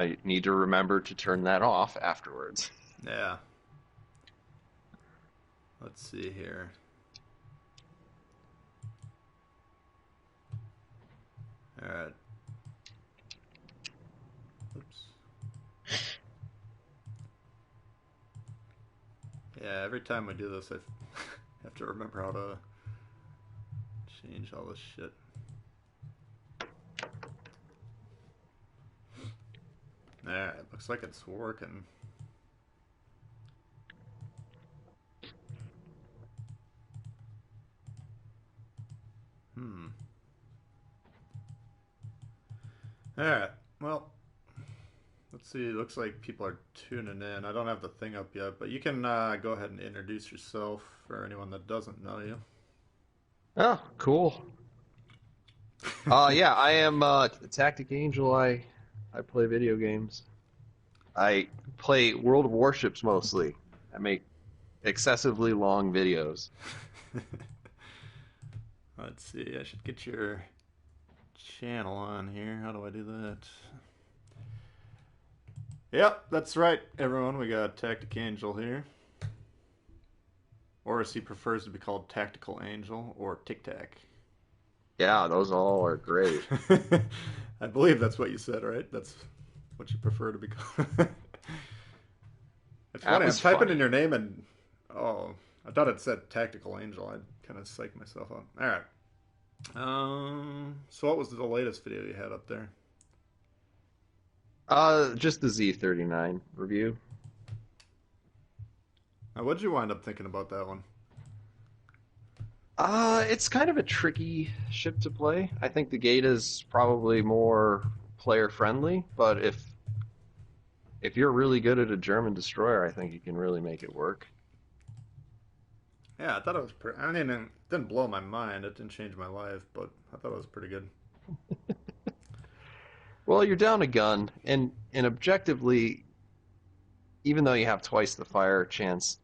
I need to remember to turn that off afterwards. Yeah. Let's see here. All right. Oops. Yeah, every time we do this, I have to remember how to change all this shit. Alright, looks like it's working. Hmm. Alright, well, let's see. It looks like people are tuning in. I don't have the thing up yet, but you can go ahead and introduce yourself for anyone that doesn't know you. Oh, cool. Yeah, I am TacticAngel. I play video games. I play World of Warships mostly. I make excessively long videos. Let's see. I should get your channel on here. How do I do that? Yep, that's right, everyone. We got TacticAngel here. Or as he prefers to be called Tactical Angel or Tic Tac. Yeah, those all are great. I believe that's what you said, right? That's what you prefer to be called. It's That funny. I'm was typing in funny. your name and oh, I thought it said Tactical Angel. I'd kind of psyched myself up. All right. So what was the latest video you had up there? Just the Z39 review. What did you wind up thinking about that one? It's kind of a tricky ship to play. I think the Gate is probably more player friendly, but if you're really good at a German destroyer, I think you can really make it work. Yeah, I thought it was pretty. I mean, it didn't blow my mind. It didn't change my life, but I thought it was pretty good. Well, you're down a gun, and objectively, even though you have twice the fire chance,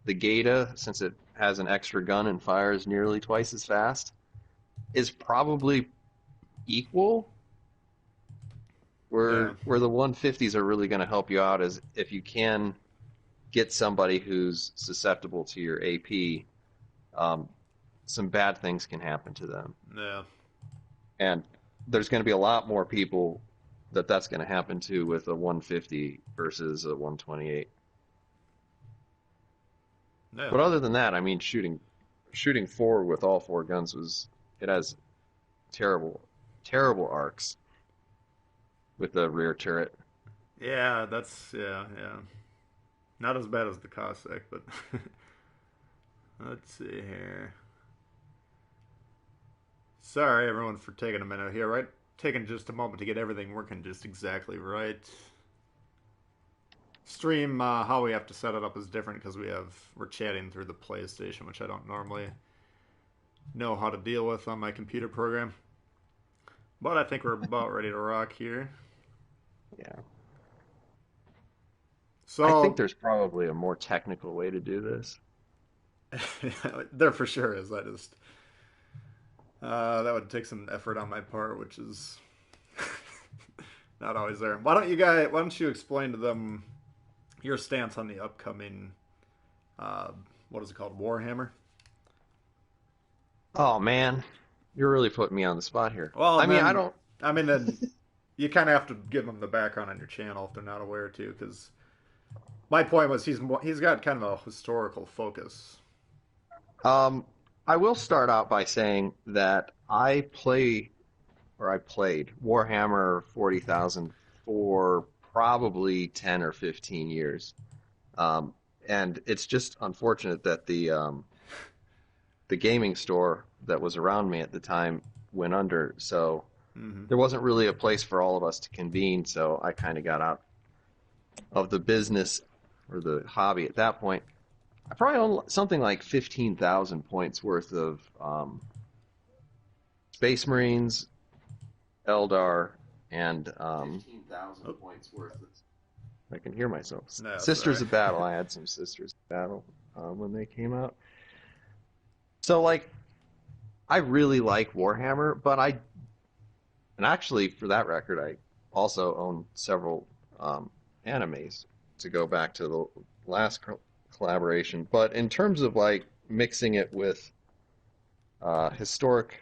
the Geta, since it has an extra gun and fires nearly twice as fast, is probably equal. Yeah. Where the 150s are really going to help you out is if you can get somebody who's susceptible to your AP, some bad things can happen to them. Yeah. And there's going to be a lot more people that's going to happen to with a 150 versus a 128. Yeah. But other than that, I mean, shooting forward with all four guns it has terrible, terrible arcs with the rear turret. Yeah, yeah. Not as bad as the Cossack, but let's see here. Sorry, everyone, for taking a minute here. Right, taking just a moment to get everything working just exactly right. Stream how we have to set it up is different because we're chatting through the PlayStation, which I don't normally know how to deal with on my computer program. But I think we're about ready to rock here. Yeah. I think So there's probably a more technical way to do this. there for sure is. I just that would take some effort on my part, which is not always there. Why don't you explain to them your stance on the upcoming uh, what is it called, Warhammer? Oh man, you're really putting me on the spot here. Well, I and mean, I then don't. then you kind of have to give them the background on your channel if they're not aware too, because my point was he's got kind of a historical focus. Um, I will start out by saying that I played Warhammer 40,000 for probably 10 or 15 years. Um, and it's just unfortunate that the gaming store that was around me at the time went under. So Hmm. there wasn't really a place for all of us to convene. So I kind of got out of the business or the hobby at that point. I probably own something like 15,000 points worth of Space Marines, Eldar, and 15,000 Oh, points worth of. I can hear myself. no, Sisters sorry. of Battle. I had some Sisters of Battle when they came out. So, like, I really like Warhammer, but and actually, for that record, also own several animes to go back to the last collaboration. But in terms of like mixing it with historic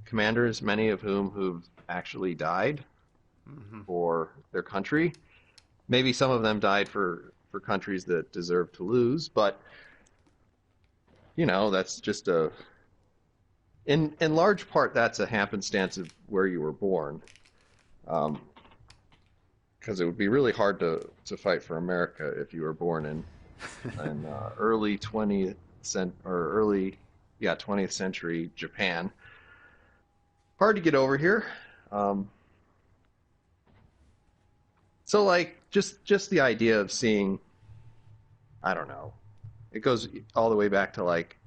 commanders, many of whom who've actually died Hmm. for their country, maybe some of them died for countries that deserve to lose, but that's just a in large part that's a happenstance of where you were born. Um, because it would be really hard to fight for America if you were born in early 20th or early, yeah, 20th century Japan. Hard to get over here. Um, so like just the idea of seeing, I don't know, it goes all the way back to like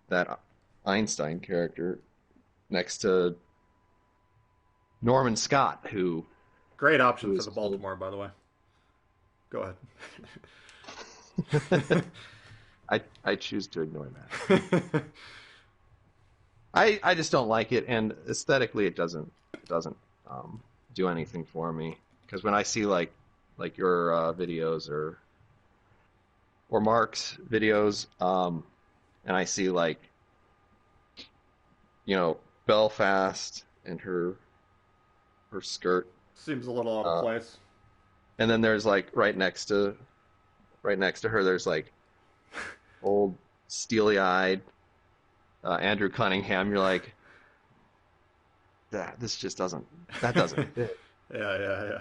that Einstein character next to Norman Scott, Great who option for is the killed. Baltimore, by the way. Go I choose to ignore that. ahead. I just don't like it, and aesthetically, it doesn't um, do anything for me. Because when I see like your videos or Mark's videos, and I see like Belfast and her skirt, Seems a little out of uh, place. and then there's like right next to her, there's like old steely-eyed Andrew Cunningham. You're like, this just that doesn't fit. Yeah, yeah, yeah.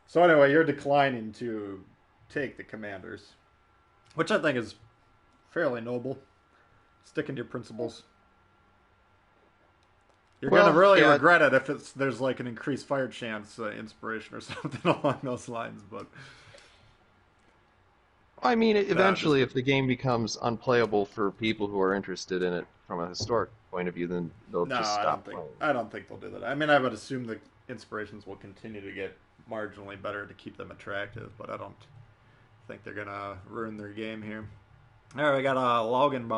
So anyway, you're declining to take the commanders, which I think is fairly noble. Sticking to your principles. You're gonna Well, really yeah, regret it if there's like an increased fire chance inspiration or something along those lines. But I mean, no, just eventually, if the game becomes unplayable for people who are interested in it from a historic point of view, then they'll no, just I don't stop think playing. I don't think they'll do that. I mean, I would assume the inspirations will continue to get marginally better to keep them attractive, but I don't think they're gonna ruin their game here. All right, we got a Logan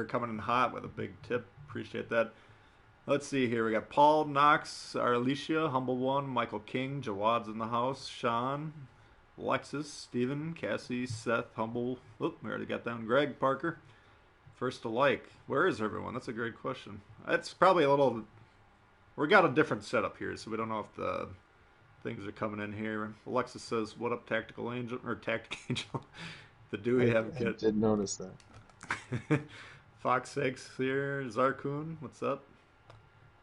coming in hot with a big tip. Appreciate that. Let's see here. We got Paul Knox, Arlicia, Humble One, Michael King, Jawad's in the house, Sean, Alexis, Steven, Cassie, Seth, Humble. Oop, we already got down. Greg, Parker. First to like. Where is everyone? That's a great question. It's probably a little. We got a different setup here, so we don't know if the things are coming in here. Alexis says, "What up, Tactical Angel or Tactic Angel?" The Dewey I, have I kit. did notice that. Fox Sakes here. Zarkun, what's up?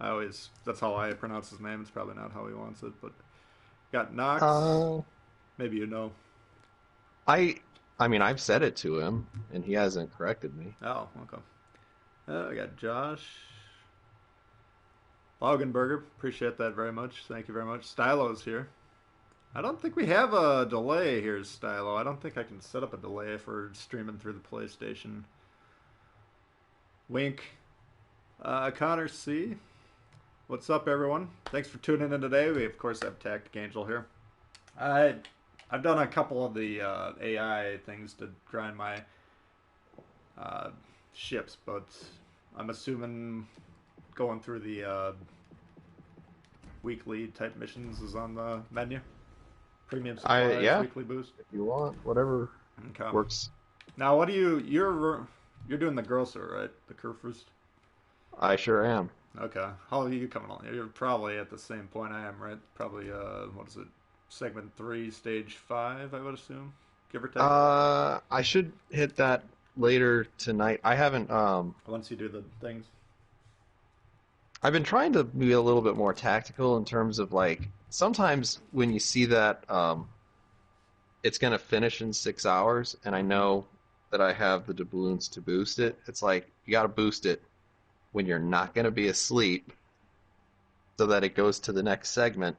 That's how I pronounce his name. It's probably not how he wants it, but got Knox. Uh, Maybe you know. I, I mean, I've said it to him, and he hasn't corrected me. Oh, okay. I got Josh. Loganberger. Appreciate that very much. Thank you very much. Stylo's here. I don't think we have a delay here, Stylo. I don't think I can set up a delay if we're streaming through the PlayStation. Wink. Connor C. What's up, everyone? Thanks for tuning in today. We, of course, have TacticAngel here. I've done a couple of the AI things to grind my uh, ships, but I'm assuming going through the weekly type missions is on the menu. Premium supplies, Yeah, weekly boost. if you want, whatever Okay. works. Now, what do you're doing the grocer, right? The Kurfürst? I sure am. Okay. How are you coming on? You're probably at the same point I am, right? Probably what is it? Segment 3, stage 5, I would assume, give or take. I should hit that later tonight. I haven't. Once you do the things. I've been trying to be a little bit more tactical in terms of like sometimes when you see that it's going to finish in 6 hours, and I know that I have the doubloons to boost it. It's like you got to boost it when you're not going to be asleep, so that it goes to the next segment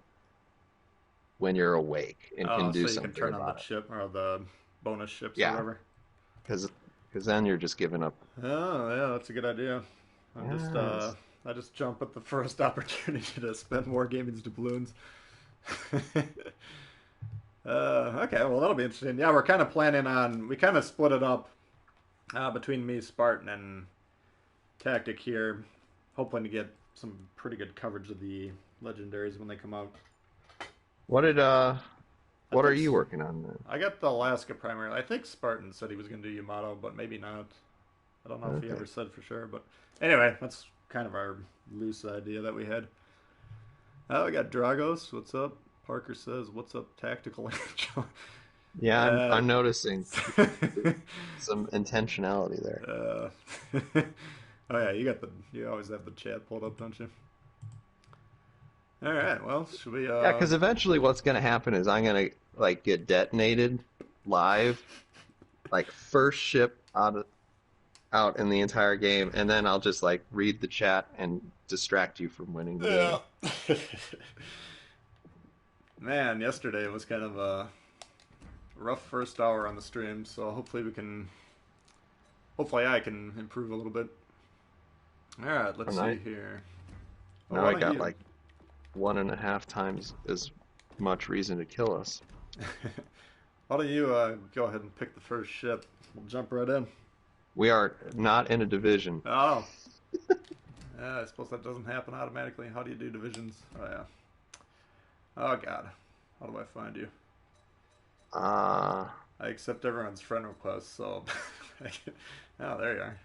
when you're awake and can Oh, do so you can something turn on the about it. chip or the bonus ships or Yeah, whatever. because then you're just giving up. Oh, yeah, that's a good idea. I'm just Yes. I just jump at the first opportunity to spend more gaming's doubloons. Okay, well that'll be interesting. Yeah, we're kind of planning on. We kind of split it up between me, Spartan, and Tactic here, hoping to get some pretty good coverage of the legendaries when they come out. What did I what are think you working on then? I got the Alaska primarily. I think Spartan said he was going to do Yamato, but maybe not. I don't know if he Okay. ever said for sure. But anyway, that's kind of our loose idea that we had. Oh, we got Dragos. What's up? Parker says, "What's up, Tactical Angel?" Yeah, uh, I'm noticing some intentionality there. oh yeah, you always have the chat pulled up, don't you? All right. Well, should we? Yeah, because eventually what's gonna happen is I'm gonna like get detonated live, like first ship out in the entire game, and then I'll just like read the chat and distract you from winning the game. Yeah. Man, yesterday was kind of a rough first hour on the stream, so hopefully I can improve a little bit. All right, let's And see here. Oh, now why I don't got you? like 1.5 times as much reason to kill us. Why don't you go ahead and pick the first ship? We'll jump right in. We are not in a division. Oh, yeah, I suppose that doesn't happen automatically. How do you do divisions? Oh yeah. Oh God, how do I find you? Uh, I accept everyone's friend requests, so. Oh, there you are.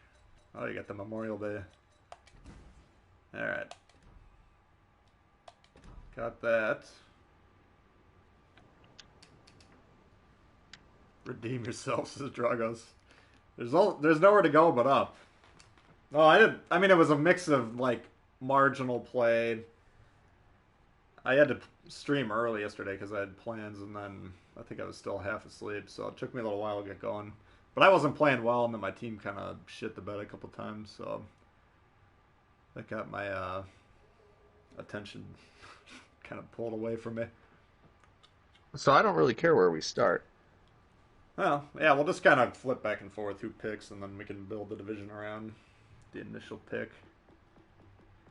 Oh, you got the Memorial Day. All right. Got that. Redeem yourself, says Dragos. There's nowhere to go but up. Oh, I mean, it was a mix of like marginal play. I had to stream early yesterday because I had plans, and then I think I was still half asleep, so it took me a little while to get going. But I wasn't playing well, and then my team kind of shit the bed a couple times, so that got my attention kind of pulled away from me. so I don't really care where we start. Well, yeah, we'll just kind of flip back and forth who picks, and then we can build the division around the initial pick.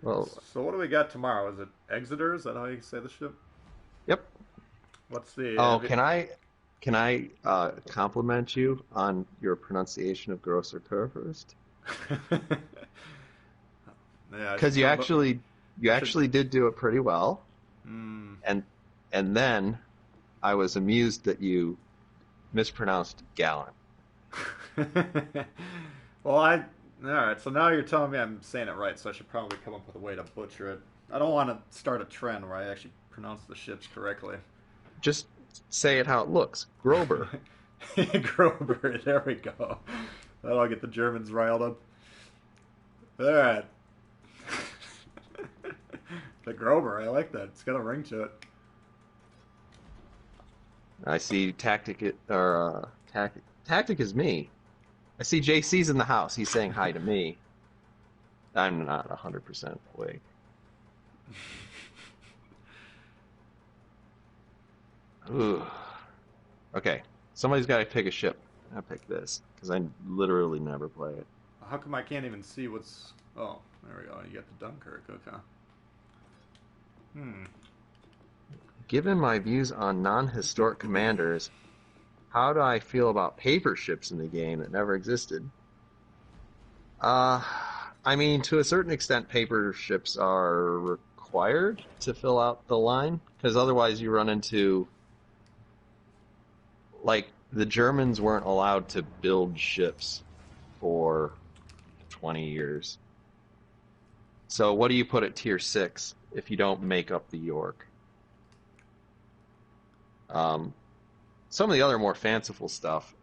Well, So what do we got tomorrow? Is it Exeter? Is that how you say the ship? yep. What's the? Oh, can I compliment you on your pronunciation of Grosser first? Yeah, I Because should come. you I should. actually did do it pretty well, Mm. and then I was amused that you mispronounced gallant. Well, all right. So now you're telling me I'm saying it right, so I should probably come up with a way to butcher it. I don't want to start a trend where I actually pronounce the ships correctly. Just say it how it looks. Grober. Grober, there we go. That'll get the Germans riled up. All right. The Grober, I like that. It's got a ring to it. I see Tactic is me. I see JC's in the house. He's saying hi to me. I'm not 100% awake. Ooh. Okay, somebody's got to pick a ship. I pick this because I literally never play it. How come I can't even see what's... Oh, there we go. You got the Dunkirk. Okay. Given my views on non-historic commanders, how do I feel about paper ships in the game that never existed? I mean, to a certain extent, paper ships are required to fill out the line, because otherwise you run into, like, the Germans weren't allowed to build ships for 20 years. So what do you put at tier 6 if you don't make up the York? Some of the other more fanciful stuff,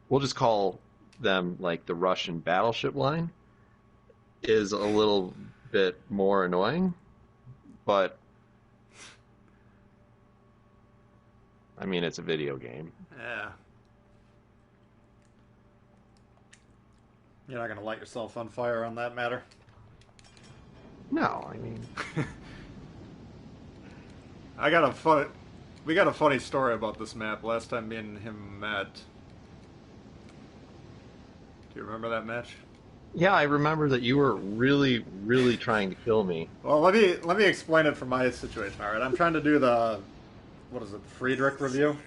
we'll just call them like the Russian battleship line, is a little bit more annoying, but I mean, it's a video game. Yeah. You're not going to light yourself on fire on that matter? No, I mean, I got a fun... We got a funny story about this map last time me and him met. Do you remember that match? yeah, I remember that you were really, really trying to kill me. Well, let me explain it from my situation. All right, I'm trying to do the what is it, the Friedrich review.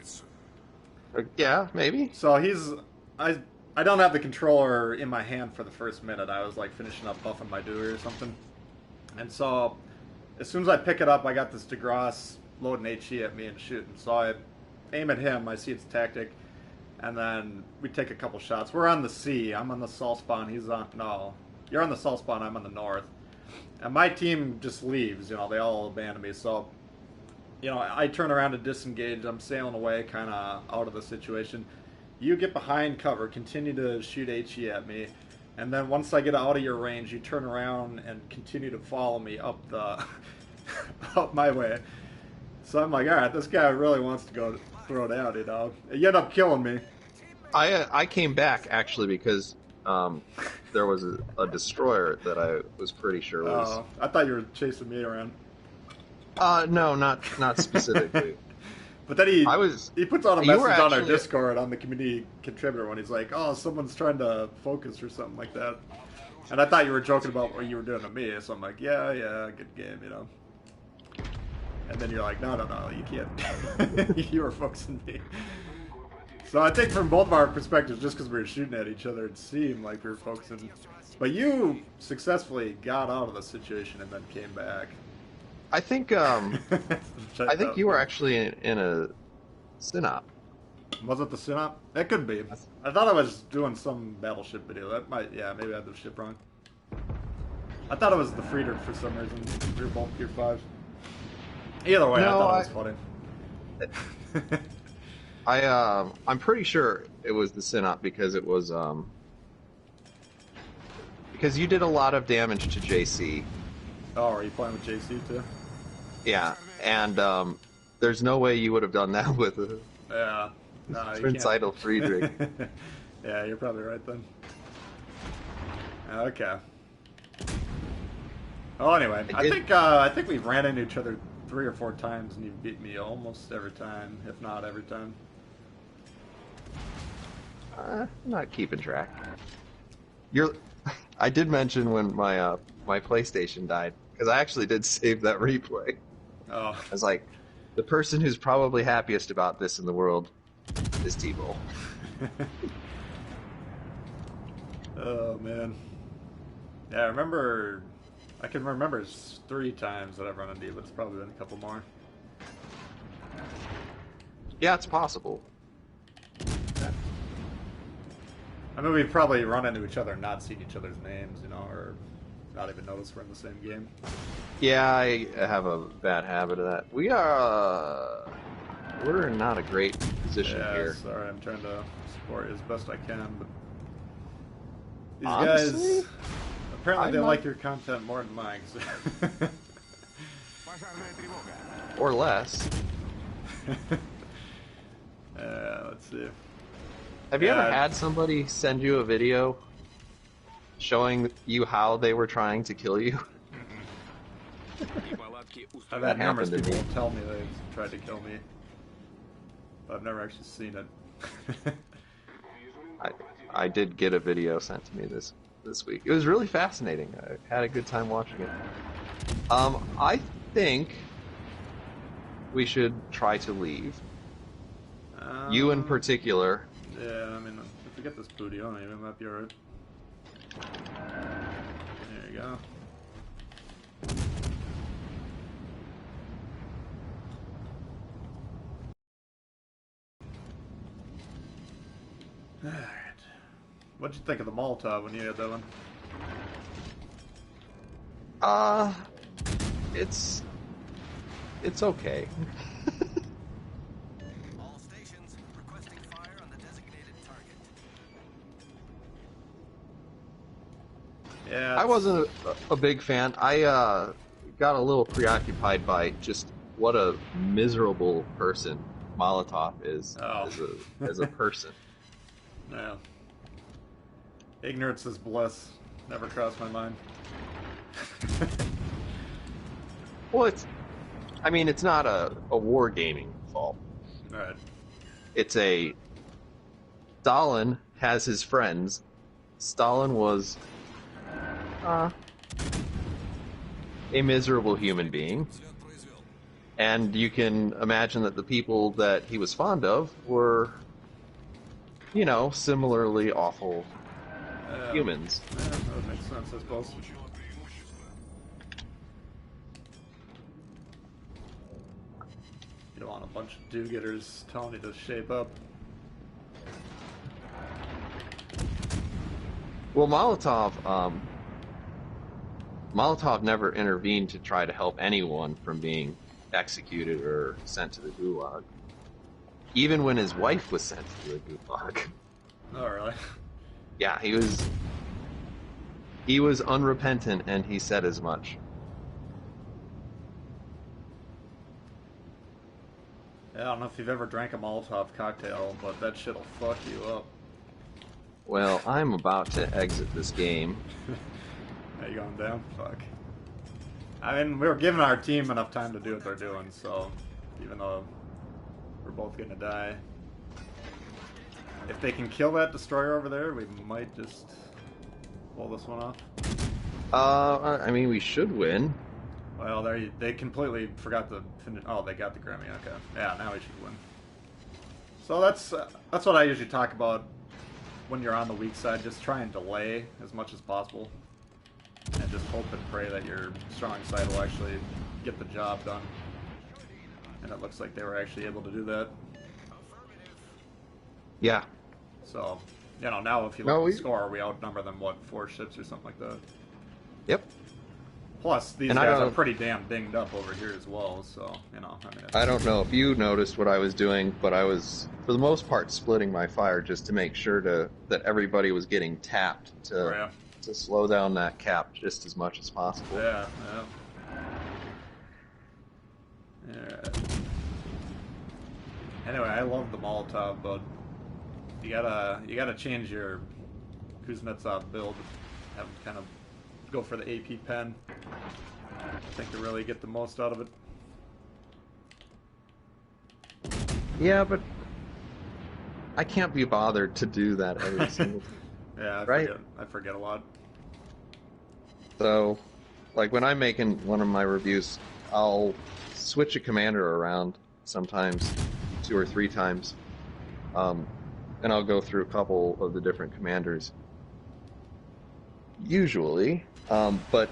Yeah, maybe. So I I don't have the controller in my hand for the first minute. I was like finishing up buffing my Dewey or something. And so, as soon as I pick it up, I got this DeGrosse loading HE at me and shooting. So I aim at him, I see it's tactic, and then we take a couple shots. We're on the sea. I'm on the salt spawn. He's on... No. You're on the salt spawn. I'm on the north. And my team just leaves. You know, they all abandon me. So, you know, I turn around to disengage. I'm sailing away kind of out of the situation. You get behind cover, continue to shoot HE at me, and then once I get out of your range, you turn around and continue to follow me up the up my way. So I'm like, all right, this guy really wants to go throw down, you know. You end up killing me. I came back actually because there was a destroyer that I was pretty sure was. I thought you were chasing me around. No, not specifically. But then he puts out a You were message on our actually- Discord on the community contributor when he's like, oh, someone's trying to focus or something like that. And I thought you were joking about what you were doing to me, so I'm like, yeah, good game, you know. And then you're like, no, you can't. You were focusing me. So I think from both of our perspectives, just because we were shooting at each other, it seemed like we were focusing. But you successfully got out of the situation and then came back. I think you were actually in a synop. Was it the Synop? That could be. I thought I was doing some battleship video. That might, yeah, maybe I had the ship wrong. I thought it was the Frieder for some reason. We were both Tier 5. Either way, No, I thought it was funny. I'm pretty sure it was the synop because it was because you did a lot of damage to JC. Oh, are you playing with JC too? Yeah, and there's no way you would have done that with a Yeah. No, you Prince can't. Idol Friedrich. Yeah, you're probably right then. Okay. Oh, anyway, I think we've ran into each other 3 or 4 times, and you've beat me almost every time, if not every time. I'm not keeping track. I did mention when my my PlayStation died because I actually did save that replay. Oh. I was like, the person who's probably happiest about this in the world is T-Bull. Oh man. Yeah, I can remember 3 times that I've run into you, but it's probably been a couple more. Yeah, it's possible. I mean, we've probably run into each other and not seen each other's names, you know, or not even noticed we're in the same game. Yeah, I have a bad habit of that. We're in not a great position here. Sorry, I'm trying to support you as best I can, but these Honestly, guys apparently they I'm like not- your content more than mine. Or less. Let's see. Have you ever Yeah. had somebody send you a video showing you how they were trying to kill you? I've That had numerous happened to people me. tell me they've tried to kill me, but I've never actually seen it. I did get a video sent to me this week. It was really fascinating. I had a good time watching it. I think we should try to leave. You in particular. Yeah, I mean, if we get this booty on you, it might be alright. There you go. Alright. What'd you think of the Molotov when you had that one? It's okay. All stations requesting fire on the designated target. Yeah. I wasn't a big fan. I got a little preoccupied by just what a miserable person Molotov is as a person. Yeah. Ignorance is bliss. Never crossed my mind. Well, it's not a wargaming fault. Alright. It's a Stalin has his friends. Stalin was a miserable human being. And you can imagine that the people that he was fond of were you know, similarly awful humans. Yeah, that would make sense, I suppose. You don't want a bunch of do-getters telling you to shape up. Well, Molotov never intervened to try to help anyone from being executed or sent to the gulag. Even when his wife was sent to the gulag. Oh, really? Yeah, he was unrepentant, and he said as much. Yeah, I don't know if you've ever drank a Molotov cocktail, but that shit'll fuck you up. Well, I'm about to exit this game. Are you going down? Fuck. I mean, we were giving our team enough time to do what they're doing, so even though we're both gonna die, if they can kill that destroyer over there, we might just pull this one off. I mean, we should win. Well, they completely forgot to finish. Oh, they got the Grammy. Okay, yeah, now we should win. So that's what I usually talk about when you're on the weak side. Just try and delay as much as possible, and just hope and pray that your strong side will actually get the job done. And it looks like they were actually able to do that. Yeah. So, you know, now if you look at the score, we outnumber them, what, 4 ships or something like that? Yep. Plus, these guys are pretty damn dinged up over here as well, so, you know, I mean... I don't know if you noticed what I was doing, but I was, for the most part, splitting my fire just to make sure that everybody was getting tapped to slow down that cap just as much as possible. Yeah, yeah. Alright. Anyway, I love the Molotov, but you gotta change your Kuznetsov build. Have them kind of go for the AP pen. I think to really get the most out of it. Yeah, but I can't be bothered to do that every single time. Yeah, I forget a lot. So, like when I'm making one of my reviews, I'll switch a commander around sometimes 2 or 3 times. And I'll go through a couple of the different commanders. Usually, but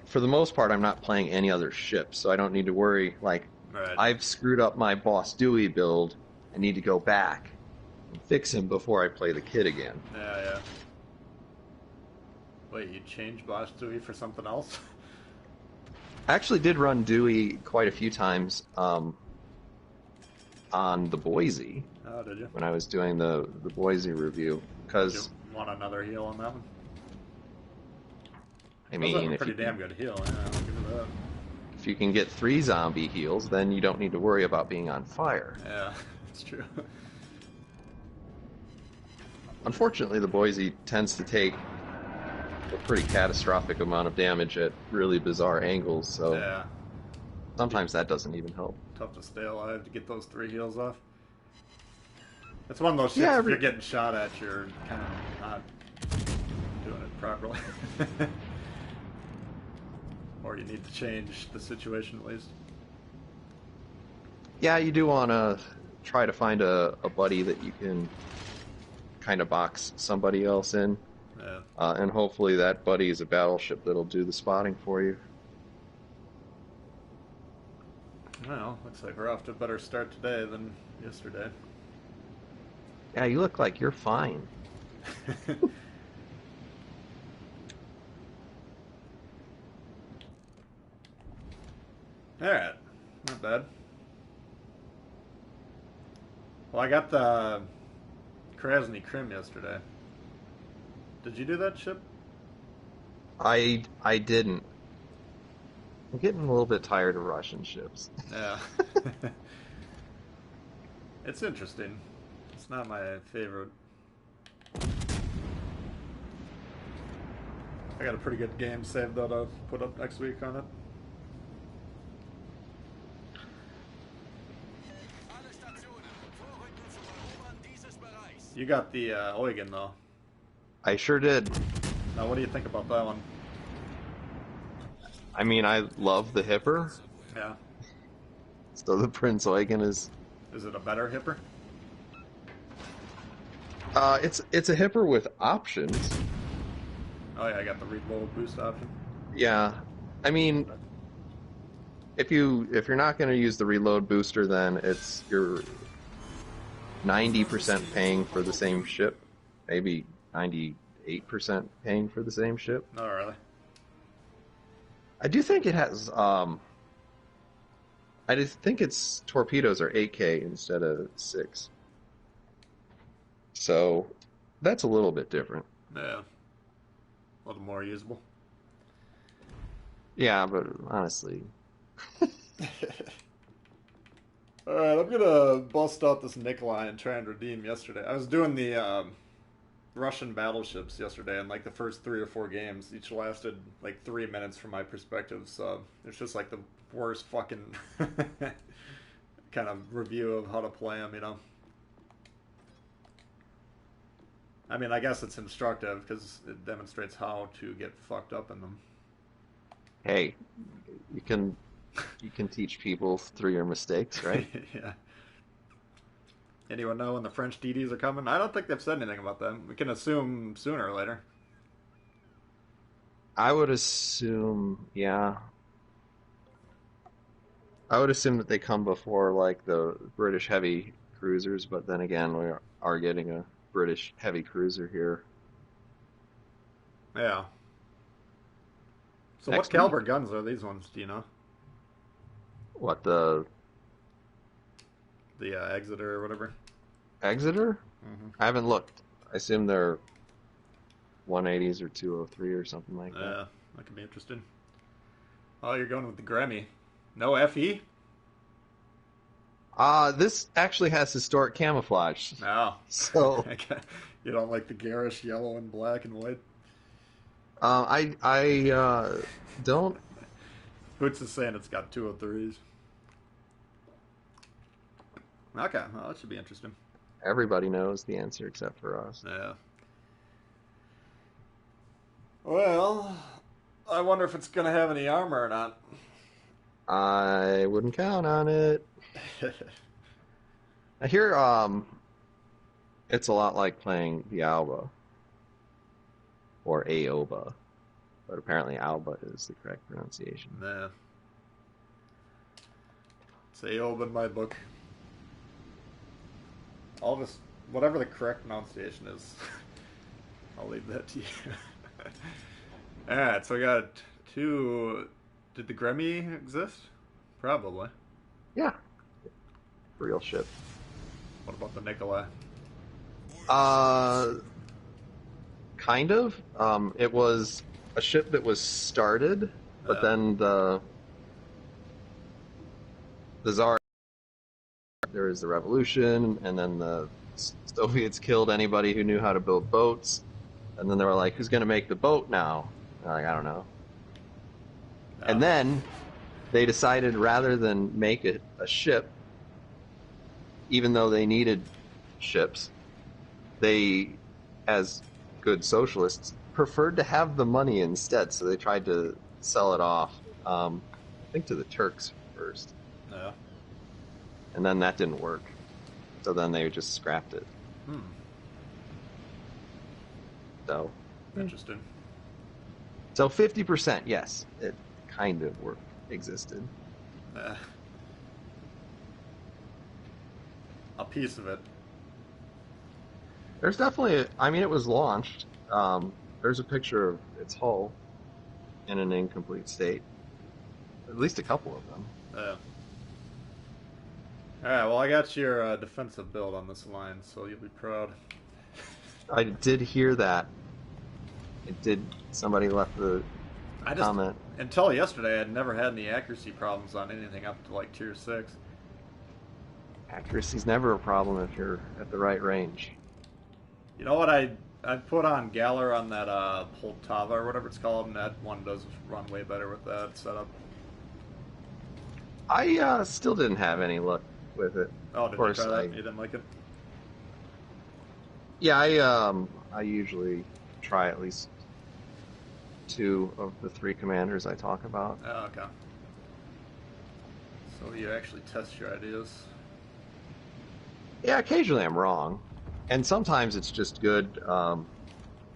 for the most part, I'm not playing any other ships, so I don't need to worry. Like, I've screwed up my Boss Dewey build. I need to go back and fix him before I play the kid again. Yeah. Wait, you changed Boss Dewey for something else? I actually did run Dewey quite a few times on the Boise. Oh, did you? When I was doing the Boise review, because did you want another heal on that one? I mean, a pretty damn good heal. Yeah, I'll give it that. If you can get 3 zombie heals, then you don't need to worry about being on fire. Yeah, it's true. Unfortunately, the Boise tends to take a pretty catastrophic amount of damage at really bizarre angles, so yeah. Sometimes that doesn't even help. Tough to stay alive to get those 3 heals off. It's one of those shits, if you're getting shot at, you're kind of not doing it properly. Or you need to change the situation at least. Yeah, you do want to try to find a buddy that you can kind of box somebody else in. Yeah. And hopefully that buddy is a battleship that'll do the spotting for you. Well, looks like we're off to a better start today than yesterday. Yeah, you look like you're fine. Alright, not bad. Well, I got the Krasny Krim yesterday. Did you do that ship? I didn't. I'm getting a little bit tired of Russian ships. Yeah. It's interesting. It's not my favorite. I got a pretty good game saved that I'll put up next week on it. You got the Eugen though. I sure did. Now what do you think about that one? I mean, I love the Hipper. Yeah. So the Prince Eugen is... Is it a better Hipper? It's a hipper with options. Oh yeah, I got the reload boost option. Yeah, I mean, if you're not going to use the reload booster, then you're 90% paying for the same ship, maybe 98% paying for the same ship. Oh really? I do think it has. I just think its torpedoes are 8K instead of 6. So that's a little bit different. Yeah, a little more usable. Yeah, but honestly, All right, I'm gonna bust out this Nikolai and try and redeem yesterday. I was doing the Russian battleships yesterday, and like the first 3 or 4 games, each lasted like 3 minutes from my perspective. So it's just like the worst fucking kind of review of how to play them, you know. I mean, I guess it's instructive because it demonstrates how to get fucked up in them. hey, you can teach people through your mistakes, right? Yeah. Anyone know when the French DDs are coming? I don't think they've said anything about them. We can assume sooner or later. I would assume, yeah. I would assume that they come before like the British heavy cruisers, but then again, we are getting a British heavy cruiser here Yeah. So what next caliber week. guns are these ones? Do you know? What, the The Exeter or whatever. Exeter? Mm-hmm. I haven't looked. I assume they're 180s or 203 or something like that. Yeah, that could be interesting. Oh, you're going with the Grammy. No FE? This actually has historic camouflage. No. So, You don't like the garish yellow and black and white? I don't. Hoots is saying it's got 203s. Okay, well, that should be interesting. Everybody knows the answer except for us. Yeah. Well, I wonder if it's going to have any armor or not. I wouldn't count on it. I hear it's a lot like playing the Alba or Aoba, but apparently Alba is the correct pronunciation. Nah. It's Aob in my book. I'll just, whatever the correct pronunciation is, I'll leave that to you. Alright, so we got 2. Did the Grammy exist? Probably. Yeah, real ship. What about the Nikolai? Kind of. It was a ship that was started, but then the Tsar, there was the revolution, and then the Soviets killed anybody who knew how to build boats, and then they were like, "Who's going to make the boat now?" And they're like, "I don't know." And then they decided rather than make it a ship, even though they needed ships, they, as good socialists, preferred to have the money instead. So they tried to sell it off, I think to the Turks first. Yeah. And then that didn't work. So then they just scrapped it. So. Interesting. So 50%, yes, it kind of existed. A piece of it. There's definitely, I mean, it was launched. There's a picture of its hull in an incomplete state. At least a couple of them. Alright, well, I got your defensive build on this line, so you'll be proud. I did hear that. Somebody left the comment. Until yesterday, I had never had any accuracy problems on anything up to like tier 6. Accuracy's never a problem if you're at the right range. You know what, I put on Galler on that Poltava or whatever it's called, and that one does run way better with that setup. I still didn't have any luck with it. Oh, did you try that? You didn't like it? Yeah, I usually try at least 2 of the 3 commanders I talk about. Oh, okay. So you actually test your ideas? Yeah, occasionally I'm wrong. And sometimes it's just good.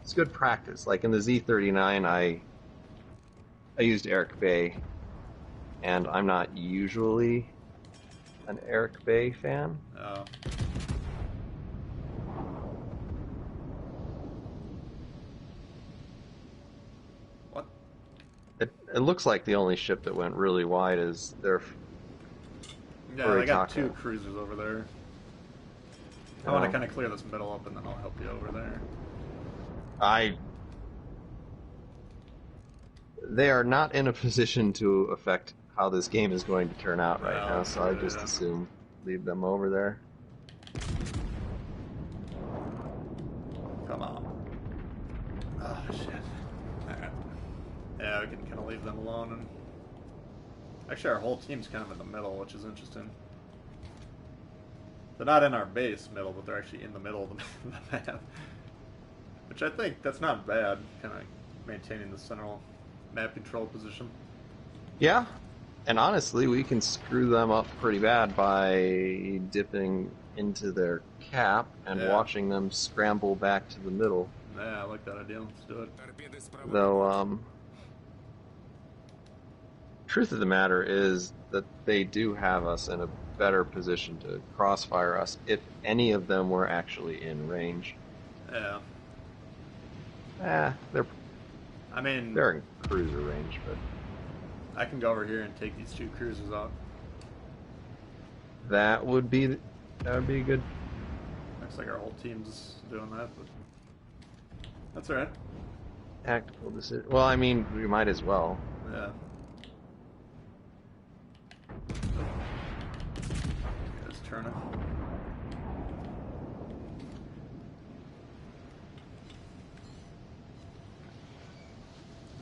It's good practice. Like in the Z39, I used Eric Bay, and I'm not usually an Eric Bay fan. Oh. What? It looks like the only ship that went really wide is their. Yeah, I got 2 cruisers over there. I want to kind of clear this middle up, and then I'll help you over there. They are not in a position to affect how this game is going to turn out right now, so I just assume leave them over there. Come on. Oh, shit. Alright. Yeah, we can kind of leave them alone. And actually, our whole team's kind of in the middle, which is interesting. They're not in our base middle, but they're actually in the middle of the map. Which I think, that's not bad, kind of maintaining the central map control position. Yeah, and honestly, we can screw them up pretty bad by dipping into their cap and watching them scramble back to the middle. Yeah, I like that idea. Let's do it. Though, truth of the matter is that they do have us in a better position to crossfire us if any of them were actually in range. Yeah. They're in cruiser range, but I can go over here and take these 2 cruisers out. that would be good. Looks like our whole team's doing that, but that's alright. Tactical decision. Well, I mean, we might as well. Yeah. Just turn it.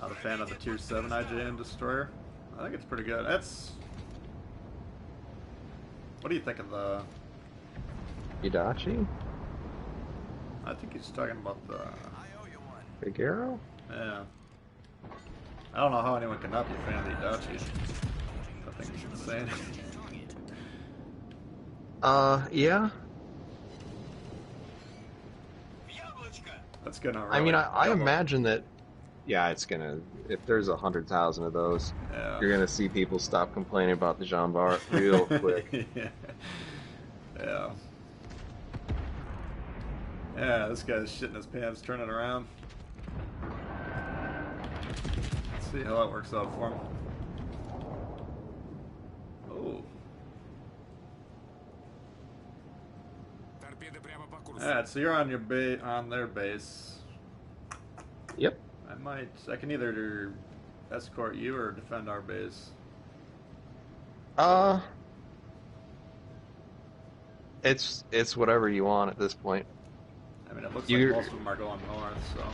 Not a fan of the Tier 7 IJM Destroyer. I think it's pretty good. That's... What do you think of the... Hidachi? I think he's talking about the... Big Arrow? Yeah. I don't know how anyone can not be a fan of the Hidachi. I think he's insane. Yeah. That's gonna. Really I mean, I imagine that. Yeah, it's gonna. If there's 100,000 of those, you're gonna see people stop complaining about the Jean Bar real quick. Yeah. Yeah, this guy's shitting his pants, turning around. Let's see how that works out for him. Oh. Alright, so you're on your on their base. Yep. I can either escort you or defend our base. It's whatever you want at this point. I mean, it looks like most of them are going north, so.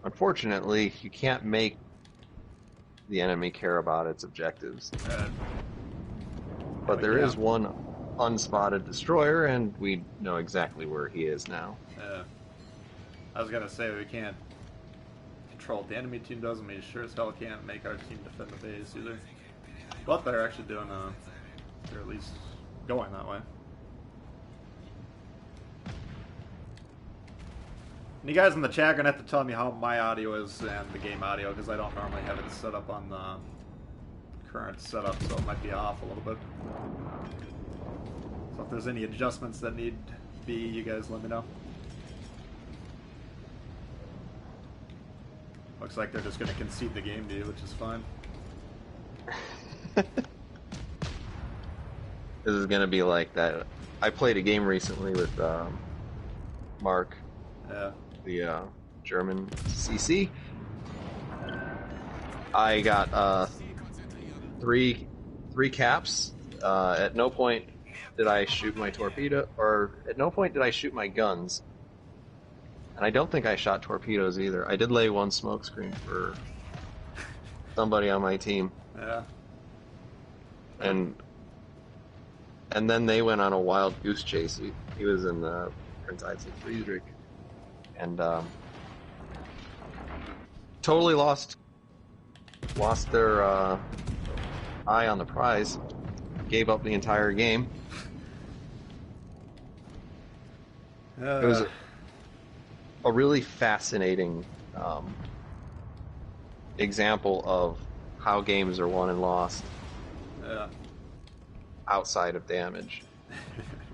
Unfortunately, you can't make the enemy care about its objectives. But there is one unspotted destroyer, and we know exactly where he is now. Yeah. I was gonna say we can't control what the enemy team does, and we sure as hell can't make our team defend the base either. But they're actually doing they're at least going that way. And you guys in the chat are gonna have to tell me how my audio is and the game audio, because I don't normally have it set up on the current setup, so it might be off a little bit. So if there's any adjustments that need to be, you guys let me know. Looks like they're just going to concede the game to you, which is fine. This is going to be like that. I played a game recently with Mark, the German CC. I got three caps. At no point did I shoot my torpedo, or at no point did I shoot my guns. And I don't think I shot torpedoes either. I did lay one smoke screen for somebody on my team. Yeah. And then they went on a wild goose chase. He was in the Prince Isaac Friedrich. And totally lost their eye on the prize. gave up the entire game. It was Uh, a really fascinating example of how games are won and lost yeah. outside of damage.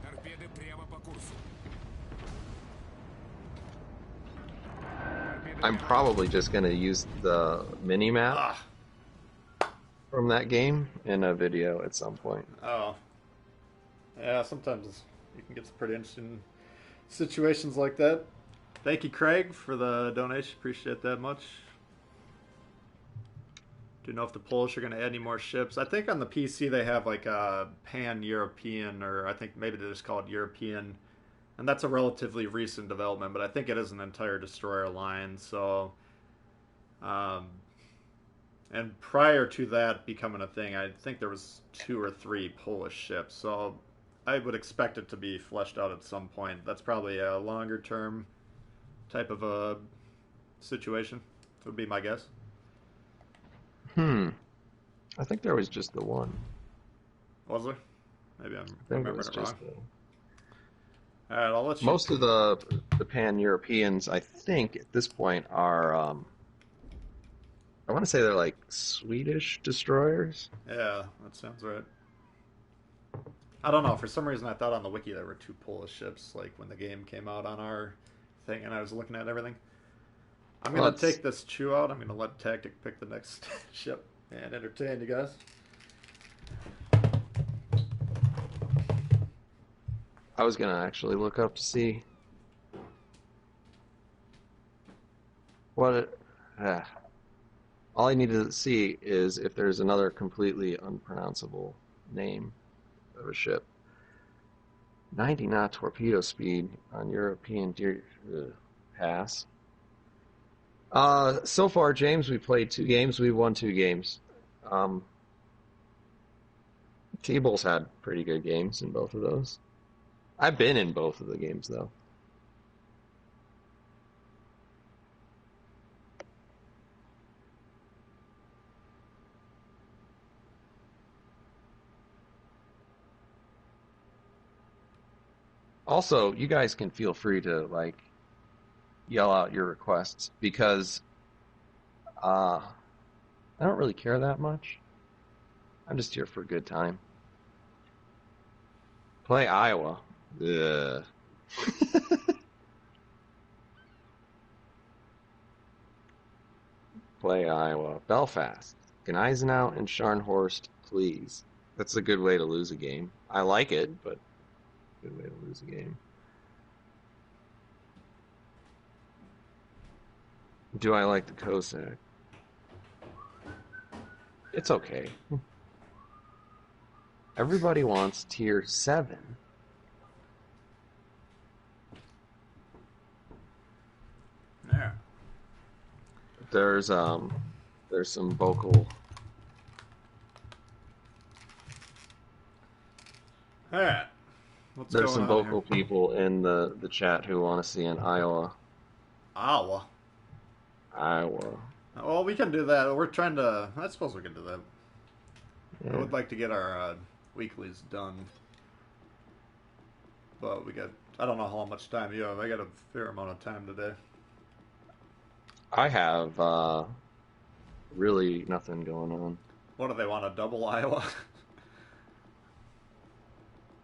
Торпеды прямо по курсу. I'm probably just going to use the mini map Ah. from that game in a video at some point. Oh. Yeah, sometimes you can get some pretty interesting situations like that. Thank you, Craig, for the donation. Appreciate that much. Do you know if the Polish are going to add any more ships? I think on the PC they have like a pan-European, or I think maybe they just call it European, and that's a relatively recent development. But I think it is an entire destroyer line. So, and prior to that becoming a thing, I think there was 2 or 3 Polish ships. So I would expect it to be fleshed out at some point. That's probably a longer-term type of a situation. Would be my guess. I think there was just the one. Was there? Maybe I'm I think it remembering was it wrong. just the... All right, I'll let you. Most of the pan-Europeans, I think, at this point are, I want to say they're like Swedish destroyers. Yeah, that sounds right. I don't know. For some reason, I thought on the wiki there were 2 Polish ships, like when the game came out on our thing, and I was looking at everything. I'm Well, gonna take this chew out. I'm gonna let Tactic pick the next ship and entertain you guys. I was gonna actually look up to see what it, all I needed to see is if there's another completely unpronounceable name of a ship. 90 knot torpedo speed on European pass. So far, James, we played 2 games. We won 2 games. T-Bull's had pretty good games in both of those. I've been in both of the games, though. Also, you guys can feel free to, like, yell out your requests because I don't really care that much. I'm just here for a good time. Play Iowa. Ugh. Play Iowa. Belfast. Gneisenau and Scharnhorst, please. That's a good way to lose a game. I like it, but good way to lose a game. Do I like the Cossack? It's okay. Everybody wants tier 7. Yeah. There's some vocal. All right. What's There's going some on vocal here? people in the chat who want to see an Iowa. Iowa. Iowa. Well, we can do that. We're trying to. I suppose we can do that. I Yeah. would like to get our weeklies done, but we got. I don't know how much time you have. I got a fair amount of time today. I have really nothing going on. What do they want? A double Iowa?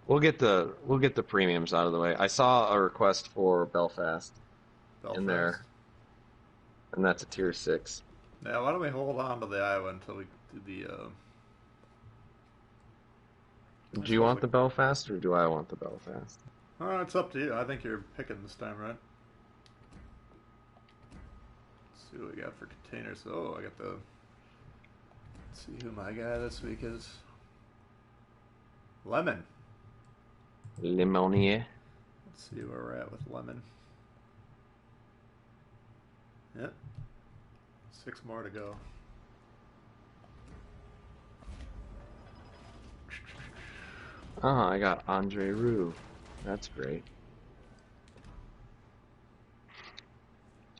We'll get the premiums out of the way. I saw a request for Belfast in there, and that's a tier 6. Yeah. Why don't we hold on to the Iowa until we do the? Do you want the Belfast or do I want the Belfast? Oh, it's up to you. I think you're picking this time, right? Let's see what we got for containers. Oh, I got the. Let's see who my guy this week is. Lemon. Limonier. Let's see where we're at with Lemon. Yep. 6 more to go. Oh, I got Andre Roux. That's great.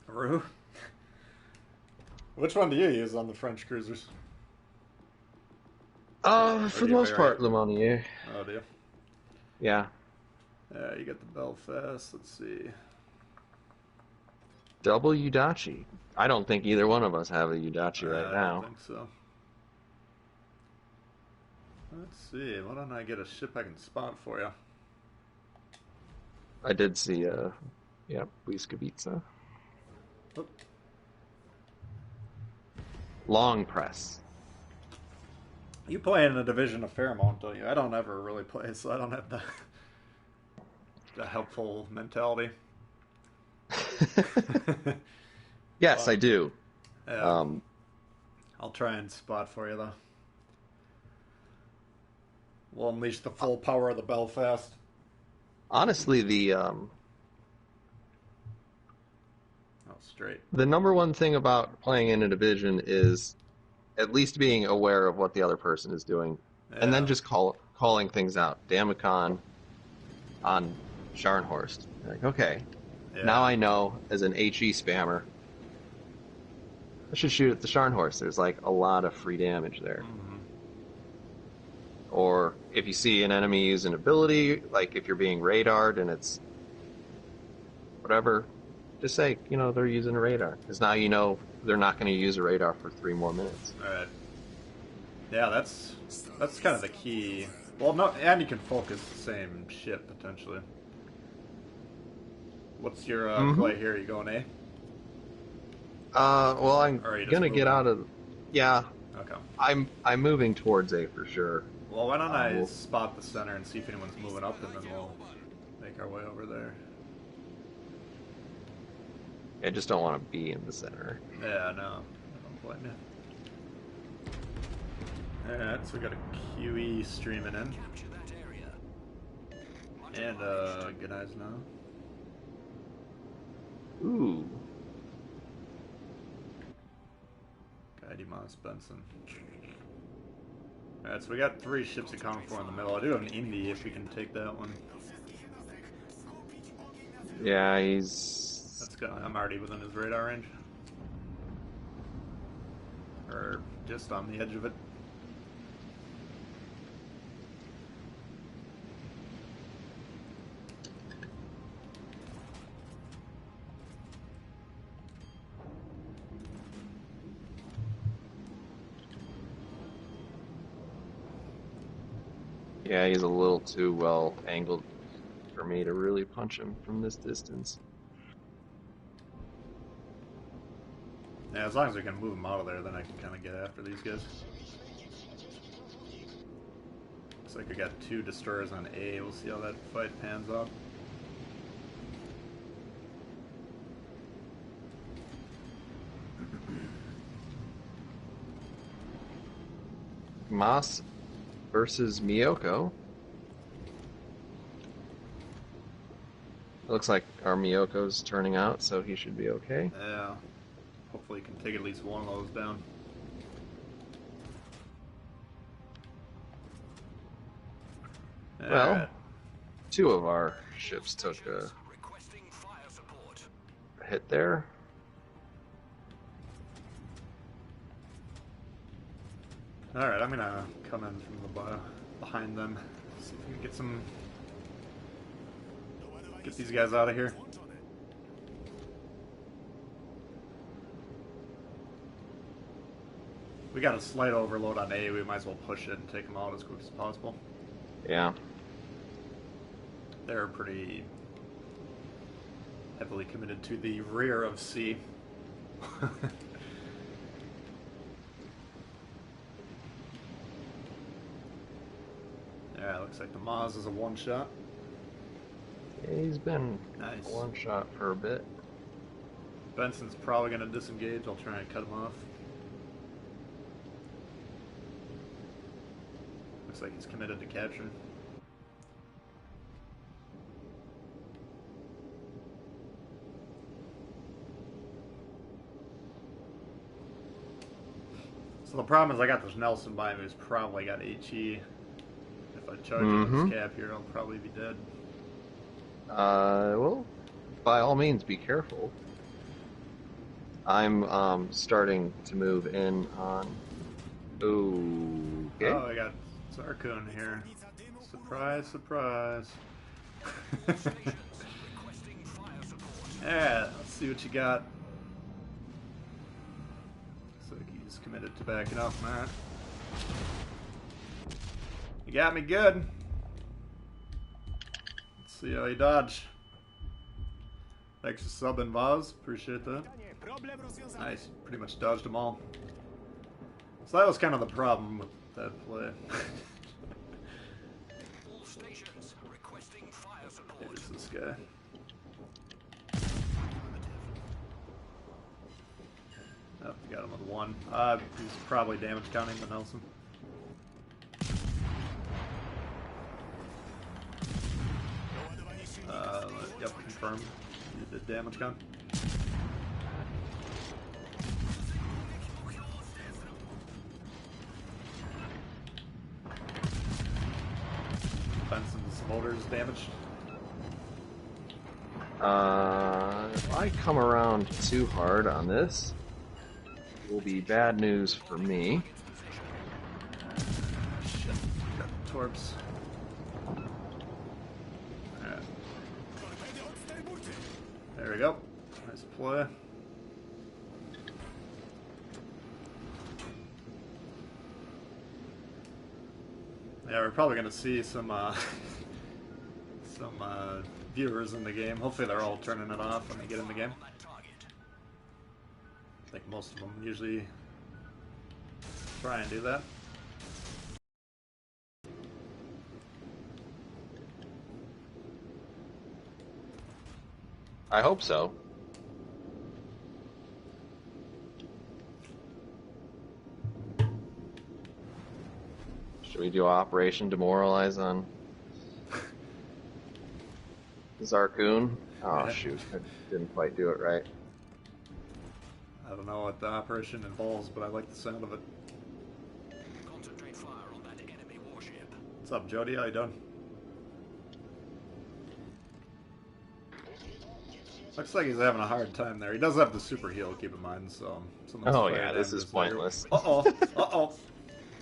Rue? Which one do you use on the French cruisers? Or For do the you most vary? part, the money. Yeah. Oh, do you? Yeah. You got the Belfast. Let's see. Double Udachi. I don't think either one of us have a Udachi right I don't now. think so. Let's see. Why don't I get a ship I can spot for you? I did see, yeah, Błyskawica. Oop. Long press. You play in a division a fair amount, don't you? I don't ever really play, so I don't have the helpful mentality. Yes, But I do. yeah, Um, I'll try and spot for you though. We'll unleash the full power of the Belfast. Honestly, Oh, straight. the number one thing about playing in a division is at least being aware of what the other person is doing, and then Yeah, just calling things out. Damacon on Scharnhorst. Like, okay, now yeah. I know as an HE spammer, I should shoot at the Scharnhorst. There's like a lot of free damage there. Mm-hmm. Or if you see an enemy use an ability, like if you're being radared and it's whatever, just say, they're using a radar. Because now you know they're not going to use a radar for 3 more minutes. All right. Yeah, that's kind of the key. Well, no, and you can focus the same ship potentially. What's your Mm-hmm. play here? You going A? Well, I'm Or are you just gonna get moving? out of. Yeah, Okay. I'm moving towards A for sure. Well, why don't I We'll, spot the center and see if anyone's moving up, and then we'll make our way over there. I just don't want to be in the center. Yeah, no, I don't blame you. Alright, so we got a QE streaming in. Capture that area. And, good eyes now. Ooh, Guy Moss Benson. Alright, so we got 3 ships accounted for in the middle. I do have an Indy if we can take that one. yeah, he's. That's good. I'm already within his radar range. Or just on the edge of it. Yeah, he's a little too well angled for me to really punch him from this distance. Yeah, as long as we can move him out of there, then I can kind of get after these guys. Looks like we got 2 destroyers on A. We'll see how that fight pans out. Moss versus Miyoko. It looks like our Miyoko's turning out, so he should be okay. Yeah. Hopefully, you can take at least one of those down. Well, Alright. 2 of our ships took a Requesting fire support. hit there. Alright, I'm gonna come in from the behind them. See if we can get some. Get these guys out of here. We got a slight overload on A. We might as well push it and take them out as quick as possible. Yeah. They're pretty heavily committed to the rear of C. Yeah, it looks like the Maz is a one-shot. Yeah, he's been Nice. one shot for a bit. Benson's probably going to disengage. I'll try and cut him off. Looks like he's committed to capture. So the problem is I got this Nelson by me who's probably got HE. If I charge him with his cap here, I'll probably be dead. Well, by all means, be careful. I'm starting to move in on Okay. Oh, I got Zarkun here. Surprise, surprise. Yeah, let's see what you got. Looks like he's committed to backing up, man. You got me good. Let's see how you dodge. Thanks for subbing, Vaz. Appreciate that. Nice. Pretty much dodged them all. So that was kind of the problem with that play. All stations requesting fire support. Here's this guy. Oh, got him with one. He's probably damage counting the Nelson. Yep, confirmed. You did damage count. Benson's motor's damaged. If I come around too hard on this, it will be bad news for me. Shit. Got torps. Alright. There we go. Nice play. Yeah, we're probably gonna see some viewers in the game. Hopefully they're all turning it off when they get in the game. I think most of them usually try and do that. I hope so. Should we do Operation Demoralize on Zarkun? Oh, Yeah. shoot. I didn't quite do it right. I don't know what the operation involves, but I like the sound of it. Concentrate fire on that enemy warship. What's up, Jody? How you doing? Looks like he's having a hard time there. He does have the super heal, keep in mind, so... someone's Oh, fired yeah, down this to is his layer. pointless. Uh-oh! Uh-oh!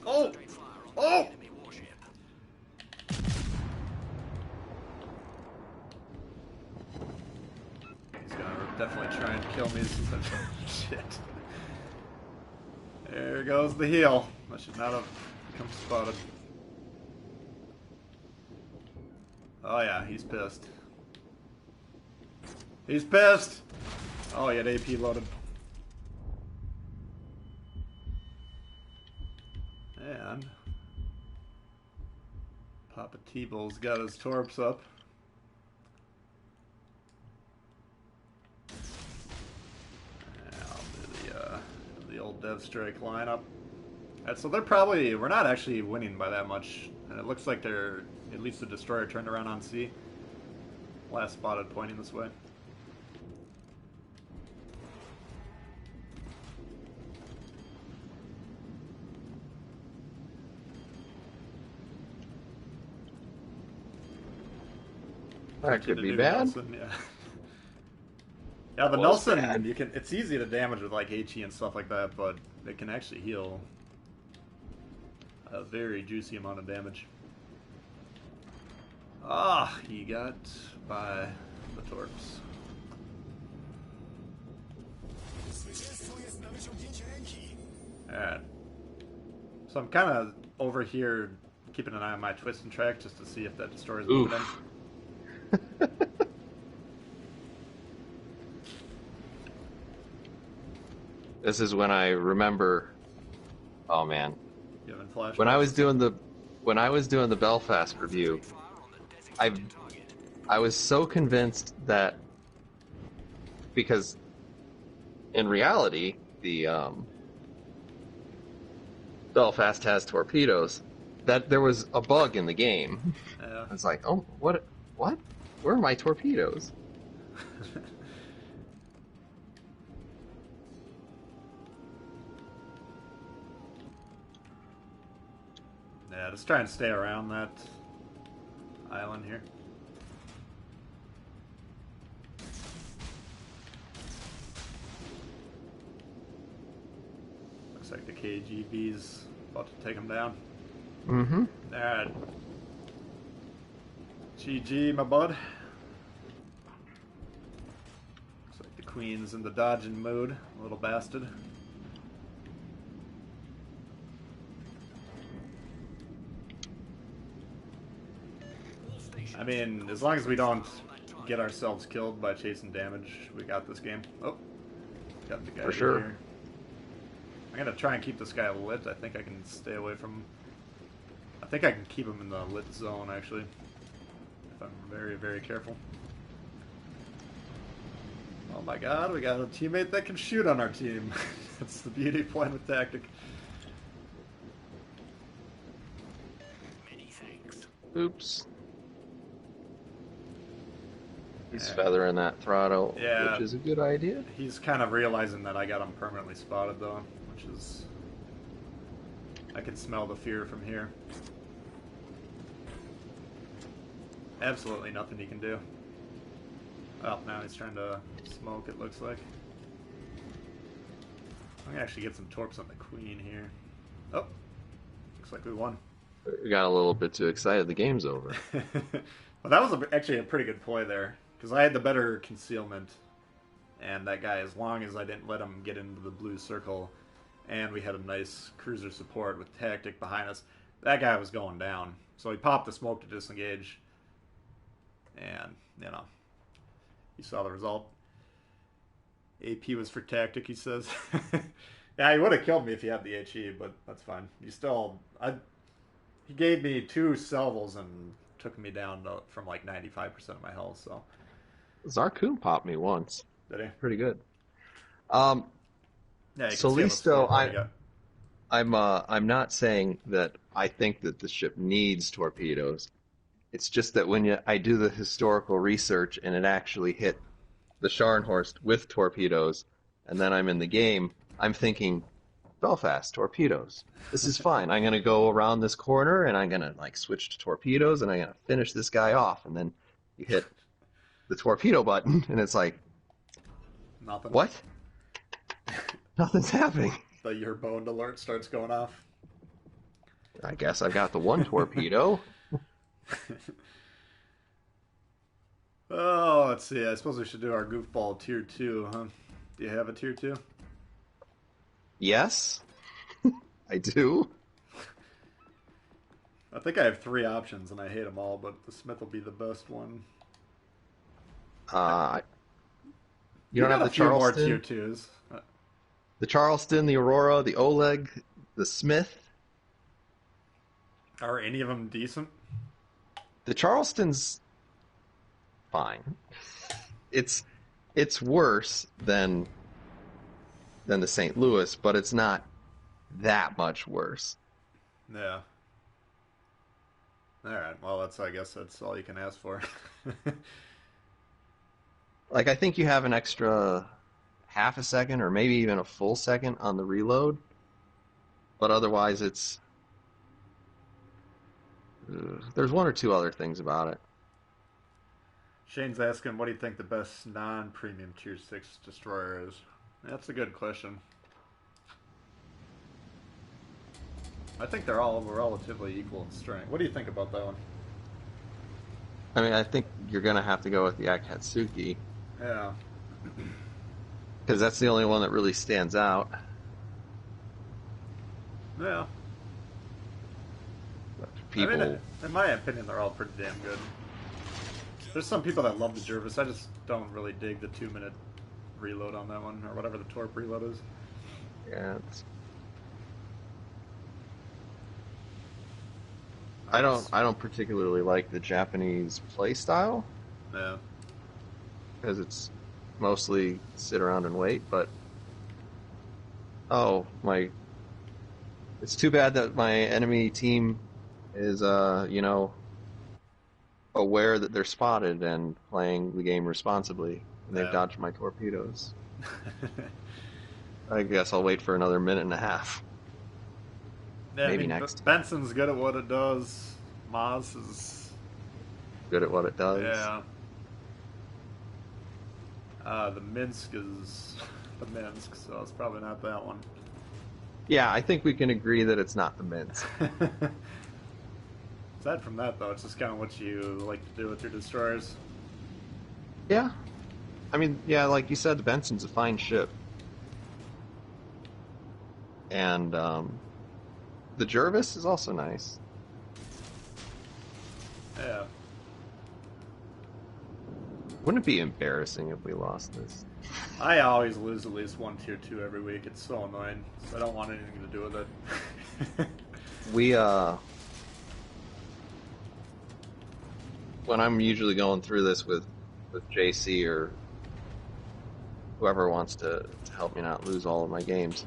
Oh! Concentrate fire on Oh! that enemy warship. He's gonna definitely try and kill me since I'm... Shit. There goes the heal. I should not have become spotted. Oh yeah, he's pissed. He's pissed! Oh, he had AP loaded. And Papa T-Bull's got his torps up. And I'll do the old Dev Strike lineup. Alright, so they're probably... We're not actually winning by that much. And it looks like they're... At least the Destroyer turned around on C. Last spotted pointing this way. That could To be do bad. Nelson, yeah. Yeah, the Was Nelson, bad. you can. It's easy to damage with like HE and stuff like that, but it can actually heal a very juicy amount of damage. Ah, he got by the torps. Alright. So I'm kind of over here keeping an eye on my twist and track just to see if that destroyer's moving in. This is when I remember. Oh man, You having flashbacks? when I was doing the Belfast review, Fire on the designated target. I was so convinced that because in reality the Belfast has torpedoes, that there was a bug in the game. Yeah. I was like, oh, what? Where are my torpedoes? Yeah, just try and stay around that island here. Looks like the KGB's About to take him down. Mm-hmm. Alright. GG, my bud. Looks like the queen's in the dodging mode. Little bastard. I mean, as long as we don't get ourselves killed by chasing damage, we got this game. Oh, got the guy For sure. here. I'm gonna try and keep this guy lit. I think I can stay away from him. I think I can keep him in the lit zone, actually, if I'm very, very careful. Oh my god, we got a teammate that can shoot on our team. That's the beauty of playing with Tactic. Many thanks. Oops. He's feathering that throttle, Yeah. which is a good idea. He's kind of realizing that I got him permanently spotted, though, which is... I can smell the fear from here. Absolutely nothing he can do. Oh, now he's trying to smoke, it looks like. I'm gonna actually get some torps on the queen here. Oh, looks like we won. We got a little bit too excited. The game's over. Well, that was actually a pretty good play there, because I had the better concealment, and that guy, as long as I didn't let him get into the blue circle, and we had a nice cruiser support with Tactic behind us, that guy was going down. So he popped the smoke to disengage, and, you know, you saw the result. AP was for Tactic, he says. Yeah, he would have killed me if he had the HE, but that's fine. He still... He gave me 2 salvos and took me down from like 95% of my health, so... Zarkoon popped me once. Did he? Pretty good. Yeah, you can see how much Solisto, score he got. I'm not saying that I think that the ship needs torpedoes. It's just that when I do the historical research and it actually hit the Scharnhorst with torpedoes, and then I'm in the game, I'm thinking, Belfast, torpedoes. This is fine. I'm going to go around this corner, and I'm going to like switch to torpedoes, and I'm going to finish this guy off. And then you hit the torpedo button, and it's like, Nothing. what? Nothing's happening. The your boned alert starts going off. I guess I've got the one torpedo. Oh, let's see. I suppose we should do our goofball tier 2, huh? Do you have a tier 2? Yes, I do. I think I have 3 options, and I hate them all, but the Smith will be the best one. You don't got have a the few more Charleston? tier 2s. The Charleston, the Aurora, the Oleg, the Smith. Are any of them decent? The Charleston's fine. It's worse than the St. Louis, but it's not that much worse. Yeah. Alright, well, I guess that's all you can ask for. Like, I think you have an extra half a second or maybe even a full second on the reload, but otherwise it's... there's 1 or 2 other things about it. Shane's asking, what do you think the best non-premium tier 6 destroyer is? That's a good question. I think they're all relatively equal in strength. What do you think about that one? I mean, I think you're going to have to go with the Akatsuki, Yeah. because that's the only one that really stands out. Yeah. People... I mean, in my opinion, they're all pretty damn good. There's some people that love the Jervis. I just don't really dig the 2-minute reload on that one, or whatever the torp reload is. Yeah, I don't particularly like the Japanese play style. Yeah. Because it's mostly sit around and wait, but it's too bad that my enemy team is aware that they're spotted and playing the game responsibly, and they've dodged my torpedoes. I guess I'll wait for another minute and a half. Yeah, Maybe next. Benson's good at what it does. Maz is Good at what it does. yeah. The Minsk is the Minsk, so it's probably not that one. Yeah, I think we can agree that it's not the mints. Aside from that, though, it's just kind of what you like to do with your destroyers. Yeah. I mean, yeah, like you said, the Benson's a fine ship. And the Jervis is also nice. Yeah. Wouldn't it be embarrassing if we lost this? I always lose at least one tier 2 every week. It's so annoying. So I don't want anything to do with it. We, when I'm usually going through this with JC or whoever wants to help me not lose all of my games,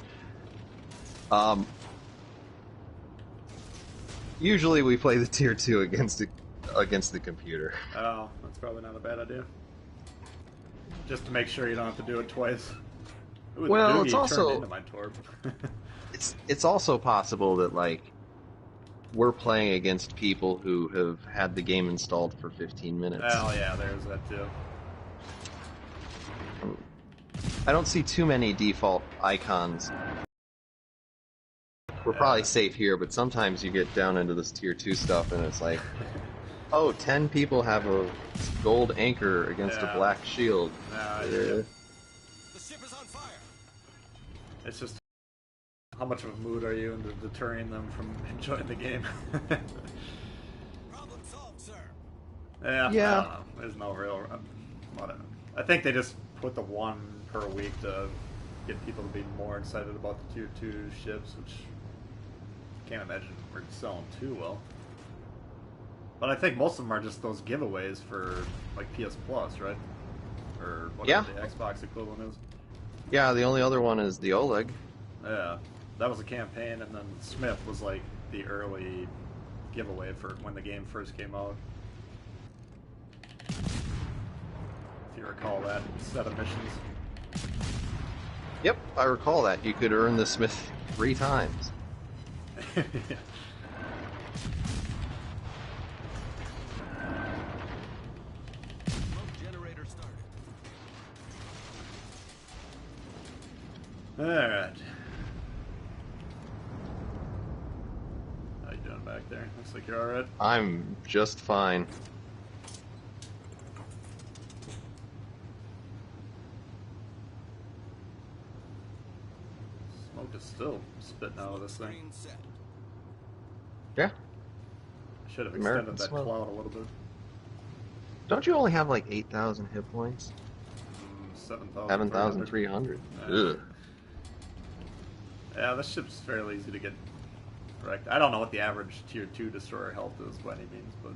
usually we play the tier 2 against the computer. Oh, that's probably not a bad idea. Just to make sure you don't have to do it twice. Ooh, Well, the it's Doogie also- turned into my Torb. It's also possible that, like, we're playing against people who have had the game installed for 15 minutes. Oh yeah, there's that too. I don't see too many default icons. We're probably safe here, but sometimes you get down into this tier 2 stuff and it's like, oh, 10 people have a gold anchor against a Yeah. black shield. Nah, The ship is on fire. it's just how much of a mood are you into deterring them from enjoying the game? Problem solved, sir. Yeah. Yeah. I don't know. There's no real. Whatever. I think they just put the one per week to get people to be more excited about the tier 2 ships, which can't imagine we're selling too well. But I think most of them are just those giveaways for like PS Plus, right? Or whatever the Xbox equivalent is. Yeah, the only other one is the Oleg. Yeah, that was a campaign, and then Smith was like the early giveaway for when the game first came out. If you recall that set of missions. Yep, I recall that. You could earn the Smith 3 times. Yeah. Smoke generator started. Alright. How you doing back there? Looks like you're alright. I'm just fine. Smoke is still spitting out of this thing. Screen set. Yeah. Should have American extended that smoke. cloud a little bit. Don't you only have like 8,000 hit points? 7,300. 7,300. Yeah. Ugh. Yeah, this ship's fairly easy to get wrecked. I don't know what the average tier 2 destroyer health is by any means, but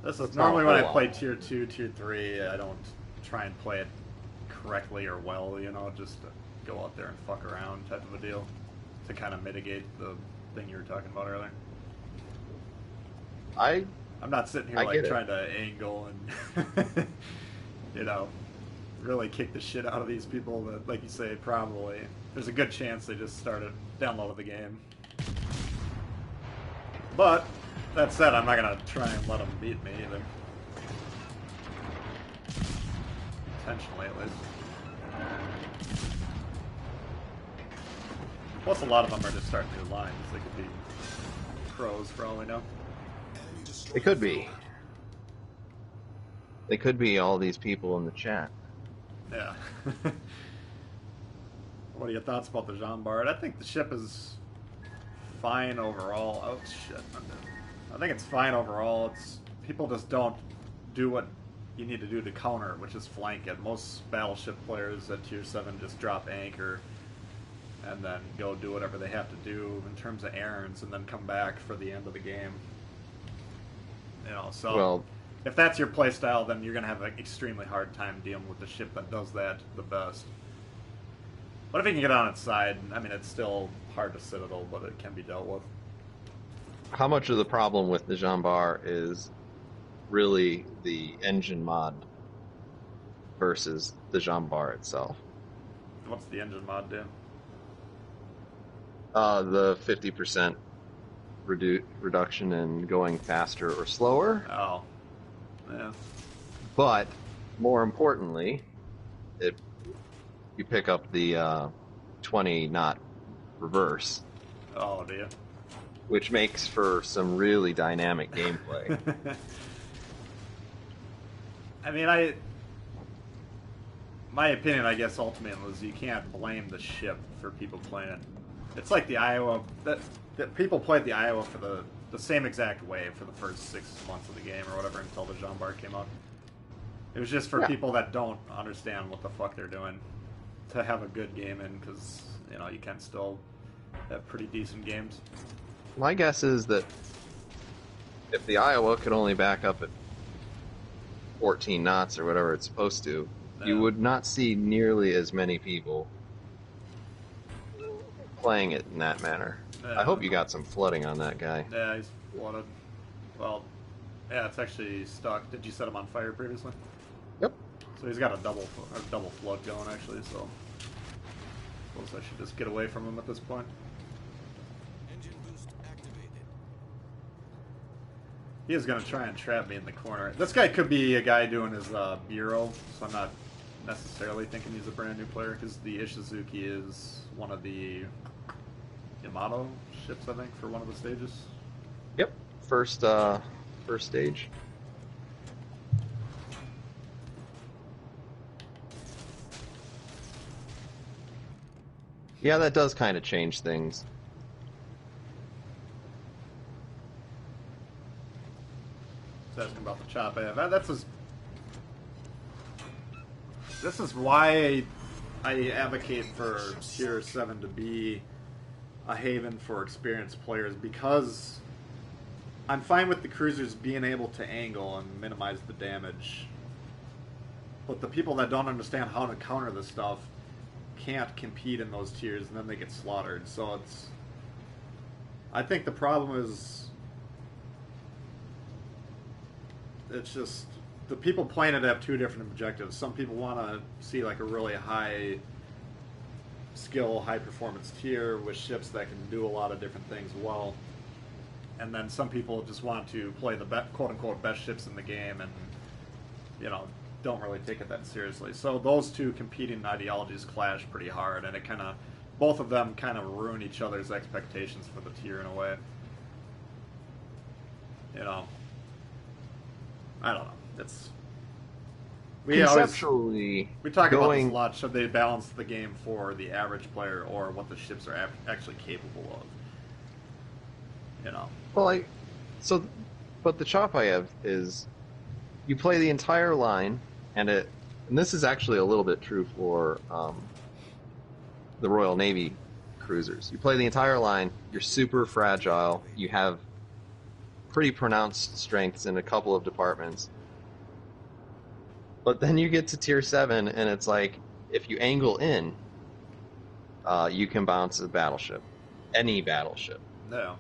this is That's not normally a when I whole play lot. tier 2, tier 3, I don't try and play it correctly or well, you know, just to go out there and fuck around type of a deal to kind of mitigate the thing you were talking about earlier. I'm not sitting here I like get it. trying to angle and you know, really kick the shit out of these people that, like you say, probably there's a good chance they just downloaded the game. But that said, I'm not gonna try and let them beat me either. Intentionally, at least. Plus, a lot of them are just starting new lines. They could be pros for all we know. It could be. They could be all these people in the chat. Yeah. What are your thoughts about the Jean Bart? I think the ship is fine overall. Oh shit! I'm dead. I think it's fine overall. It's people just don't do what you need to do to counter, which is flank it. Most battleship players at tier 7 just drop anchor and then go do whatever they have to do in terms of errands, and then come back for the end of the game. You know, so Well, if that's your playstyle, then you're going to have an extremely hard time dealing with the ship that does that the best. But if you can get on its side, I mean, it's still hard to Citadel, but it can be dealt with. how much of the problem with the Jean Bar is really the engine mod versus the Jean Bar itself? What's the engine mod do? The 50% reduction in going faster or slower, Oh. Yeah. but more importantly, it you pick up the 20 knot reverse, Oh, do you? which makes for some really dynamic gameplay. I mean, my opinion, I guess, ultimately is you can't blame the ship for people playing it. It's like the Iowa that people played the Iowa for the same exact way for the first 6 months of the game or whatever until the Jean Bar came out. It was just for Yeah. people that don't understand what the fuck they're doing to have a good game in, because you can still have pretty decent games. My guess is that if the Iowa could only back up at 14 knots or whatever it's supposed to, you would not see nearly as many people playing it in that manner. I hope you got some flooding on that guy. Yeah, he's flooded. Well, yeah, it's actually stuck. Did you set him on fire previously? Yep. So he's got a double flood going, actually, so I suppose I should just get away from him at this point. Engine boost activated. He is going to try and trap me in the corner. This guy could be a guy doing his bureau, so I'm not necessarily thinking he's a brand new player, because the Ishizuki is one of the Yamato ships, I think, for one of the stages. Yep. First stage. Yeah, that does kind of change things. He's asking about the chop I have. This is why I advocate for Tier 7 to be a haven for experienced players, because I'm fine with the cruisers being able to angle and minimize the damage, but the people that don't understand how to counter this stuff can't compete in those tiers, and then they get slaughtered. So I think the problem is, it's just the people playing it have two different objectives. Some people want to see like a really high skill, high performance tier with ships that can do a lot of different things well, and then some people just want to play the quote unquote best ships in the game, and don't really take it that seriously. So those two competing ideologies clash pretty hard, and both of them kind of ruin each other's expectations for the tier in a way. I don't know. Conceptually, we talk about this a lot. Should they balance the game for the average player, or what the ships are actually capable of? Well, but the chop I have is you play the entire line, and this is actually a little bit true for the Royal Navy cruisers. You play the entire line. You're super fragile. You have pretty pronounced strengths in a couple of departments. But then you get to Tier 7, and it's like, if you angle in, you can bounce a battleship. Any battleship. No.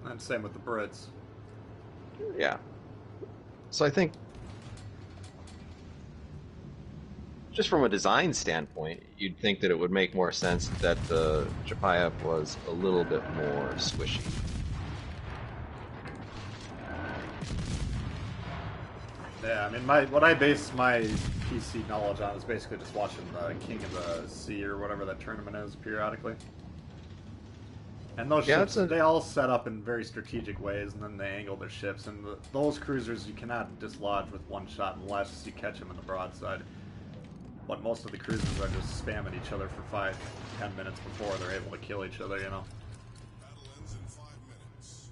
And same with the Brits. Yeah. So I think, just from a design standpoint, you'd think that it would make more sense that the Chapayev was a little bit more squishy. Yeah, I mean, what I base my PC knowledge on is basically just watching the King of the Sea or whatever that tournament is periodically. And those ships, they all set up in very strategic ways, and then they angle their ships. And those cruisers you cannot dislodge with one shot unless you catch them in the broadside. But most of the cruisers are just spamming each other for 5-10 minutes before they're able to kill each other, Battle ends in 5 minutes.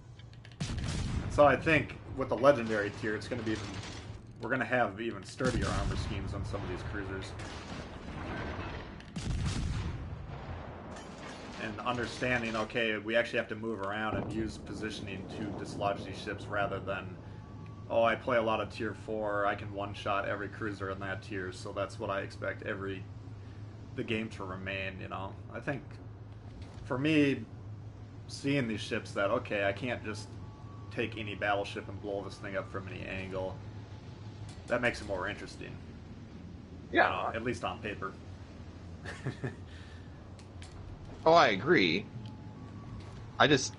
So I think with the legendary tier, it's going to be we're going to have even sturdier armor schemes on some of these cruisers. And understanding, okay, we actually have to move around and use positioning to dislodge these ships, rather than, oh, I play a lot of tier 4, I can one-shot every cruiser in that tier, so that's what I expect the game to remain, I think, for me, seeing these ships that, okay, I can't just take any battleship and blow this thing up from any angle, that makes it more interesting. Yeah. At least on paper. Oh, I agree. I just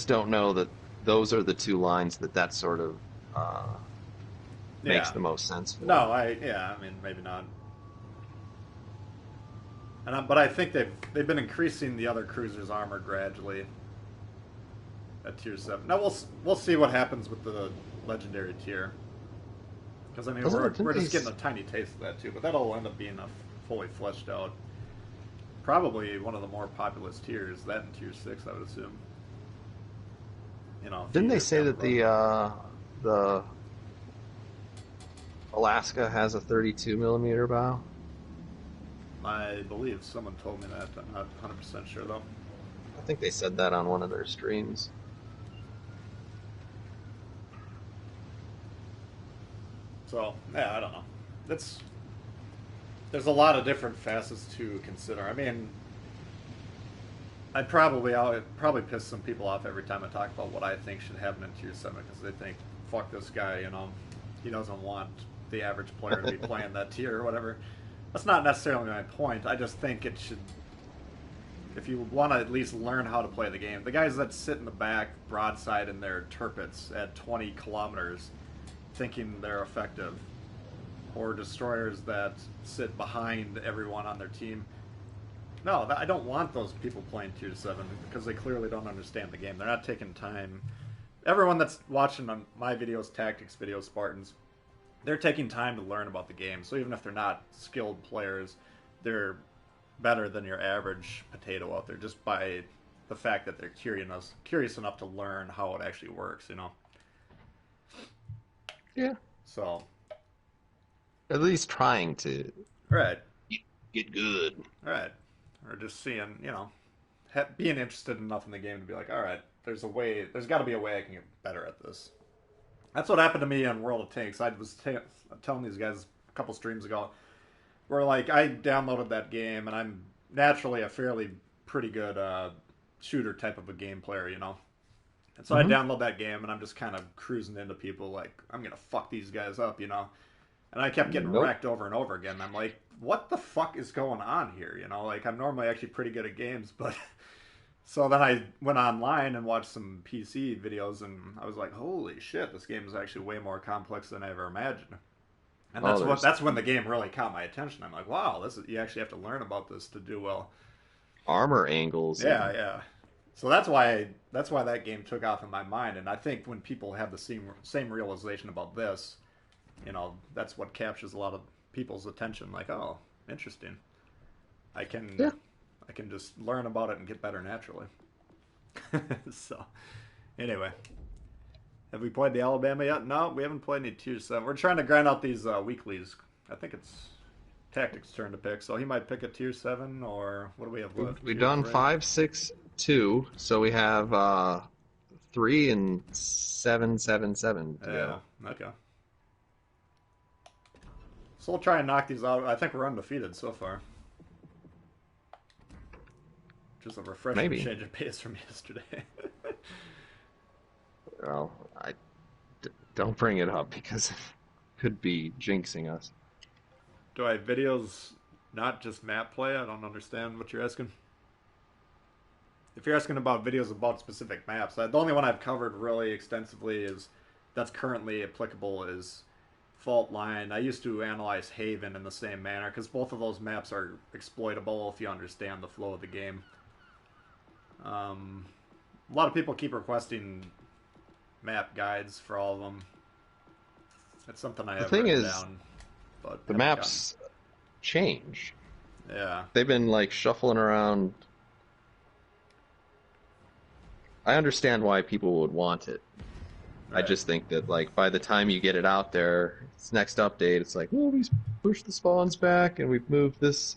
don't know that those are the two lines that sort of makes Yeah. the most sense No, for. I mean, maybe not. But I think they've been increasing the other cruisers' armor gradually at tier 7. Now we'll see what happens with the legendary tier. Because I mean, Doesn't didn't we're they? just getting a tiny taste of that too, but that'll end up being a fully fleshed out, probably one of the more populous tiers. That in tier 6, I would assume. You know, a few Didn't they years say down the that road. the Alaska has a 32 millimeter bow? I believe someone told me that. I'm not 100% sure though. I think they said that on one of their streams. So yeah, I don't know. That's There's a lot of different facets to consider. I mean, I'll probably piss some people off every time I talk about what I think should happen in Tier 7 because they think, fuck this guy, you know, he doesn't want the average player to be playing that tier or whatever. That's not necessarily my point. I just think it should, if you want to at least learn how to play the game, the guys that sit in the back broadside in their turpets at 20 kilometers thinking they're effective, or destroyers that sit behind everyone on their team. No, I don't want those people playing Tier 7 because they clearly don't understand the game. They're not taking time. Everyone that's watching on my videos, Tactics videos, Spartans, they're taking time to learn about the game. So even if they're not skilled players, they're better than your average potato out there just by the fact that they're curious enough to learn how it actually works, you know? Yeah, So, at least trying to right, get, get good. right. Or just seeing, you know, being interested enough in the game to be like, all right, there's got to be a way I can get better at this. That's what happened to me on World of Tanks. I was telling these guys a couple streams ago, where like I downloaded that game and I'm naturally a fairly pretty good shooter type of a game player, you know. And so I Hmm. download that game and I'm just kind of cruising into people like I'm gonna fuck these guys up, you know. And I kept getting Nope. wrecked over and over again. I'm like, what the fuck is going on here? You know, like I'm normally actually pretty good at games, but so then I went online and watched some PC videos, and I was like, holy shit, this game is actually way more complex than I ever imagined. And Oh, there's that's when the game really caught my attention. I'm like, wow, this is you actually have to learn about this to do well. armor angles Yeah, and yeah. So that's why that game took off in my mind, and I think when people have the same realization about this, you know, that's what captures a lot of people's attention. Like, oh, interesting. I can yeah. I can just learn about it and get better naturally. So, anyway, have we played the Alabama yet? No, we haven't played any Tier 7. We're trying to grind out these weeklies. I think it's Tactic's turn to pick, so he might pick a Tier 7, or what do we have left? We've Tier done 3? 5, 6, 2, so we have 3 and 7, 7, 7 to Yeah, go. okay. So we'll try and knock these out. I think we're undefeated so far. Just a refreshing Maybe. change of pace from yesterday. Well, don't bring it up because it could be jinxing us. Do I have videos, not just map play? I don't understand what you're asking. If you're asking about videos about specific maps, the only one I've covered really extensively is that's currently applicable is Fault Line. I used to analyze Haven in the same manner because both of those maps are exploitable if you understand the flow of the game. A lot of people keep requesting map guides for all of them. That's something I The have thing written is, down, but the haven't gotten. maps change. Yeah, They've been like shuffling around. I understand why people would want it. I right, just think that like by the time you get it out there, it's next update. It's like, well, we pushed the spawns back and we've moved this.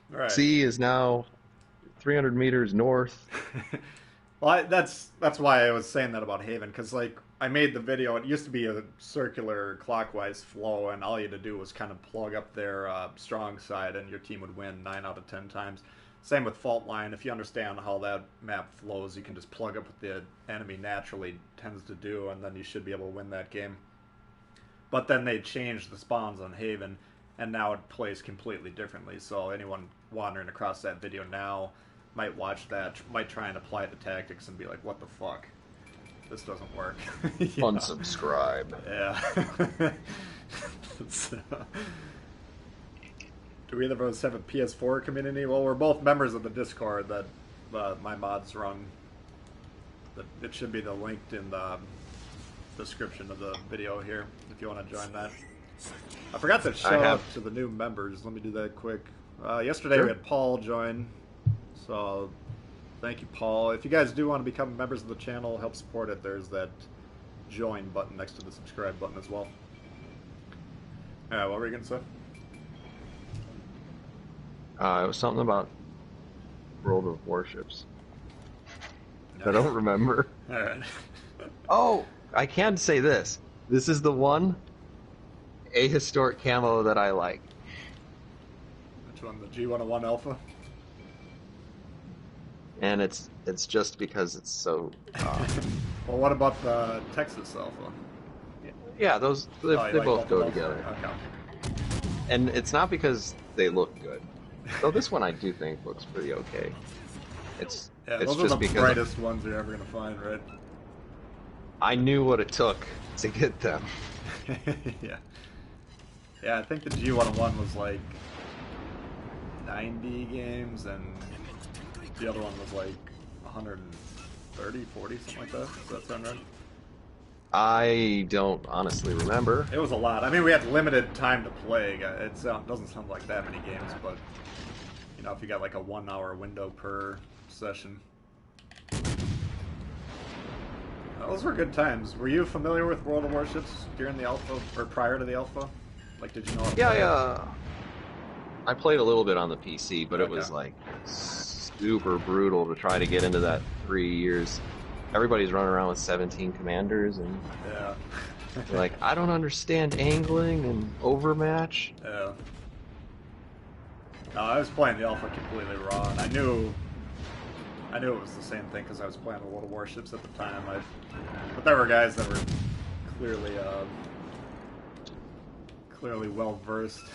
right. C is now 300 meters north. Well, that's why I was saying that about Haven because like I made the video. It used to be a circular clockwise flow, and all you had to do was kind of plug up their strong side, and your team would win 9 out of 10 times. Same with Fault Line. If you understand how that map flows, you can just plug up what the enemy naturally tends to do, and then you should be able to win that game. But then they changed the spawns on Haven, and now it plays completely differently. So anyone wandering across that video now might watch that, might try and apply the tactics and be like, "What the fuck?" this doesn't work. Yeah. Unsubscribe. Yeah. So, do either of us have a PS4 community? Well, we're both members of the Discord that my mods run. It should be linked in the description of the video here if you want to join that. I forgot to shout out to the new members. Let me do that quick. Yesterday we had Paul join, so thank you, Paul. If you guys do want to become members of the channel, help support it, there's that join button next to the subscribe button as well. What were you going to say? It was something about World of Warships. I don't remember. Alright. Oh, I can say this. This is the one ahistoric camo that I like. Which one? The G101 Alpha? And it's just because it's so... Well, what about the Texas Alpha? Yeah, they like both go together. Okay. And it's not because they look good. Though this one I do think looks pretty okay. It's those just are the because brightest ones you're ever going to find, right? I knew what it took to get them. Yeah. Yeah, I think the G101 was like 90 games, and the other one was like 130, 40, something like that. Does that sound right? I don't honestly remember. It was a lot. I mean, we had limited time to play. It doesn't sound like that many games, but you know, if you got like a 1 hour window per session. Those were good times. Were you familiar with World of Warships during the alpha or prior to the alpha? Like, did you know? Yeah. I played a little bit on the PC, but it was like super brutal to try to get into that 3 years. Everybody's running around with 17 commanders, and they're like, I don't understand angling and overmatch. Yeah. No, I was playing the alpha completely raw, and I knew it was the same thing because I was playing a lot of Warships at the time. But there were guys that were clearly well versed,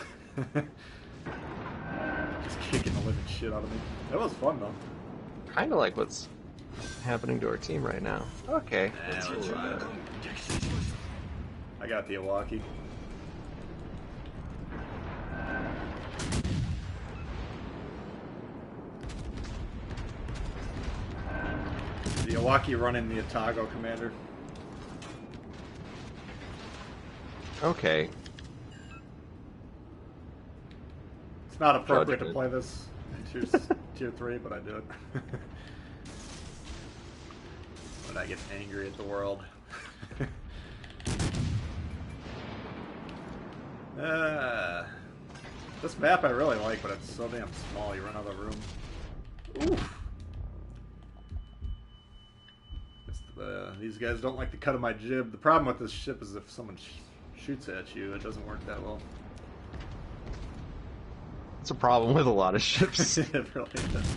just kicking the living shit out of me. It was fun though. Kind of like what's happening to our team right now. Okay. That's a little bit. I got the Iwaki. The Iwaki running the Otago commander. Okay. It's not appropriate to play this in tier 3, but I do it. But I get angry at the world. This map I really like, but it's so damn small, you run out of room. Oof. These guys don't like the cut of my jib. The problem with this ship is if someone shoots at you, it doesn't work that well. It's a problem with a lot of ships. It really is.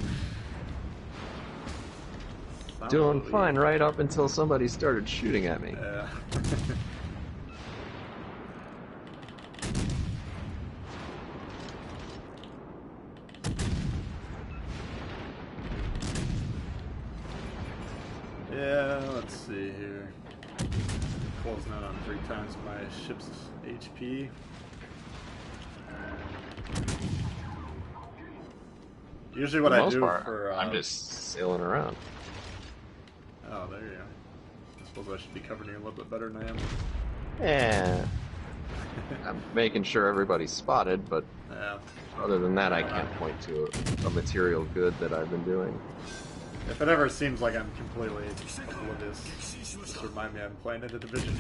Doing fine right up until somebody started shooting at me. Yeah. Yeah, let's see here. Closing out on 3 times my ship's HP. Usually what I do for... I'm just sailing around. Oh, there you go. I suppose I should be covering you a little bit better than I am. Yeah. I'm making sure everybody's spotted, but other than that, I can't point to a material good that I've been doing. If it ever seems like I'm completely oblivious, just remind me I'm playing in a division.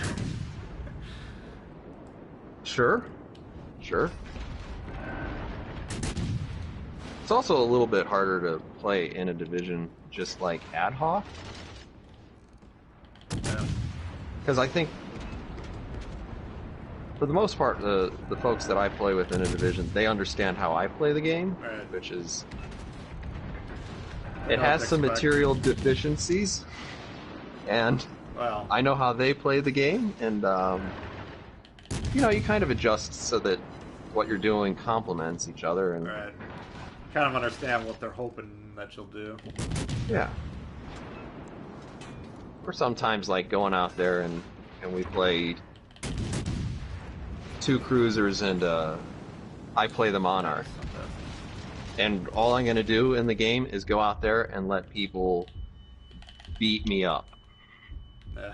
Sure. It's also a little bit harder to play in a division just like ad hoc. Because I think, for the most part, the folks that I play with in a division, they understand how I play the game, right. Which is... It has some material deficiencies, and I know how they play the game, and you know, you kind of adjust so that what you're doing complements each other, and right. Kind of understand what they're hoping that you'll do. Yeah. Or sometimes like going out there and we play two cruisers and I play the Monarch. And all I'm going to do in the game is go out there and let people beat me up. Yeah.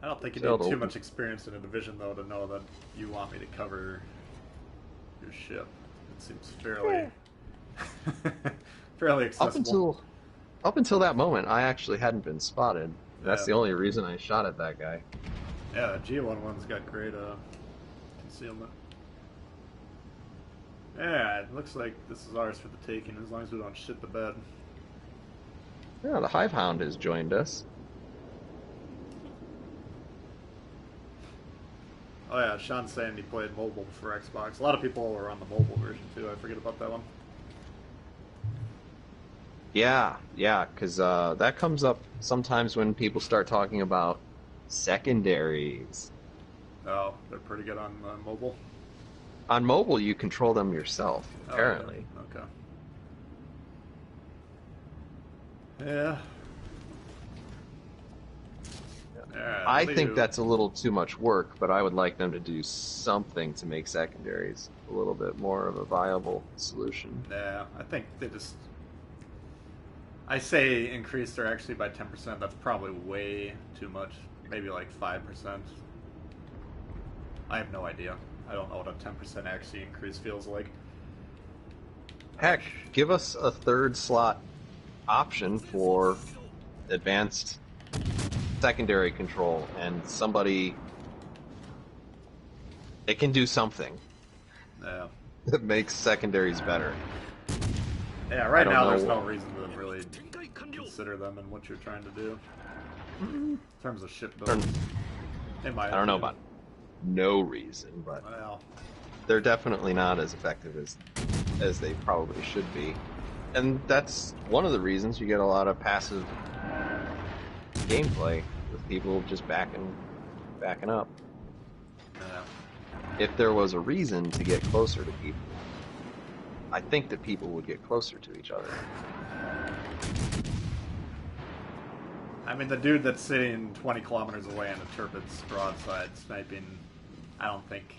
I don't think you need too much experience in a division, though, to know that you want me to cover your ship. It seems fairly, fairly accessible. Up until that moment, I actually hadn't been spotted. That's the only reason I shot at that guy. Yeah, the G11's got great concealment. Yeah, it looks like this is ours for the taking, as long as we don't shit the bed. Yeah, the Hive Hound has joined us. Oh yeah, Sean's saying he played mobile for Xbox. A lot of people were on the mobile version too. I forget about that one. Yeah, because that comes up sometimes when people start talking about secondaries. Oh, they're pretty good on mobile? On mobile, you control them yourself, apparently. Oh, okay. Yeah. I think that's a little too much work, but I would like them to do something to make secondaries a little bit more of a viable solution. Yeah, I think they just... I say increase their actually by 10%. That's probably way too much. Maybe like 5%. I have no idea. I don't know what a 10% actually increase feels like. Heck, give us a third slot option for advanced secondary control, and somebody... It can do something. Yeah. That makes secondaries better. Yeah, right now there's no reason to really consider them in what you're trying to do. In terms of ship building. I don't know about no reason, but they're definitely not as effective as they probably should be. And that's one of the reasons you get a lot of passive gameplay with people just backing up. If there was a reason to get closer to people, I think that people would get closer to each other. I mean, the dude that's sitting 20 kilometers away on a Tirpitz broadside sniping, I don't think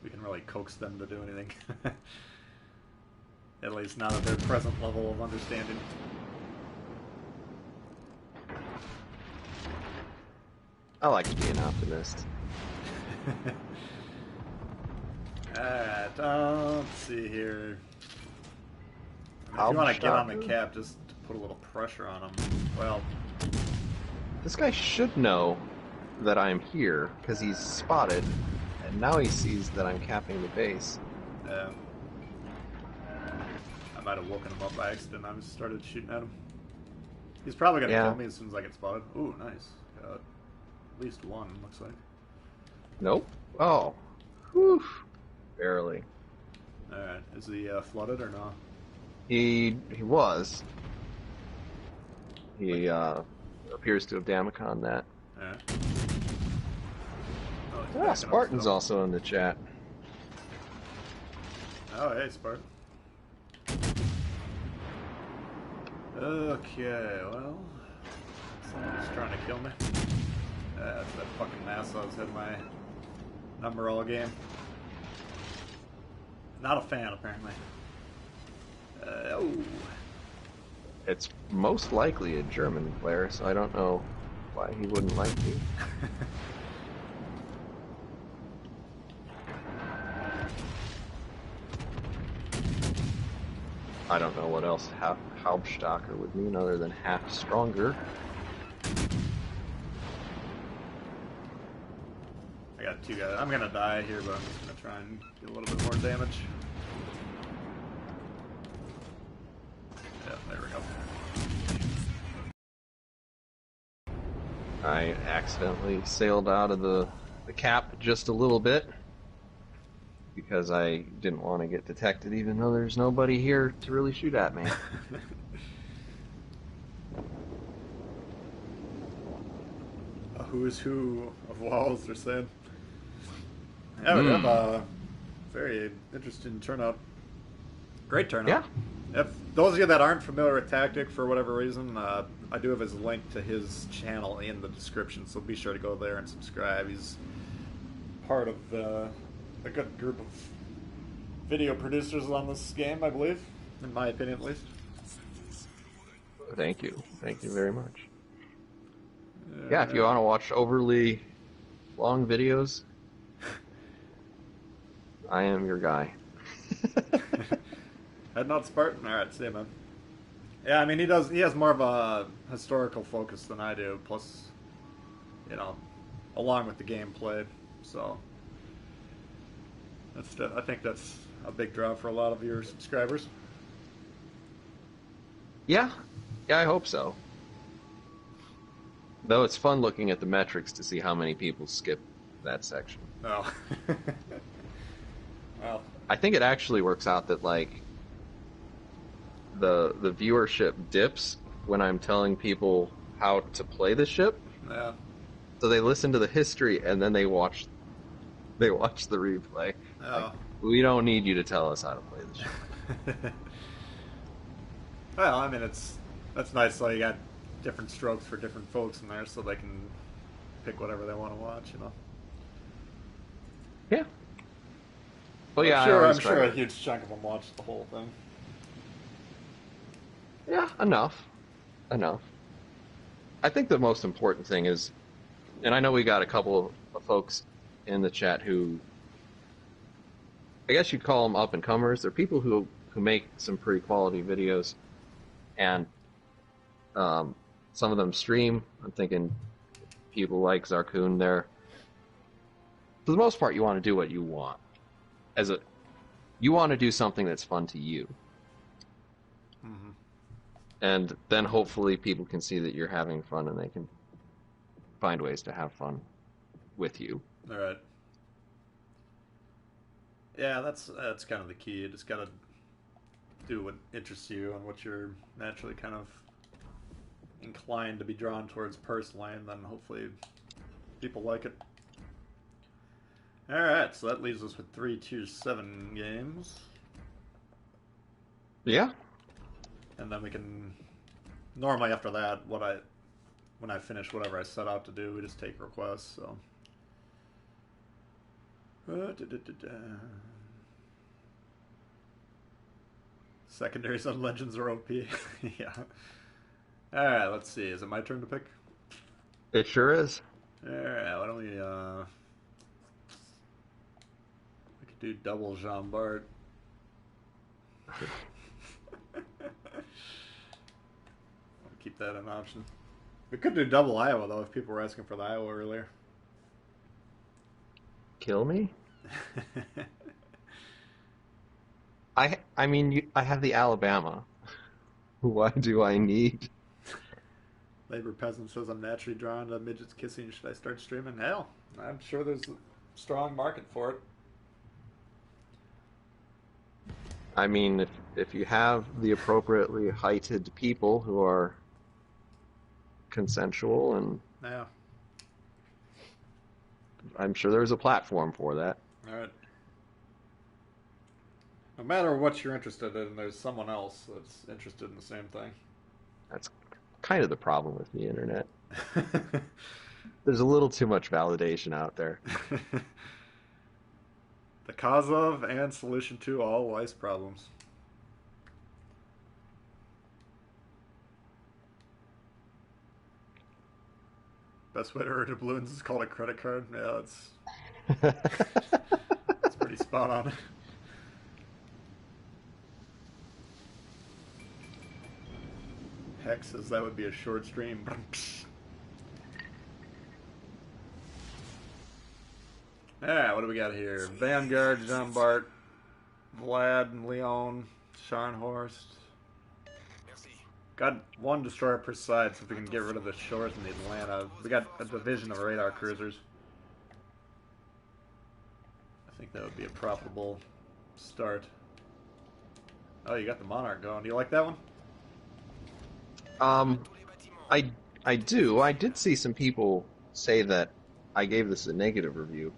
we can really coax them to do anything. At least not at their present level of understanding. I like to be an optimist. Alright, let's see here. If you want to get on the cap, just put a little pressure on him. Well, this guy should know that I'm here, because he's spotted, and now he sees that I'm capping the base. I might have woken him up by accident. I just started shooting at him. He's probably going to kill me as soon as I get spotted. Ooh, nice. Got at least one, looks like. Nope. Oh. Whew. Barely. Alright, is he flooded or not? He was. He appears to have Damacon that. Oh, Spartan's also in the chat. Oh, hey, Spartan. Okay, well, someone's trying to kill me. That's that fucking NASA's had my number all game. Not a fan, apparently. Oh. It's most likely a German player, so I don't know why he wouldn't like me. I don't know what else Hauptstocker would mean other than half stronger. I got two guys. I'm gonna die here, but I'm just gonna try and get a little bit more damage. Yeah, there we go. I accidentally sailed out of the cap just a little bit because I didn't want to get detected, even though there's nobody here to really shoot at me. A who's who of walls, they're saying. Yeah, we have a very interesting turnout. Great turnout. Yeah. If those of you that aren't familiar with Tactic for whatever reason, I do have his link to his channel in the description, so be sure to go there and subscribe. He's part of a good group of video producers on this game, I believe, in my opinion at least. Thank you very much. Yeah, if you want to watch overly long videos, I am your guy. Head Not Spartan? Alright, see you, man. Yeah, I mean, he has more of a historical focus than I do, plus, you know, along with the gameplay, so I think that's a big draw for a lot of your subscribers. Yeah, I hope so. Though it's fun looking at the metrics to see how many people skip that section. Oh. Well, I think it actually works out that, like, the viewership dips when I'm telling people how to play the ship. yeah. So they listen to the history and then they watch the replay. Oh. Like, we don't need you to tell us how to play the ship. Well, I mean, that's nice. So you got different strokes for different folks in there, so they can pick whatever they want to watch. You know. Yeah. Well, yeah, I'm sure a huge chunk of them watch the whole thing. Yeah, enough. I think the most important thing is, and I know we got a couple of folks in the chat who, I guess you'd call them up and comers. They're people who make some pretty quality videos, and some of them stream. I'm thinking people like Zarkoon there. For the most part, you want to do what you want. You want to do something that's fun to you. Mm-hmm. And then hopefully people can see that you're having fun and they can find ways to have fun with you. All right. Yeah, that's kind of the key. You just gotta do what interests you and what you're naturally kind of inclined to be drawn towards personally, and then hopefully people like it. Alright, so that leaves us with 3 Tier 7 games. Yeah. And then we can... Normally after that, when I finish whatever I set out to do, we just take requests, so... Secondaries on Legends are OP. Yeah. Alright, let's see. Is it my turn to pick? It sure is. Alright, why don't we could do double Jean Bart. I'll keep that an option. We could do double Iowa though if people were asking for the Iowa earlier. Kill me? I mean, I have the Alabama. Why do I need? Labor Peasant says I'm naturally drawn to midgets kissing. Should I start streaming? Hell, I'm sure there's a strong market for it. I mean, if you have the appropriately heighted people who are consensual, and Yeah. I'm sure there's a platform for that. All right. No matter what you're interested in, there's someone else that's interested in the same thing. That's kind of the problem with the internet. There's a little too much validation out there. The cause of and solution to all life's problems. Best way to earn doubloons is called a credit card. Yeah, that's pretty spot on. Hex says that would be a short stream. Alright, what do we got here? Vanguard, Jean Bart, Vlad and Leon, Scharnhorst. Got one destroyer per side, so if we can get rid of the shores in the Atlanta. We got a division of radar cruisers. I think that would be a profitable start. Oh, you got the Monarch going. Do you like that one? I do. I did see some people say that I gave this a negative review.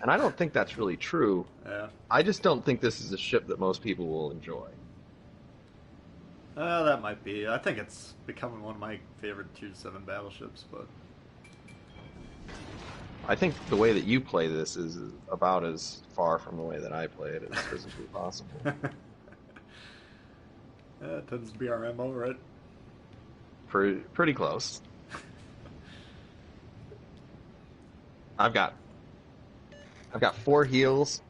And I don't think that's really true. Yeah. I just don't think this is a ship that most people will enjoy. That might be. I think it's becoming one of my favorite Tier 7 battleships, but... I think the way that you play this is about as far from the way that I play it as physically possible. Yeah, it tends to be our MO, right? Pretty close. I've got 4 heals.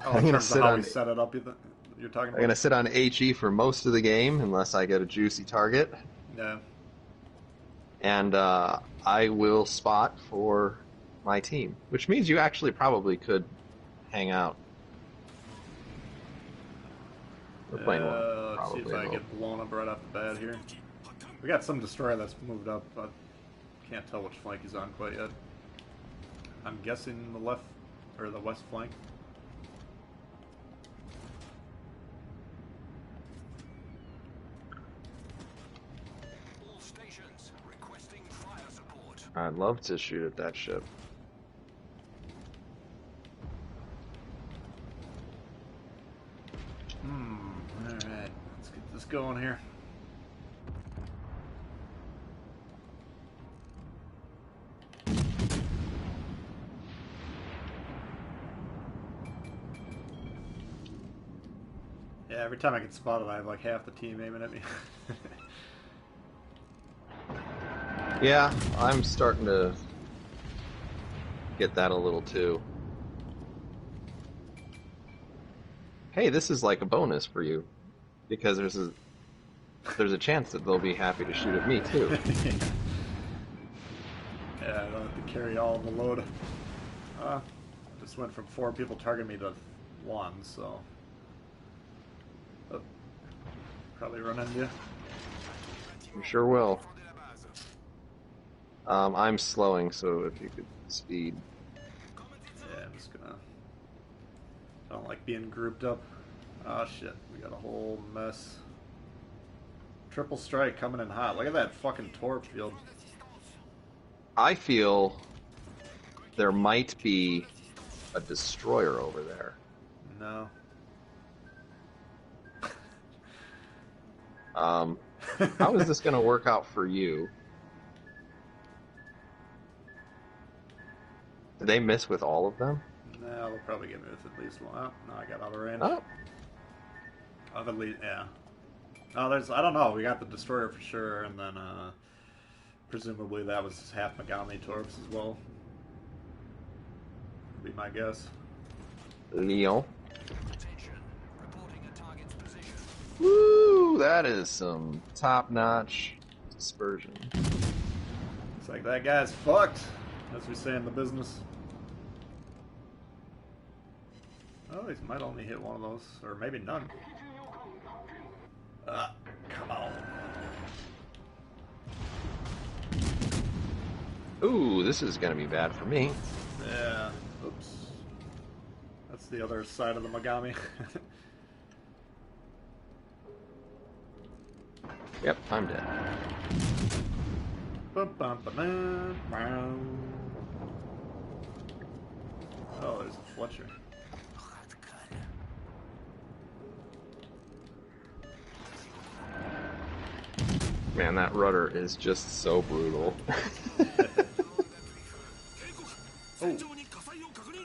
Oh, I'm in gonna terms of sit how on. we set it up, you're talking I'm about? gonna sit on HE for most of the game unless I get a juicy target, Yeah. and I will spot for my team, which means you actually probably could hang out. We're playing one. Let's see if I get blown up right off the bat here. We got some destroyer that's moved up, but can't tell which flank he's on quite yet. I'm guessing the left or the west flank. All stations requesting fire support. I'd love to shoot at that ship. Alright, let's get this going here. Yeah, every time I get spotted, I have like half the team aiming at me. Yeah, I'm starting to get that a little too. Hey, this is like a bonus for you, because there's a chance that they'll be happy to shoot at me too. Yeah, I don't have to carry all the load. Just went from 4 people targeting me to 1, so... Oh, probably run into you. You sure will. I'm slowing, so if you could speed. Yeah, I'm just gonna... I don't like being grouped up. Oh shit, we got a whole mess. Triple strike coming in hot. Look at that fucking torp field. I feel there might be a destroyer over there. No. How is this going to work out for you? Did they miss with all of them? No, they'll probably get me with at least one. Oh, no, I got out of range. Oh, Of at least, yeah. Oh, there's, I don't know, we got the destroyer for sure, and then, presumably that was half Megami torps as well. Would be my guess. Lyon. Attention. Reporting a target's position. Woo! That is some top-notch dispersion. It's like, that guy's fucked, as we say in the business. Oh, he might only hit one of those, or maybe none. Come on. Ooh, this is going to be bad for me. Yeah. Oops. That's the other side of the Megami. Yep, I'm dead. Oh, there's a Fletcher. Man, that rudder is just so brutal. Oh.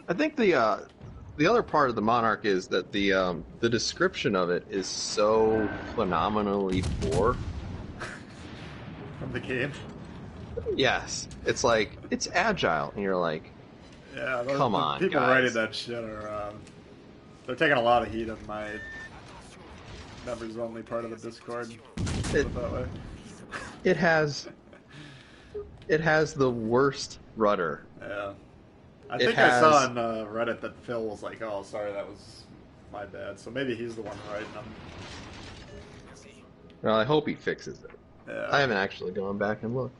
I think the other part of the Monarch is that the description of it is so phenomenally poor. From the game? Yes, it's like it's agile, and you're like, Yeah, come the on, people guys. writing that shit are, they're taking a lot of heat on my members only part of the Discord. Put it that way. it has the worst rudder. Yeah. I It think I saw has- on Reddit that Phil was like, oh, sorry, that was my bad. So maybe he's the one writing them. Well, I hope he fixes it. Yeah. I haven't actually gone back and looked.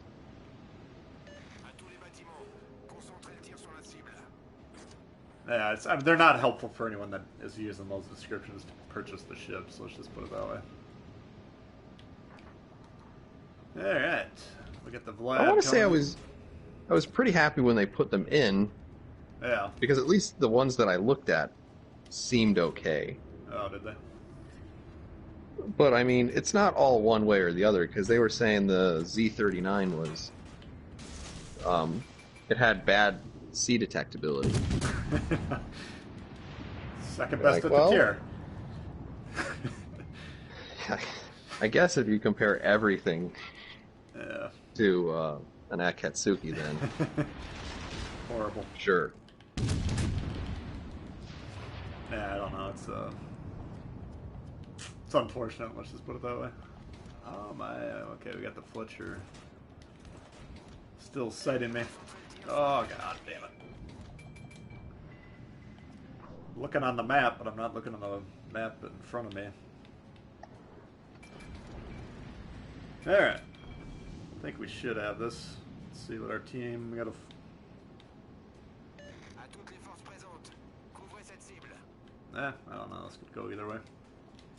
Yeah, I mean, they're not helpful for anyone that is using those descriptions to purchase the ship, so let's just put it that way. Alright. We get the Vlad. I want to say I coming. was pretty happy when they put them in, Yeah. Because at least the ones that I looked at seemed okay. Oh, did they? But I mean, it's not all one way or the other, because they were saying the Z39 was, it had bad C detectability. Second You're best like, at well, the tier. I guess if you compare everything Yeah. to an Akatsuki, then Horrible. sure. Yeah, I don't know. It's unfortunate. Let's just put it that way. Oh my. Okay, we got the Fletcher still sighting me. Oh god damn it. Looking on the map, but I'm not looking on the map in front of me. Alright. I think we should have this. Let's see what our team... We got a... À toutes les forces présentes, couvrez cette cible. I don't know. This could go either way.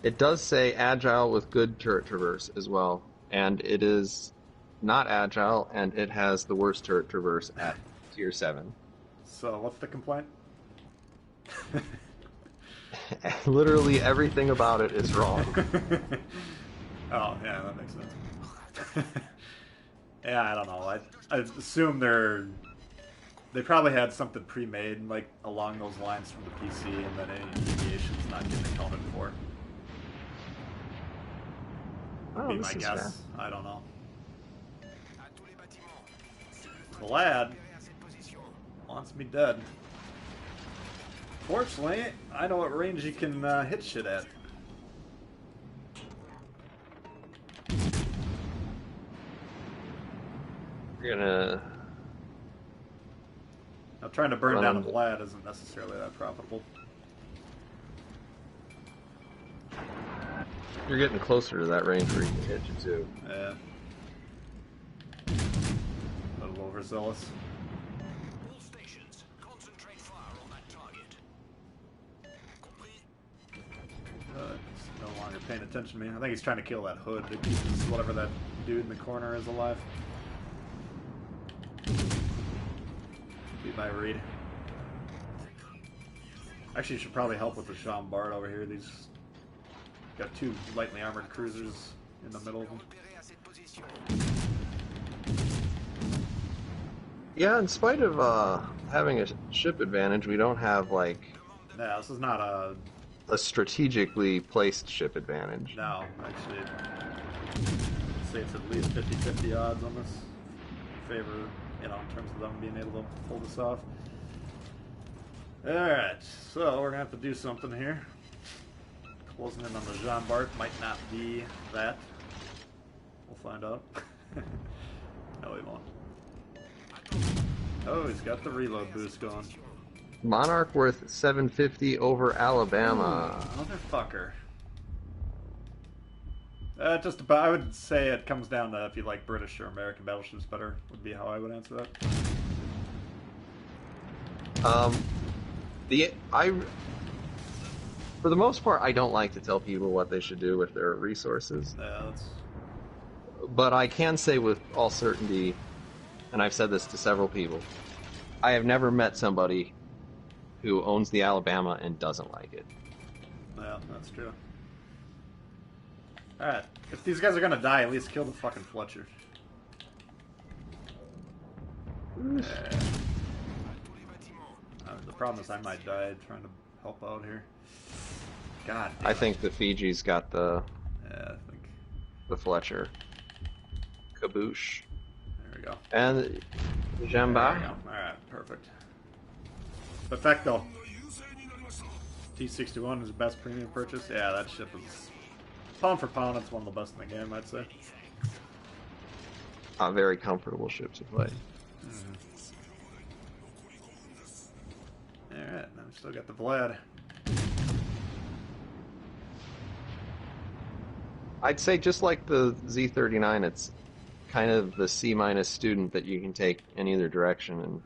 It does say agile with good turret traverse as well, and it is not agile, and it has the worst turret traverse at tier 7. So, what's the complaint? Literally everything about it is wrong. Oh, yeah, that makes sense. Yeah, I don't know. I assume they probably had something pre-made, like, along those lines from the PC, and then any deviation's not getting accounted for. Oh, Be this my is guess. fast. I don't know. À tous les bâtiments. The lad Repérez à cette position. wants me dead. Fortunately, I know what range he can hit shit at. You're gonna... Now, trying to burn Run down on a the- lad isn't necessarily that profitable. You're getting closer to that range where you can hit you too. Yeah. A little overzealous. All stations, concentrate fire on that target. Compris? He's no longer paying attention to me. I think he's trying to kill that hood to keep whatever that dude in the corner is alive. Be my read. Actually, you should probably help with the Chambard over here. These got two lightly armored cruisers in the middle of them. Repérez à cette position. Yeah, in spite of having a ship advantage, we don't have like Yeah, this is not a... a strategically placed ship advantage. No, actually, I'd say it's at least 50-50 odds on this. In favor, you know, in terms of them being able to pull this off. Alright, so we're gonna have to do something here. Closing in on the Jean Bart might not be that. We'll find out. No, he won't. Oh, he's got the reload boost going. Monarch worth 750 over Alabama. Motherfucker. Just about, I would say it comes down to if you like British or American battleships better, would be how I would answer that. For the most part, I don't like to tell people what they should do with their resources. Yeah, that's... But I can say with all certainty, and I've said this to several people, I have never met somebody who owns the Alabama and doesn't like it. Yeah, that's true. Alright, if these guys are gonna die, at least kill the fucking Fletcher. Yeah. The problem is I might die trying to help out here. God damn I it. think the Fiji's got the Yeah, I think... Fletcher. Kaboosh. There we go. And There we Jamba. go. Alright, perfect. Perfecto. T61 is the best premium purchase. Yeah, that ship is... Pound for pound, it's one of the best in the game, I'd say. A very comfortable ship to play. Alright, now we still got the Vlad. I'd say just like the Z39, it's kind of the C- student that you can take in either direction. And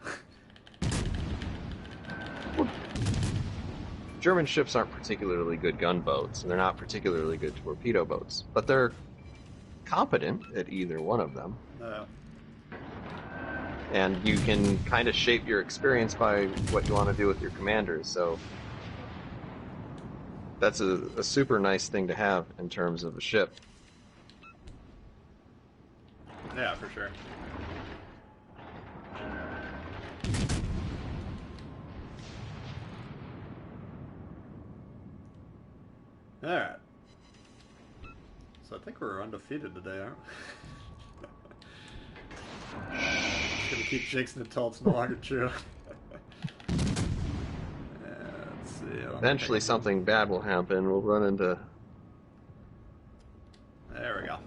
well, German ships aren't particularly good gunboats, and they're not particularly good torpedo boats, but they're competent at either one of them. and you can kind of shape your experience by what you want to do with your commanders. So that's a super nice thing to have in terms of a ship. Yeah, for sure. Alright. So I think we're undefeated today, aren't we? Just gonna keep jinxing it until it's no longer true. Let's see. I don't Eventually, think I can- something bad will happen. We'll run into. There we go.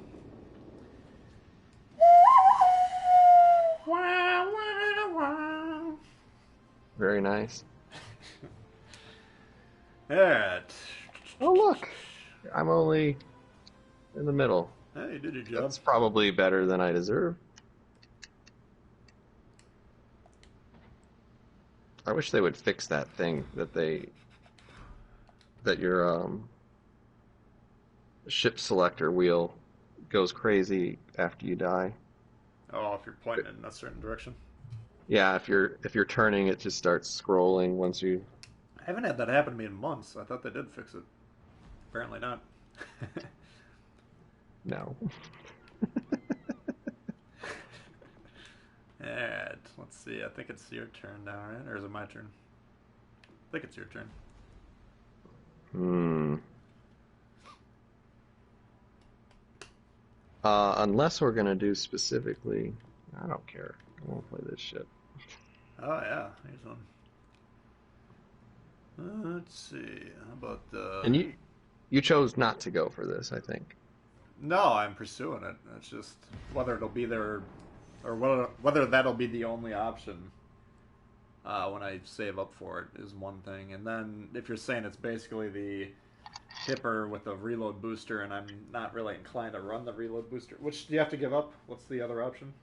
Very nice. Alright. Oh, look! I'm only in the middle. Hey, you did your job. That's probably better than I deserve. I wish they would fix that thing that your ship selector wheel goes crazy after you die. Oh, if you're pointing in a certain direction. Yeah, if you're turning, it just starts scrolling once you. I haven't had that happen to me in months. I thought they did fix it. Apparently not. No. Alright, let's see. I think it's your turn now, right? Or is it my turn? I think it's your turn. Unless we're gonna do specifically, I don't care. I won't play this shit. Oh, yeah. Here's one. Let's see. How about the... And you chose not to go for this, I think. No, I'm pursuing it. It's just whether it'll be there or whether that'll be the only option when I save up for it is one thing. And then if you're saying it's basically the Hipper with the reload booster and I'm not really inclined to run the reload booster, which do you have to give up? What's the other option?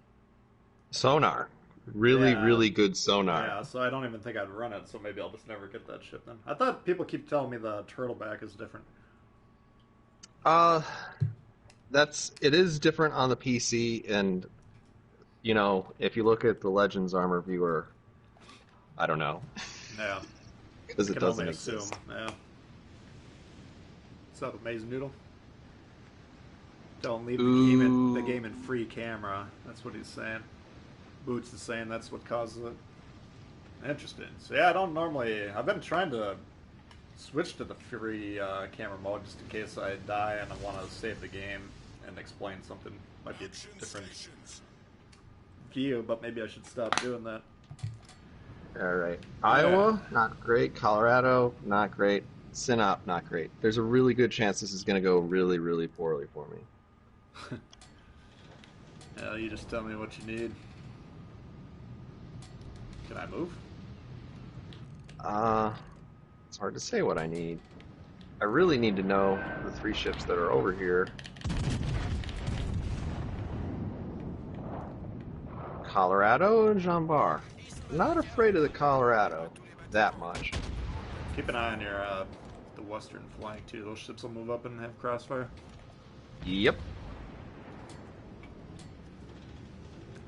Sonar. Really, Yeah. really good sonar. Yeah, so I don't even think I'd run it, so maybe I'll just never get that shit then. I thought people keep telling me the turtleback is different. It is different on the PC, and you know, if you look at the Legends Armor Viewer, I don't know. Yeah. Because it Can doesn't only assume. exist. Yeah. What's up, Amazing Noodle? Don't leave the game in free camera. That's what he's saying. Boots is saying that's what causes it. Interesting. So yeah, I don't normally... I've been trying to switch to the free camera mode just in case I die and I want to save the game and explain something. Might be a different view, but maybe I should stop doing that. All right. Iowa, not great. Colorado, not great. Sinop, not great. There's a really good chance this is going to go really, really poorly for me. Yeah, you just tell me what you need. Can I move? It's hard to say what I need. I really need to know the 3 ships that are over here. Colorado and Jean Bar. I'm not afraid of the Colorado that much. Keep an eye on your the western flank too. Those ships will move up and have crossfire. Yep.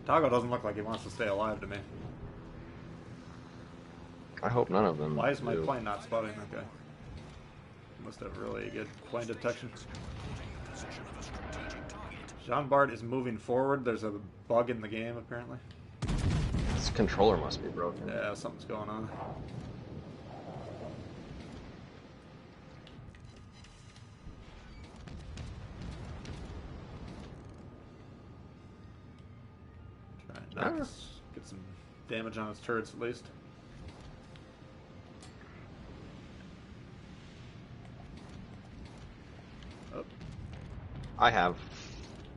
Tago doesn't look like he wants to stay alive to me. I hope none of them. Why is my do. plane not spotting that guy? He must have really good plane detection. Jean Bart is moving forward. There's a bug in the game apparently. This controller must be broken. Yeah, something's going on. Try and get some damage on his turrets at least. Oh. I have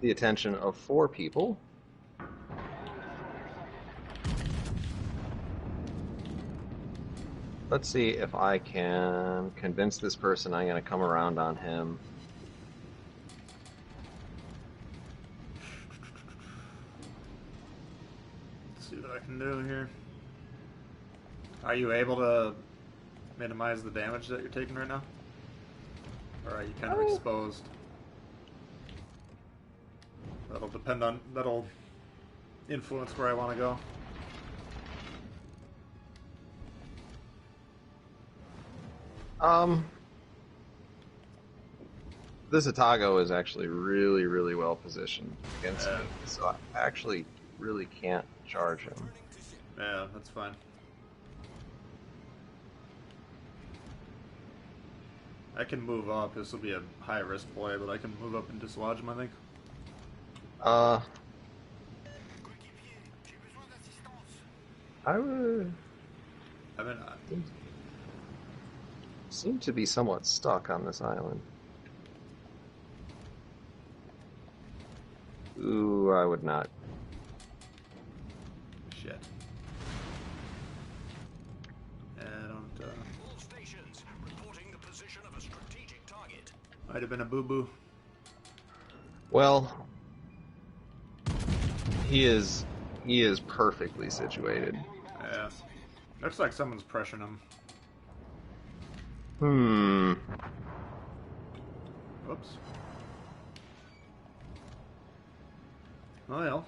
the attention of 4 people. Let's see if I can convince this person I'm going to come around on him. Let's see what I can do here. Are you able to minimize the damage that you're taking right now? Or are you kind of exposed? That'll influence where I want to go. Um, this Atago is actually really, really well positioned against me, so I actually really can't charge him. Yeah, that's fine. I can move up. This will be a high risk play, but I can move up and dislodge him, I think. I would I mean, seem to be somewhat stuck on this island. Ooh, I would not. shit. I don't, All stations reporting the position of a strategic target. might have been a boo-boo. Well, he is perfectly situated. Yeah. Looks like someone's pressuring him. Whoops. Well.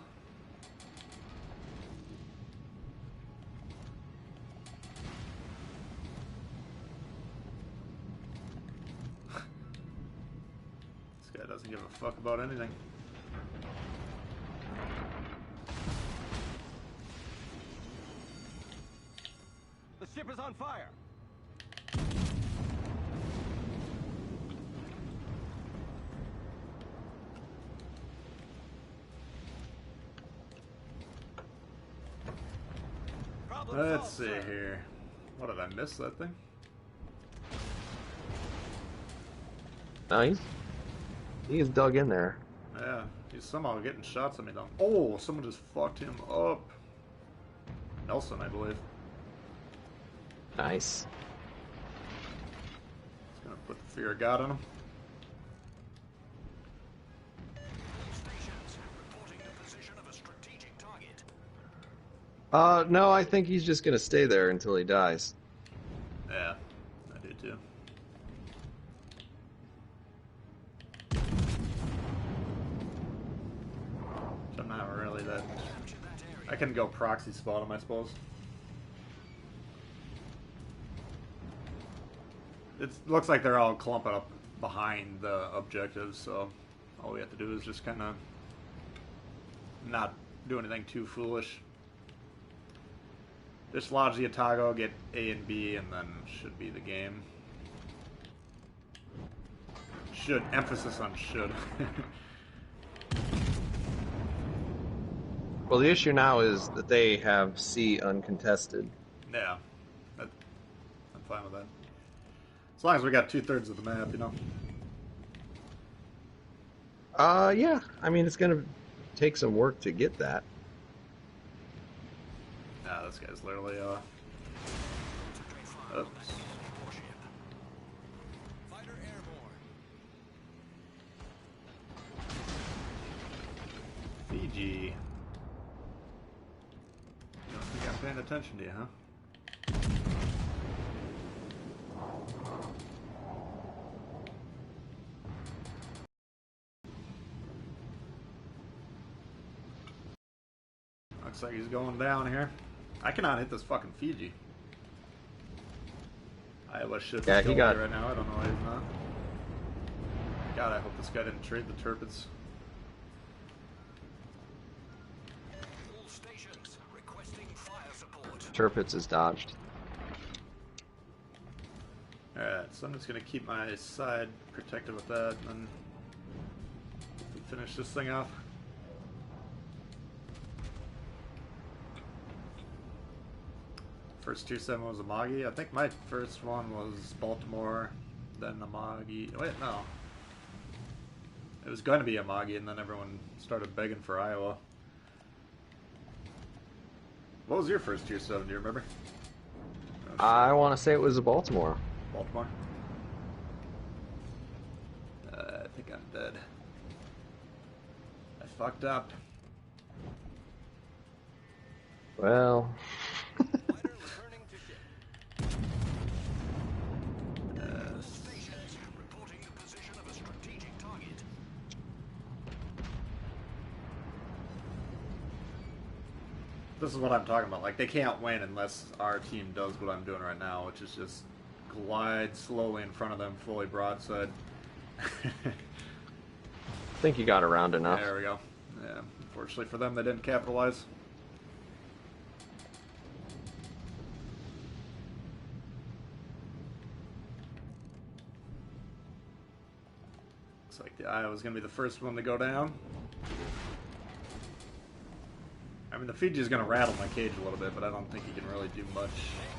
This guy doesn't give a fuck about anything. The ship is on fire. Problem Let's solved, see sir. here. What did I miss that thing? No, he's dug in there. Yeah, he's somehow getting shots at me though. Oh, someone just fucked him up. Nelson, I believe. Nice. He's gonna put the fear of God on him. All stations reporting the position of a strategic target. No, I think he's just gonna stay there until he dies. Yeah, I do too. So I'm not really that. Capture that area. I can go proxy spot him, I suppose. It looks like they're all clumping up behind the objectives, so all we have to do is just kind of not do anything too foolish. Dislodge the Atago, get A and B, and then should be the game. Should. Emphasis on should. Well, the issue now is that they have C uncontested. Yeah. I'm fine with that. As long as we got 2/3 of the map, you know. Yeah. I mean, it's gonna take some work to get that. Nah, this guy's literally, Concentrate fire on oops. that enemy warship. Fighter airborne. Fiji. You don't think I'm paying attention to you, huh? Looks like he's going down here. I cannot hit this fucking Fiji. Iowa should be Yeah, he killing got- me right now. I don't know why he's not. God, I hope this guy didn't trade the turpits. All stations requesting fire support. Turpits Turpitz is dodged. Alright, so I'm just gonna keep my side protected with that and then finish this thing off. First 2-7 was Amagi. I think my first one was Baltimore, then Amagi. Wait, no. It was going to be Amagi, and then everyone started begging for Iowa. What was your first 2-7? Do you remember? Oh, shit. I want to say it was a Baltimore. Baltimore. I think I'm dead. I fucked up. Well, Fighter returning to ship. Stations reporting the position of a strategic target. This is what I'm talking about. Like, they can't win unless our team does what I'm doing right now, which is just glide slowly in front of them, fully broadside. I think you got around enough. There we go. Yeah, unfortunately for them, they didn't capitalize. Looks like the Iowa's going to be the first one to go down. I mean, the Fiji's going to rattle my cage a little bit, but I don't think he can really do much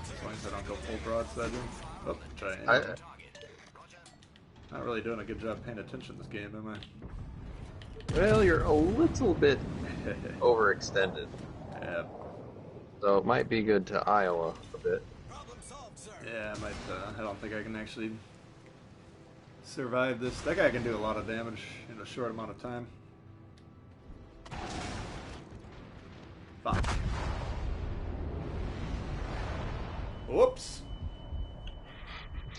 as long as I don't go full broadside. Oh, try. Not really doing a good job paying attention this game, am I? Well, you're a little bit overextended. Yeah. So it might be good to Iowa a bit. Yeah, I might. I don't think I can actually survive this. That guy can do a lot of damage in a short amount of time. Fuck. Whoops.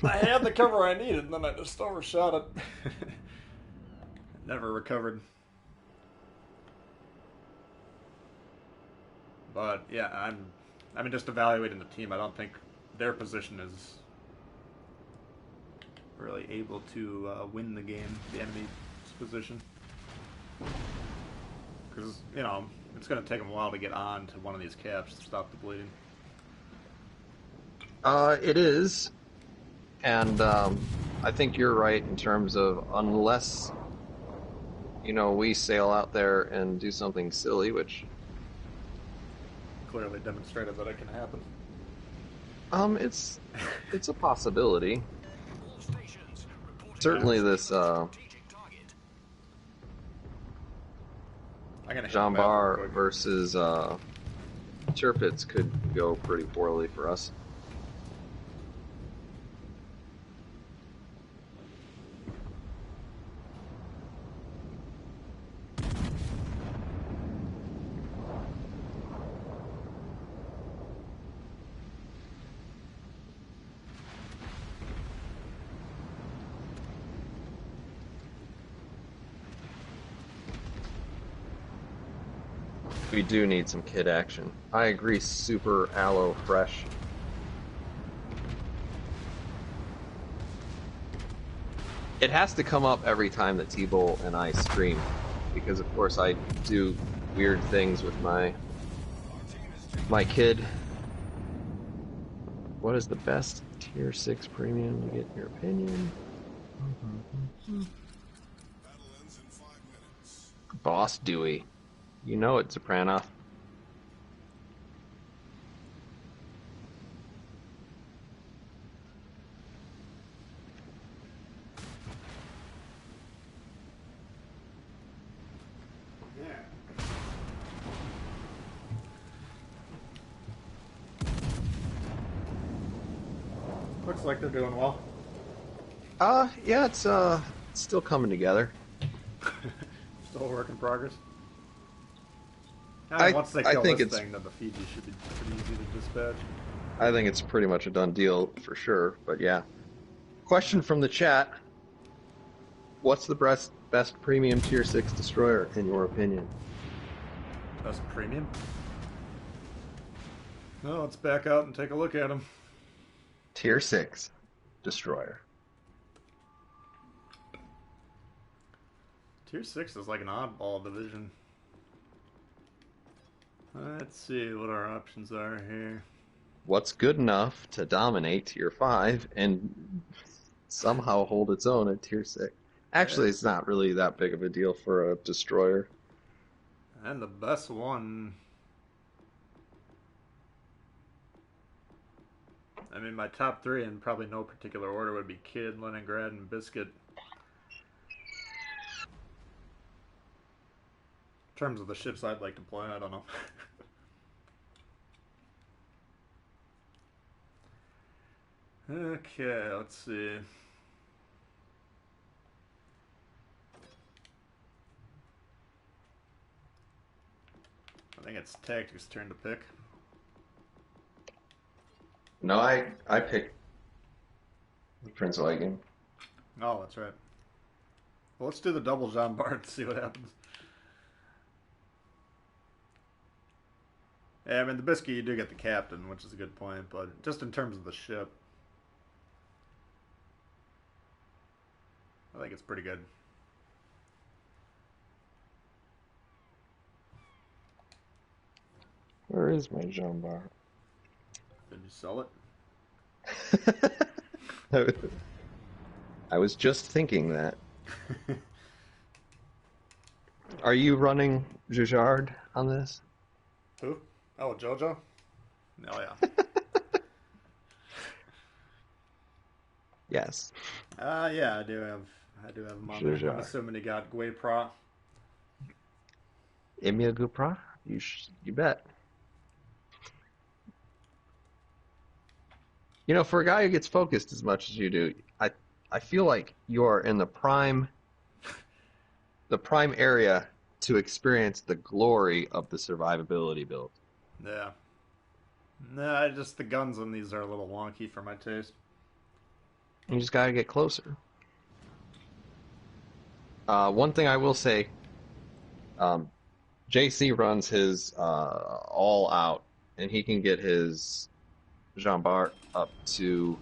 I had the cover I needed, and then I just overshot it. Never recovered. But yeah, I mean, just evaluating the team, I don't think their position is really able to win the game, the enemy's position. Because, you know, it's going to take them a while to get on to one of these caps to stop the bleeding. It is. And I think you're right in terms of unless, you know, we sail out there and do something silly, which Clearly demonstrated that it can happen. it's a possibility. Certainly this Jean Bar versus Tirpitz could go pretty poorly for us. We do need some kid action. I agree, super aloe fresh. It has to come up every time that T-Bowl and I stream, because of course I do weird things with my kid. What is the best tier 6 premium to get your opinion? Boss Dewey. You know it, Soprano. Yeah. Looks like they're doing well. Yeah, it's still coming together. Still a work in progress. Once they kill this thing, then the Fiji should be pretty easy to dispatch. I think it's pretty much a done deal for sure, but yeah. Question from the chat. What's the best premium tier 6 destroyer in your opinion? Best premium? Well, let's back out and take a look at them. Tier 6 destroyer. Tier 6 is like an oddball division. Let's see what our options are here. What's good enough to dominate tier 5 and somehow hold its own at tier 6? Actually, it's not really that big of a deal for a destroyer. And the best one... I mean, my top 3 in probably no particular order would be Kid, Leningrad, and Biscuit. In terms of the ships I'd like to play, I don't know. Okay, let's see. I think it's Tactic's turn to pick. No, I picked Prince Eugen. Oh, that's right. Well, let's do the double Jean Bart and see what happens. Yeah, I mean, the Biscuit, you do get the captain, which is a good point, but just in terms of the ship, I think it's pretty good. Where is my Jean Bar? Did you sell it? I was just thinking that. Are you running Jujard on this? Who? Oh, JoJo? Oh, yeah. Yes. Yeah, I do have him on there. I'm Jujard. assuming he got Gui Pra. Emia Gupra? You bet. You know, for a guy who gets focused as much as you do, I feel like you are in the prime area to experience the glory of the survivability build. Yeah. Nah, just the guns on these are a little wonky for my taste. You just gotta get closer. One thing I will say, JC runs his all out, and he can get his Jean Bart up to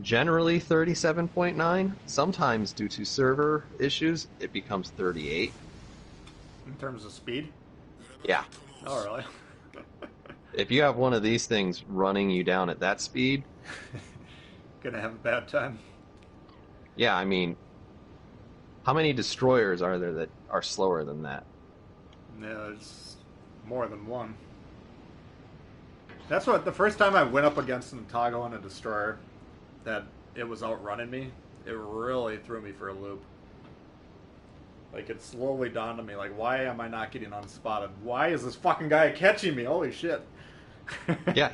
generally 37.9. Sometimes, due to server issues, it becomes 38. In terms of speed? Yeah. Oh, really? If you have one of these things running you down at that speed, Gonna have a bad time. yeah, I mean, how many destroyers are there that are slower than that? Yeah, it's more than one. That's what, the first time I went up against an Otago on a destroyer, that it was outrunning me, it really threw me for a loop. Like, it slowly dawned on me, like, why am I not getting unspotted? Why is this fucking guy catching me? Holy shit. Yeah,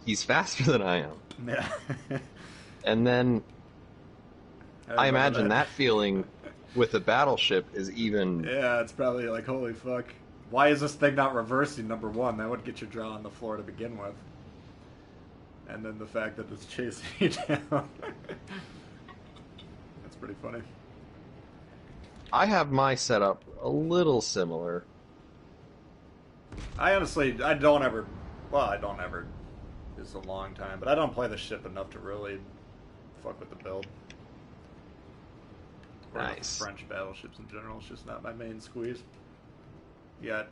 he's faster than I am. Yeah. And then I remember imagine that feeling with a battleship is even... Yeah, it's probably like, holy fuck. Why is this thing not reversing, number one? That would get your jaw on the floor to begin with. And then the fact that it's chasing you down. That's pretty funny. I have my setup a little similar. I honestly, I don't ever, it's a long time, but I don't play the ship enough to really fuck with the build. Or Nice. the French battleships in general, it's just not my main squeeze. Yet.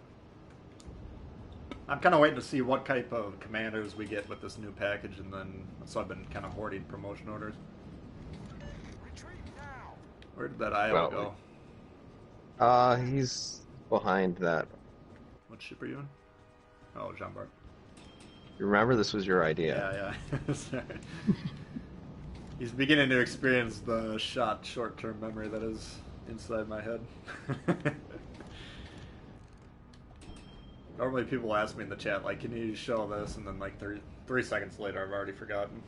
I'm kind of waiting to see what type of commanders we get with this new package, and then, so I've been kind of hoarding promotion orders. Retreat now. Where did that Iowa go? He's behind that. What ship are you in? Oh, Jean Bart. You remember this was your idea. Yeah. Sorry. He's beginning to experience the short-term memory that is inside my head. Normally people ask me in the chat, like, can you show this? And then, like, 3 seconds later, I've already forgotten.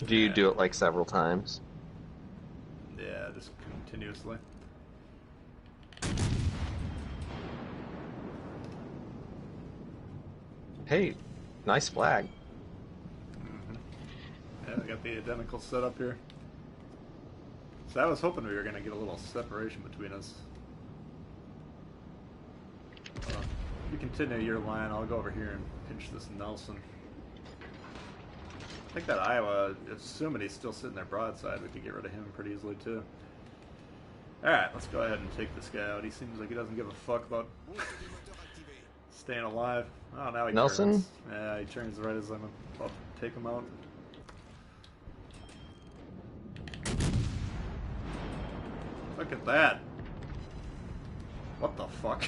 Do you do it, like, several times? Yeah, just continuously. Hey, nice flag. Yeah, I got the identical setup here. So I was hoping we were going to get a little separation between us. If you continue your line, I'll go over here and pinch this Nelson. I think that Iowa, assuming he's still sitting there broadside, we could get rid of him pretty easily too. Alright, let's go ahead and take this guy out. He seems like he doesn't give a fuck about staying alive. Oh, now he Nelson? turns. Yeah, he turns right as I'm about to take him out. Look at that. What the fuck?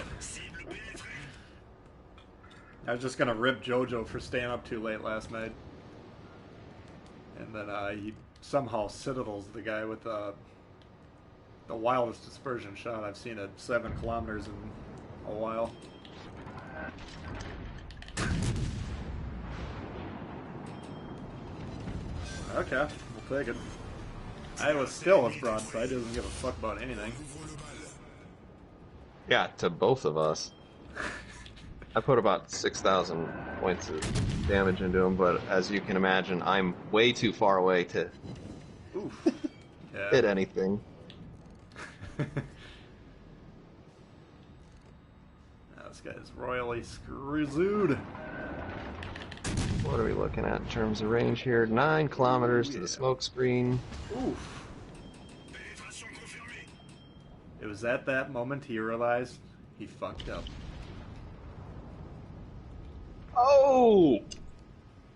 I was just gonna rip JoJo for staying up too late last night. And then he somehow citadels the guy with the wildest dispersion shot I've seen at 7 kilometers in a while. Okay, we'll take it. Iowa still is broadside, doesn't give a fuck about anything. Yeah, to both of us. I put about 6,000 points of damage into him, but as you can imagine, I'm way too far away to Oof. Yeah. hit anything. This guy's royally screwed. What are we looking at in terms of range here? 9 kilometers to the smoke screen. Oof. It was at that moment he realized he fucked up. Oh!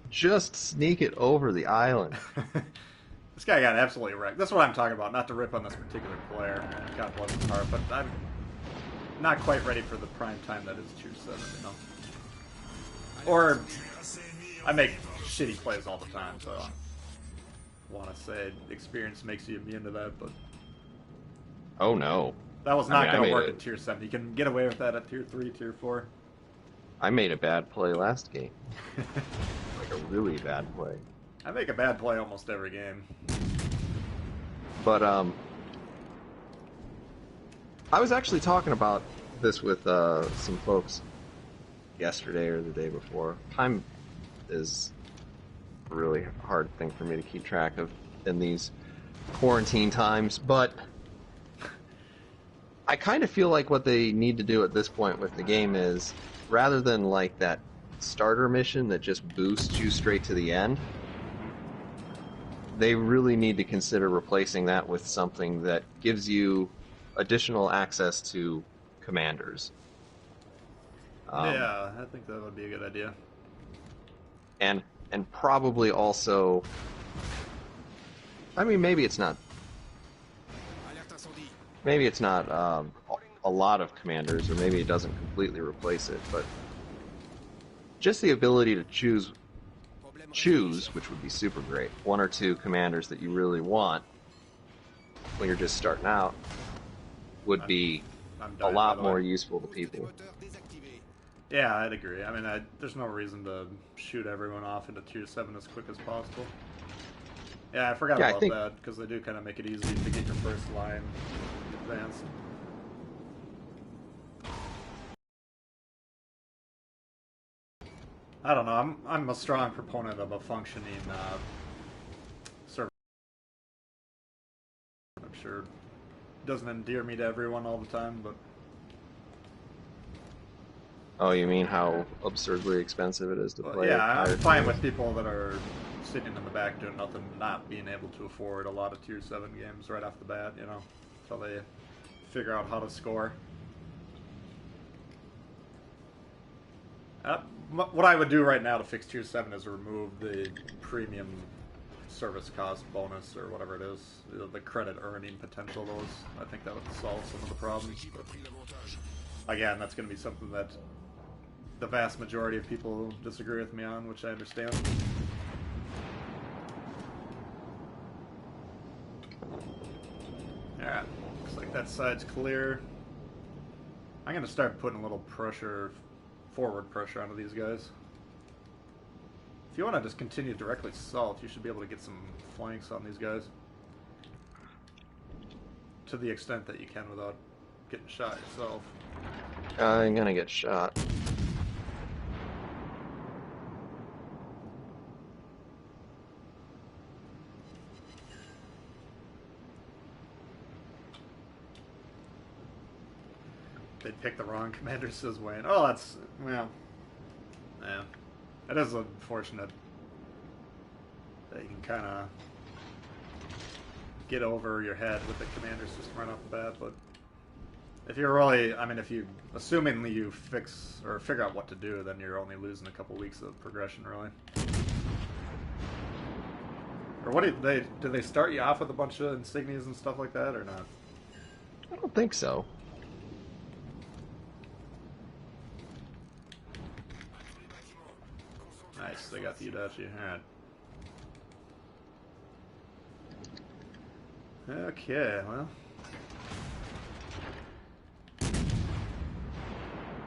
Just sneak it over the island. This guy got absolutely wrecked. That's what I'm talking about. Not to rip on this particular player. God bless his heart, but I'm not quite ready for the prime time that is Tier 7, you know? Or I make shitty plays all the time, so I want to say experience makes you immune to that, but Oh no. that was not going to work it. at Tier 7. You can get away with that at Tier 3, Tier 4. I made a bad play last game. Like a really bad play. I make a bad play almost every game. But I was actually talking about this with some folks yesterday or the day before. Time is a really hard thing for me to keep track of in these quarantine times, but I kind of feel like what they need to do at this point with the game is, rather than like that starter mission that just boosts you straight to the end, they really need to consider replacing that with something that gives you additional access to commanders. Yeah, I think that would be a good idea. And probably also, I mean, maybe it's not a lot of commanders, or maybe it doesn't completely replace it, but just the ability to choose, which would be super great, one or two commanders that you really want when you're just starting out, would be a lot more useful to people. Yeah, I'd agree. I mean, there's no reason to shoot everyone off into Tier 7 as quick as possible. Yeah, I forgot about that, because they do kind of make it easy to get your first line advanced. I don't know. I'm a strong proponent of a functioning server. I'm sure it doesn't endear me to everyone all the time, but Oh, you mean how absurdly expensive it is to play? Yeah, I'm fine with people that are sitting in the back doing nothing, not being able to afford a lot of Tier 7 games right off the bat, you know, until they figure out how to score. What I would do right now to fix Tier 7 is remove the premium service cost bonus, or whatever it is, the credit earning potential of those. I think that would solve some of the problems. But again, that's going to be something that the vast majority of people disagree with me on, which I understand. Alright, looks like that side's clear. I'm going to start putting a little pressure, forward pressure onto these guys. If you want to just continue directly south, you should be able to get some flanks on these guys. To the extent that you can without getting shot yourself. I'm gonna get shot. They picked the wrong commander, says Wayne. Oh, that's, well, yeah. That is unfortunate that you can kind of get over your head with the commander system right off the bat, but if you're really, I mean, if you, assuming you fix or figure out what to do, then you're only losing a couple weeks of progression, really. Or what did they start you off with a bunch of insignias and stuff like that, or not? I don't think so. Nice, they got the Udachi. Alright. Okay, well.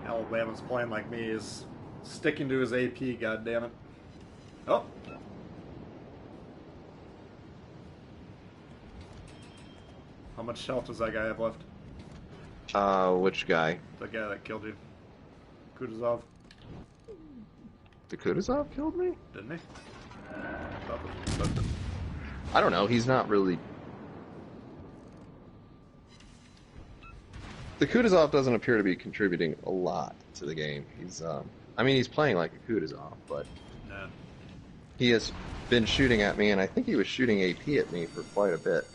Alabama's playing like me, is sticking to his AP, goddammit. Oh! How much health does that guy have left? Which guy? The guy that killed you. Kutuzov. The Kutuzov killed me? Didn't he? But I don't know, he's not really... The Kutuzov doesn't appear to be contributing a lot to the game. He's, I mean, he's playing like a Kutuzov, but... yeah. He has been shooting at me, and I think he was shooting AP at me for quite a bit.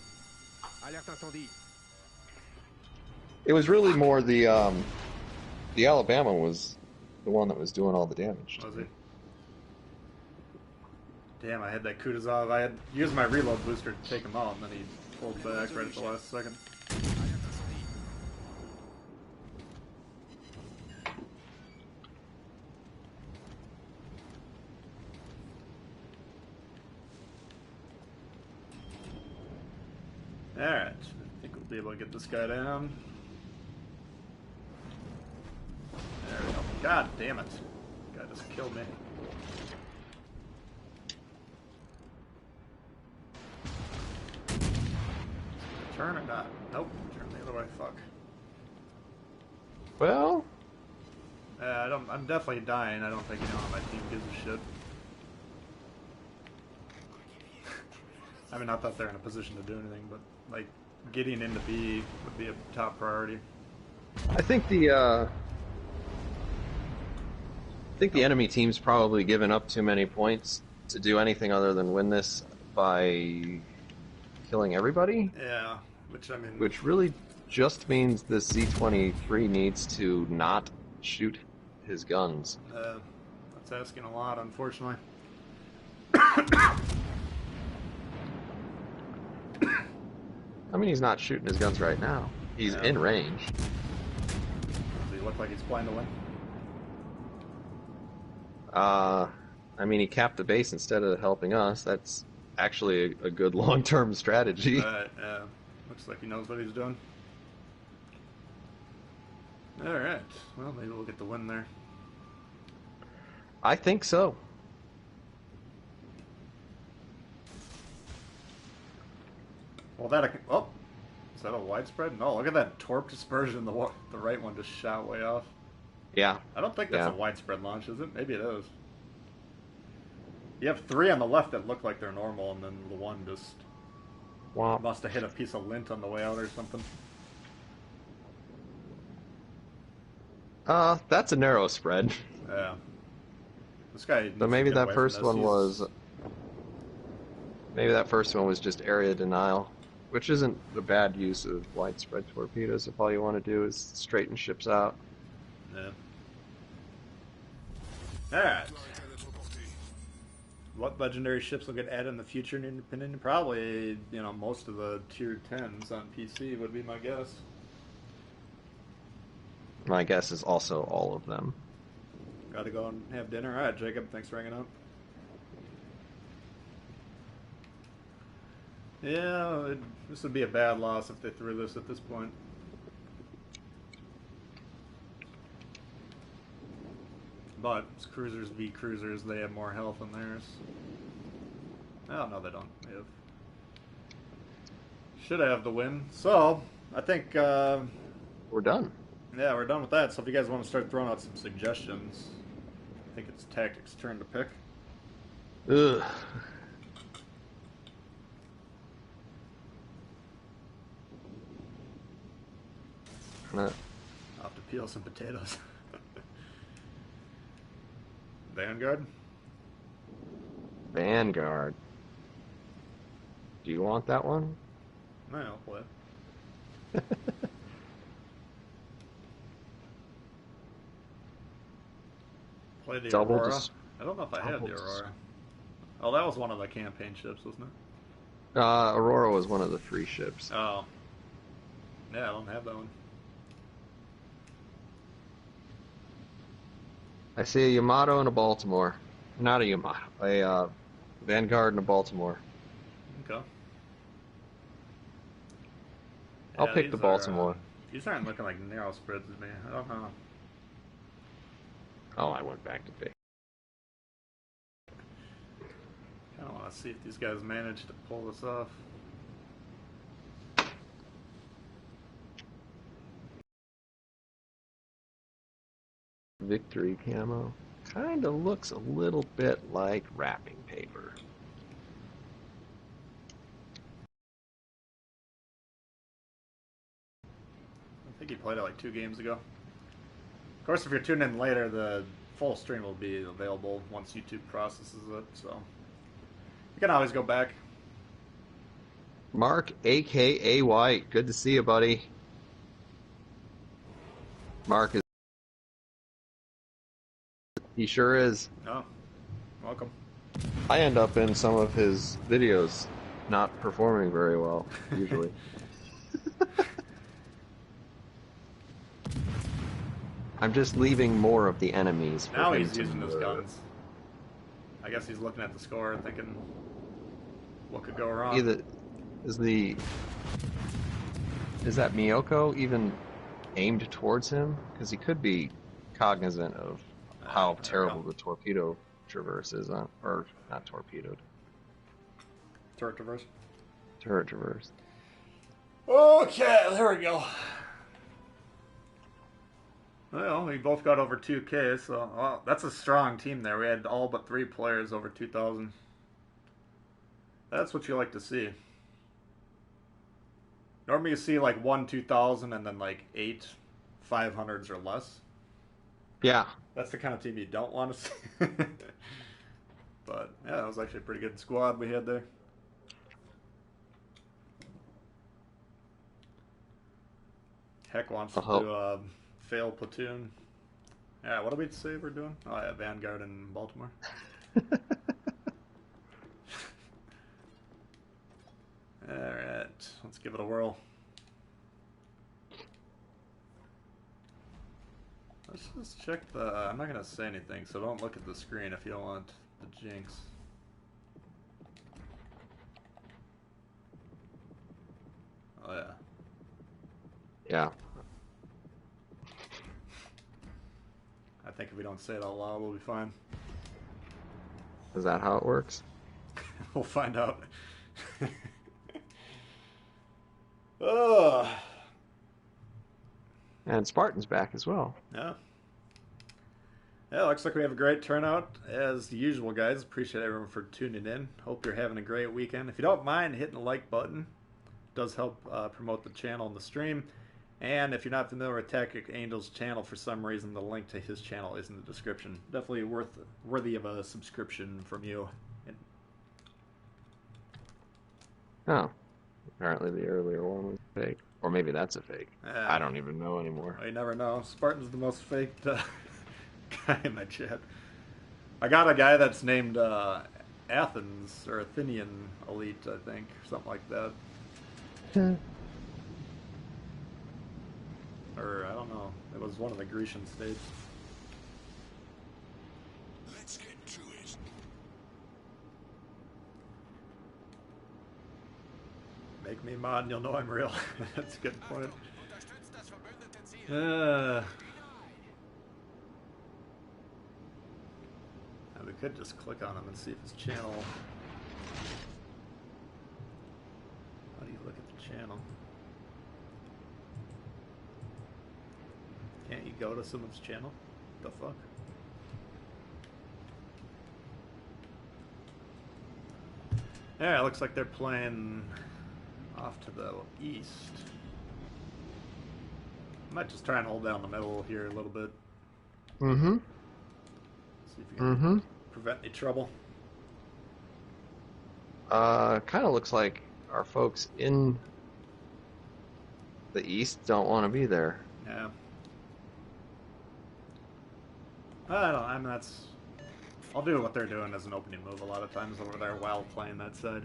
It was really more the Alabama was the one that was doing all the damage to Was me. he? Damn, I had that Kutuzov. I had used my reload booster to take him out, and then he pulled back right at the last second. Alright, I think we'll be able to get this guy down. There we go. God damn it. Guy just killed me. Turn or not? Nope. Turn the other way. Fuck. Well, I'm definitely dying. I don't think anyone on my team gives a shit. I mean, not that they're in a position to do anything, but like getting into B would be a top priority. I think the enemy team's probably given up too many points to do anything other than win this by killing everybody, Yeah, which I mean, which really just means the Z-23 needs to not shoot his guns. that's asking a lot, unfortunately. I mean, he's not shooting his guns right now. He's Yeah. in range. Does he look like he's playing to win? I mean, he capped the base instead of helping us. That's actually a good long-term strategy. Looks like he knows what he's doing. Alright, well, maybe we'll get the win there. I think so. Well, oh, is that a widespread? No, look at that torp dispersion. The right one just shot way off. Yeah. I don't think that's Yeah. a widespread launch, is it? Maybe it is. You have three on the left that look like they're normal, and then the one just Wow. must have hit a piece of lint on the way out or something. That's a narrow spread. Yeah. This guy needs So to maybe get that away first from one this. was. Maybe that first one was just area denial, which isn't a bad use of widespread torpedoes if all you want to do is straighten ships out. Yeah. Alright. What legendary ships will get added in the future in Independent? Probably, most of the tier 10s on PC would be my guess. My guess is also all of them. Gotta go and have dinner. Alright, Jacob, thanks for hanging out. Yeah, this would be a bad loss if they threw this at this point. But it's cruisers v cruisers, they have more health than theirs. Oh, no, they don't. They have... Should have the win. So, I think, We're done. yeah, we're done with that. So if you guys want to start throwing out some suggestions, I think it's Tactics' turn to pick. Ugh. I'll have to peel some potatoes. Vanguard? Vanguard. Do you want that one? No, I'll play. Play the Double Aurora. dis- I don't know if I had double the dis- Aurora. Oh, that was one of the campaign ships, wasn't it? Aurora was one of the free ships. Oh. Yeah, I don't have that one. I see a Yamato and a Baltimore. Not a Yamato. A Vanguard and a Baltimore. Okay. I'll Yeah, pick the these Baltimore. These aren't looking like narrow spreads to me. I don't know. Oh, I went back to big. I don't want to see if these guys manage to pull this off. Victory camo. Kind of looks a little bit like wrapping paper. I think he played it like 2 games ago. Of course, if you're tuning in later, the full stream will be available once YouTube processes it, so you can always go back. Mark, a.k.a. White. Good to see you, buddy. Mark is. He sure is. Oh, welcome. I end up in some of his videos not performing very well, usually. I'm just leaving more of the enemies for Now him he's to using his murder. guns. I guess he's looking at the score thinking, what could go wrong? Either is that Miyoko even aimed towards him? Because he could be cognizant of how There we terrible go. the torpedo traverse is on, or not torpedoed, Turret traverse. turret traverse. Okay, there we go. Well, we both got over 2K, so well, that's a strong team there. We had all but 3 players over 2,000. That's what you like to see. Normally you see like 1 2,000 and then like 8 500s or less. Yeah, That's the kind of team you don't want to see. But yeah, that was actually a pretty good squad we had there. Heck wants to do fail platoon. Yeah, what do we say we're doing? Oh yeah, Vanguard in Baltimore. Alright, let's give it a whirl. Let's just check the... I'm not going to say anything, so don't look at the screen if you don't want the jinx. Oh yeah. yeah. I think if we don't say it out loud, we'll be fine. Is that how it works? We'll find out. Ugh. And Spartan's back as well. Yeah. Yeah, looks like we have a great turnout as usual, guys. Appreciate everyone for tuning in. Hope you're having a great weekend. If you don't mind hitting the like button, it does help promote the channel and the stream. And if you're not familiar with TacticAngel's channel for some reason, the link to his channel is in the description. Definitely worthy of a subscription from you. And Oh, apparently the earlier one was fake. Or maybe that's a fake. I don't even know anymore. you never know. Spartan's the most faked guy in my chat. I got a guy that's named Athens or Athenian Elite, I think, or something like that. Or I don't know. It was one of the Grecian states. Let's get to it. Make me mod and you'll know I'm real. That's a good point. Unterstützt das verbündete Ziel. We could just click on him and see if his channel... How do you look at the channel? Can't you go to someone's channel? The fuck? Yeah, it looks like they're playing off to the east. Might just try and hold down the middle here a little bit. Mm-hmm. See if you can prevent any trouble. Kind of looks like our folks in the east don't want to be there. Yeah. I don't. I'm that's. I'll do what they're doing as an opening move a lot of times over there while playing that side.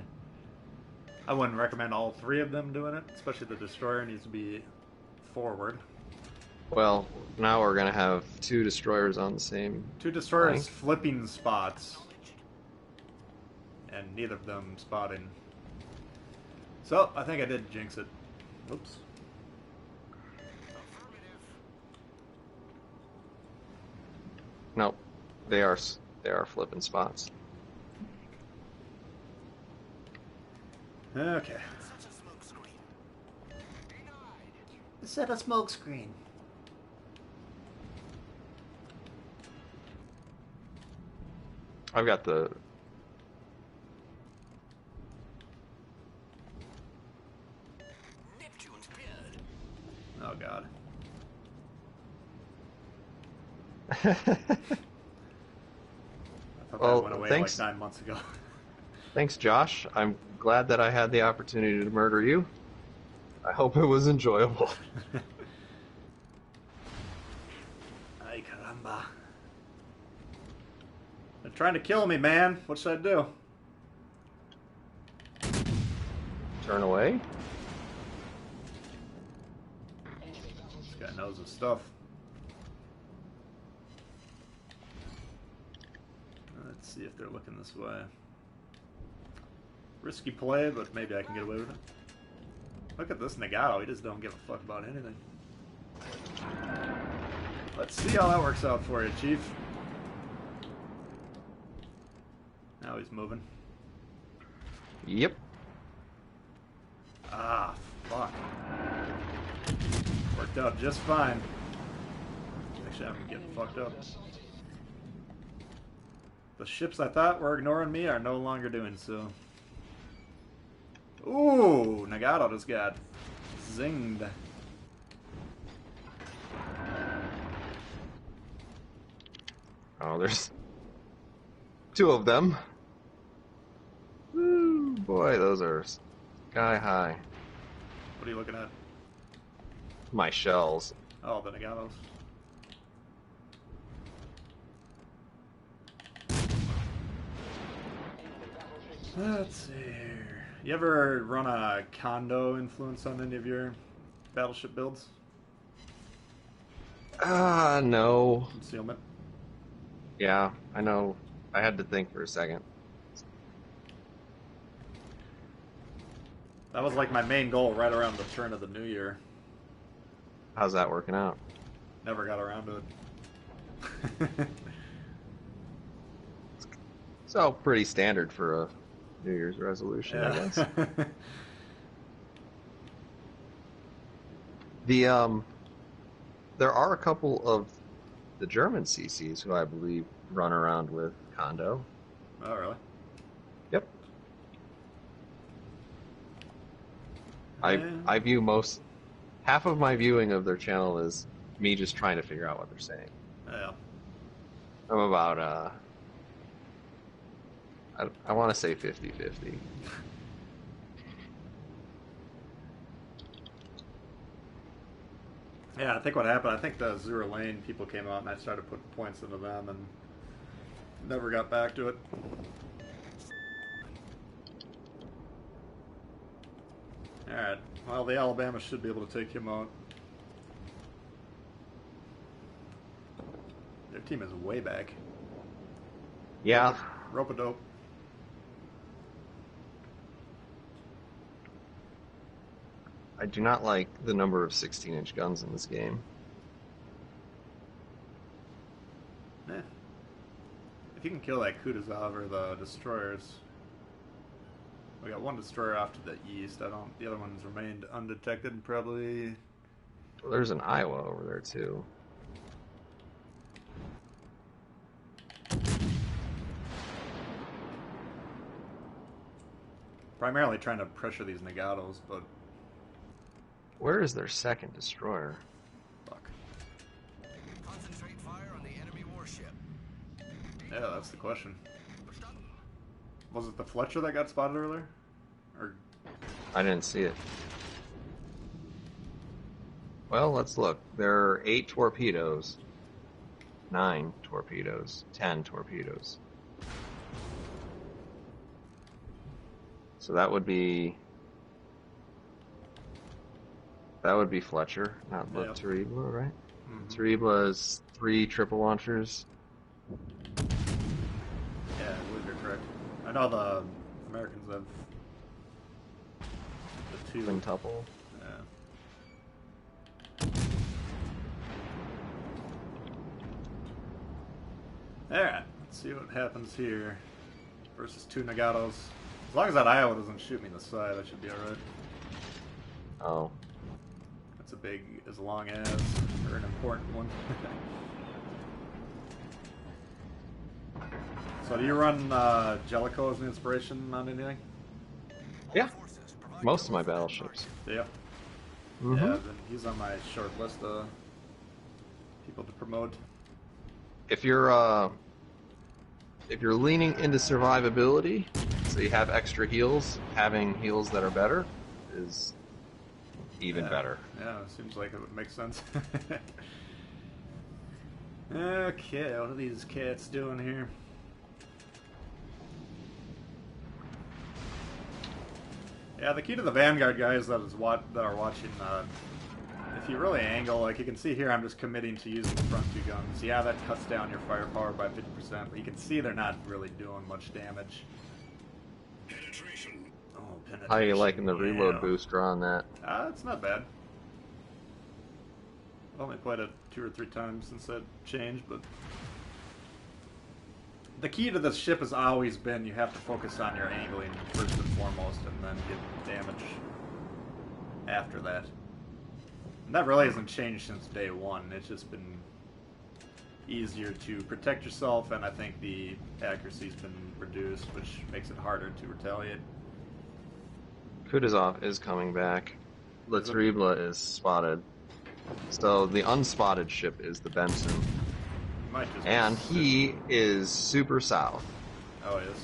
I wouldn't recommend all 3 of them doing it, especially the destroyer needs to be forward. Well, now we're gonna have 2 destroyers on the same. 2 destroyers flank. flipping spots, and neither of them spotting. So I think I did jinx it. Oops. Nope, they are flipping spots. Okay. Such a smoke screen. Denied. Set a smoke screen. I've got the. Neptune's beard. Oh god. I thought Well, that went away thanks. like 9 months ago. Thanks, Josh. I'm glad that I had the opportunity to murder you. I hope it was enjoyable. Trying to kill me, man. What should I do? Turn away. This guy knows his stuff. Let's see if they're looking this way. Risky play, but maybe I can get away with it. Look at this Nagato. He just don't give a fuck about anything. Let's see how that works out for you, Chief. Now he's moving. Yep. Ah, fuck. Worked out just fine. Actually, I'm getting fucked up. The ships I thought were ignoring me are no longer doing so. Ooh, Nagato just got zinged. Oh, there's 2 of them. Woo, boy, those are sky high. What are you looking at? My shells. Oh, the Nagatos. Let's see here. You ever run a condo influence on any of your battleship builds? No. Concealment? Yeah, I know. I had to think for a second. That was like my main goal right around the turn of the new year. How's that working out? Never got around to it. So, pretty standard for a New Year's resolution, I guess. There are a couple of the German CCs who I believe run around with Kondo. Oh, really? Yep. Yeah. I view half of my viewing of their channel is me just trying to figure out what they're saying. Yeah. I'm about I want to say 50-50. Yeah, I think what happened, I think the Zero Lane people came out and I started putting points into them and never got back to it. Alright, well, the Alabama should be able to take him out. Their team is way back. Yeah. Rope-a-dope. I do not like the number of 16-inch guns in this game. Eh. If you can kill that Kutuzov or the destroyers. We got one destroyer off to the east. The other one's remained undetected and probably... Well, there's an Iowa over there, too. Primarily trying to pressure these Nagatos, but... Where is their second destroyer? Fuck. Concentrate fire on the enemy warship. Yeah, that's the question. Was it the Fletcher that got spotted earlier? Or... I didn't see it. Well, let's look. There are 8 torpedoes. 9 torpedoes. 10 torpedoes. So that would be Fletcher, not Yeah. Taribla, right? Mhm. Taribla's 3 triple launchers. Yeah, I believe you're correct. I know the Americans have the 2. Quintuple. Yeah. Alright, let's see what happens here. Versus 2 Nagatos. As long as that Iowa doesn't shoot me in the side, that should be alright. Oh. That's a big, as long as, or an important one. So do you run Jellicoe as an inspiration on anything? Yeah. Most of my battleships. Yeah. Mhm. Yeah, then he's on my short list of people to promote. If you're leaning into survivability, so you have extra heals, having heals that are better is even better. Yeah, it seems like it would make sense. Okay, what are these cats doing here? Yeah, the key to the Vanguard guys that are watching, if you really angle, like you can see here, I'm just committing to using the front two guns. Yeah, that cuts down your firepower by 50%, but you can see they're not really doing much damage. Penetration. Oh, penetration. How are you liking the yeah. reload booster on that? It's not bad. I've only played it 2 or 3 times since that changed, but the key to this ship has always been you have to focus on your angling first and foremost, and then get damage after that. And that really hasn't changed since day one. It's just been easier to protect yourself, and I think the accuracy's been reduced, which makes it harder to retaliate. Kutuzov is coming back. Latribla is spotted. So the unspotted ship is the Benson. Might just And be he is super south. Oh, he is.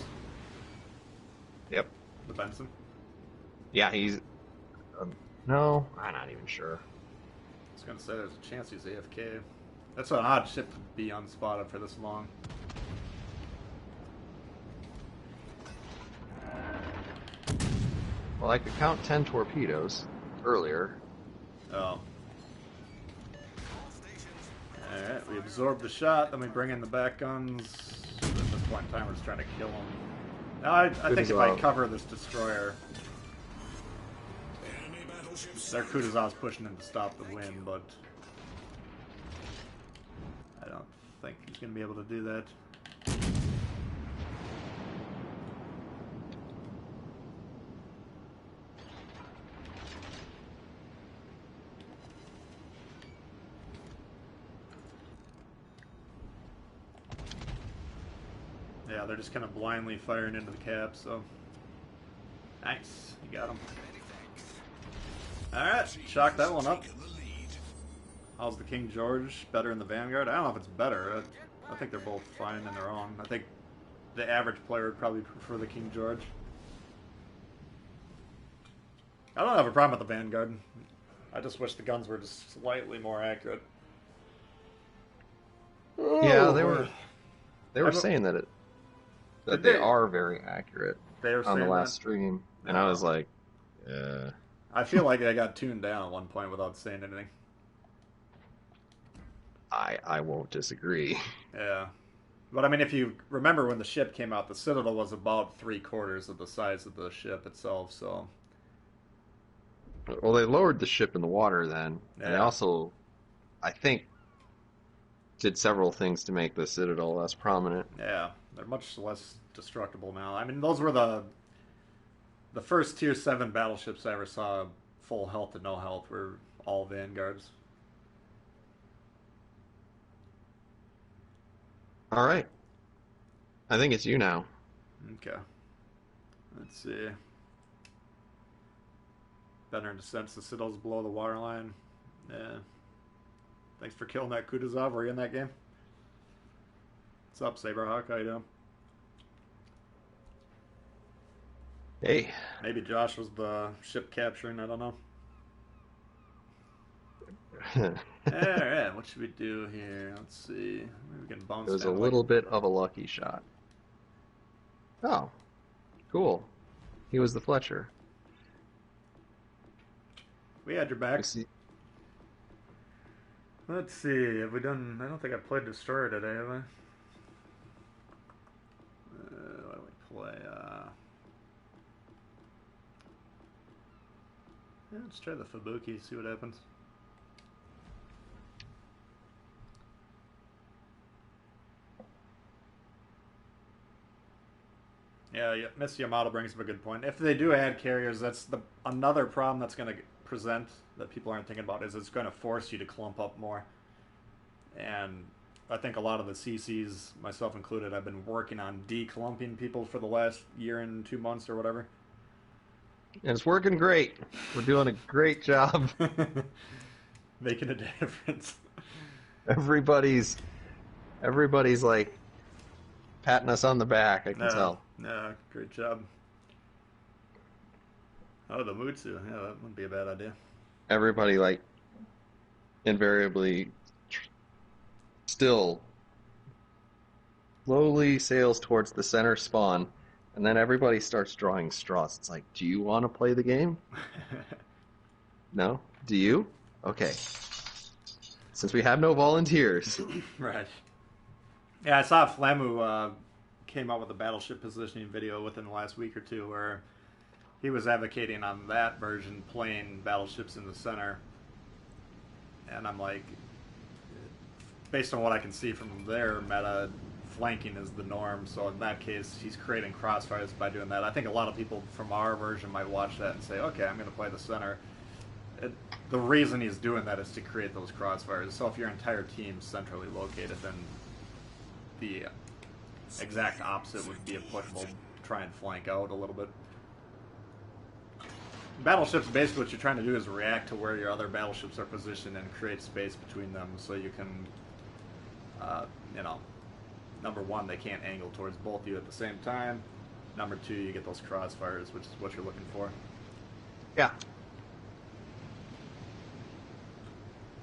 Yep. The Benson? Yeah, he's... no, I'm not even sure. I was going to say there's a chance he's AFK. That's an odd ship to be unspotted for this long. Well, I could count 10 torpedoes earlier. Oh. Alright, we absorb the shot, then we bring in the back guns. At this point in time, we're just trying to kill them. Now, I think if I cover this destroyer, Enemy battleships. their Kutuzov's pushing him to stop the wind, but I don't think he's going to be able to do that. Yeah, they're just kind of blindly firing into the cap, so... Nice, you got him. Alright, shock that one up. Taking the lead. How's the King George? Better in the Vanguard? I don't know if it's better. I think they're both fine in their own. I think the average player would probably prefer the King George. I don't have a problem with the Vanguard. I just wish the guns were just slightly more accurate. Yeah, they were I'm- saying that Did they they? are very accurate They were on the saying last that? stream, and I was like, I feel like I got tuned down at one point without saying anything. I won't disagree. Yeah. But I mean, if you remember when the ship came out, the Citadel was about 3/4 of the size of the ship itself, so... Well, they lowered the ship in the water then, and they Yeah. also, I think, did several things to make the Citadel less prominent. Yeah, they're much less destructible now. I mean, those were the first Tier 7 battleships I ever saw full health and no health were all Vanguards. All right. I think it's you now. Okay. Let's see. Better in descent, the Citadel's below the waterline. Yeah. Thanks for killing that Kutuzov. Were you in that game? What's up, Saberhawk? How you doing? Hey. Maybe Josh was the ship capturing. I don't know. Alright, what should we do here? Let's see. Maybe we can bounce It was a down, little bit of a lucky shot. Oh, cool. He was the Fletcher. We had your I back. see. Let's see. Have we done... I don't think I played Destroyer today, have I? What do we play? Yeah, let's try the Fubuki, see what happens. Yeah, Miss Yamato brings up a good point. If they do add carriers, that's another problem that's going to present that people aren't thinking about is it's going to force you to clump up more. And I think a lot of the CCs, myself included, I've been working on declumping people for the last year and 2 months or whatever. And it's working great. We're doing a great job. Making a difference. Everybody's like patting us on the back, I can tell. Yeah, great job. Oh, the Mutsu. Yeah, that wouldn't be a bad idea. Everybody like invariably still slowly sails towards the center spawn And then everybody starts drawing straws. It's like, do you want to play the game? No? Do you? Okay. Since we have no volunteers. Right. Yeah, I saw Flamu came out with a battleship positioning video within the last week or two where he was advocating on that version playing battleships in the center. And I'm like, based on what I can see from their meta, flanking is the norm. So in that case, he's creating crossfires by doing that. I think a lot of people from our version might watch that and say, okay, I'm going to play the center. The reason he's doing that is to create those crossfires. So if your entire team's centrally located, then the exact opposite would be applicable. Try and flank out a little bit. Battleships, basically what you're trying to do is react to where your other battleships are positioned and create space between them so you can, number one, they can't angle towards both of you at the same time. Number two, you get those crossfires, which is what you're looking for. Yeah.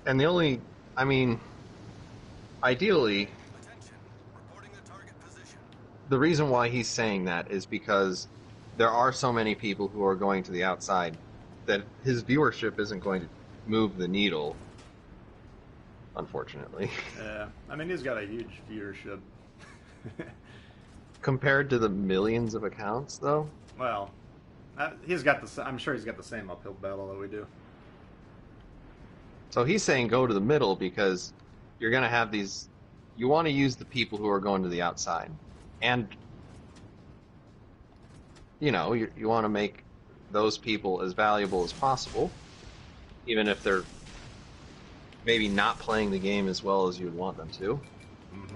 And ideally, Attention. Reporting the target position. the reason why he's saying that is because there are so many people who are going to the outside that his viewership isn't going to move the needle, unfortunately. Yeah, I mean, he's got a huge viewership. Compared to the millions of accounts, though. Well, I'm sure he's got the same uphill battle that we do. So he's saying go to the middle because you're going to have these... You want to use the people who are going to the outside. And, you want to make those people as valuable as possible, even if they're maybe not playing the game as well as you'd want them to. Mm-hmm.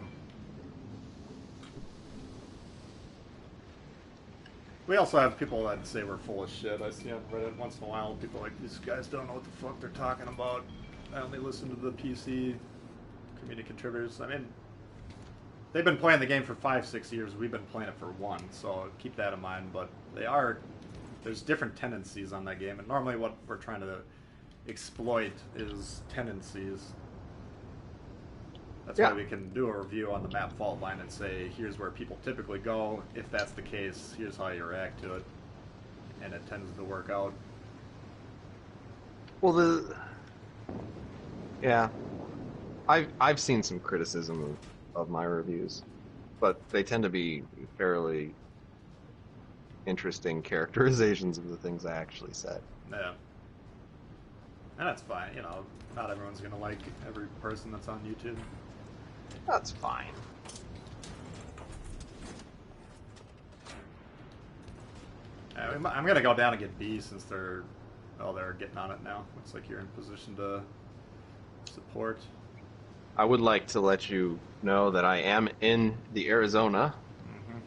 We also have people that say we're full of shit. I see on Reddit once in a while people like, these guys don't know what the fuck they're talking about. I only listen to the PC community contributors. I mean, they've been playing the game for 5-6 years. We've been playing it for 1, so keep that in mind. But there's different tendencies on that game, and normally what we're trying to exploit is tendencies. That's why we can do a review on the map fault line and say, here's where people typically go. If that's the case, here's how you react to it. And it tends to work out. Well, I've seen some criticism of my reviews, but they tend to be fairly interesting characterizations of the things I actually said. Yeah. And that's fine. Not everyone's going to like every person that's on YouTube. That's fine. I'm going to go down and get B since they're getting on it now. Looks like you're in position to support. I would like to let you know that I am in the Arizona. Mm-hmm.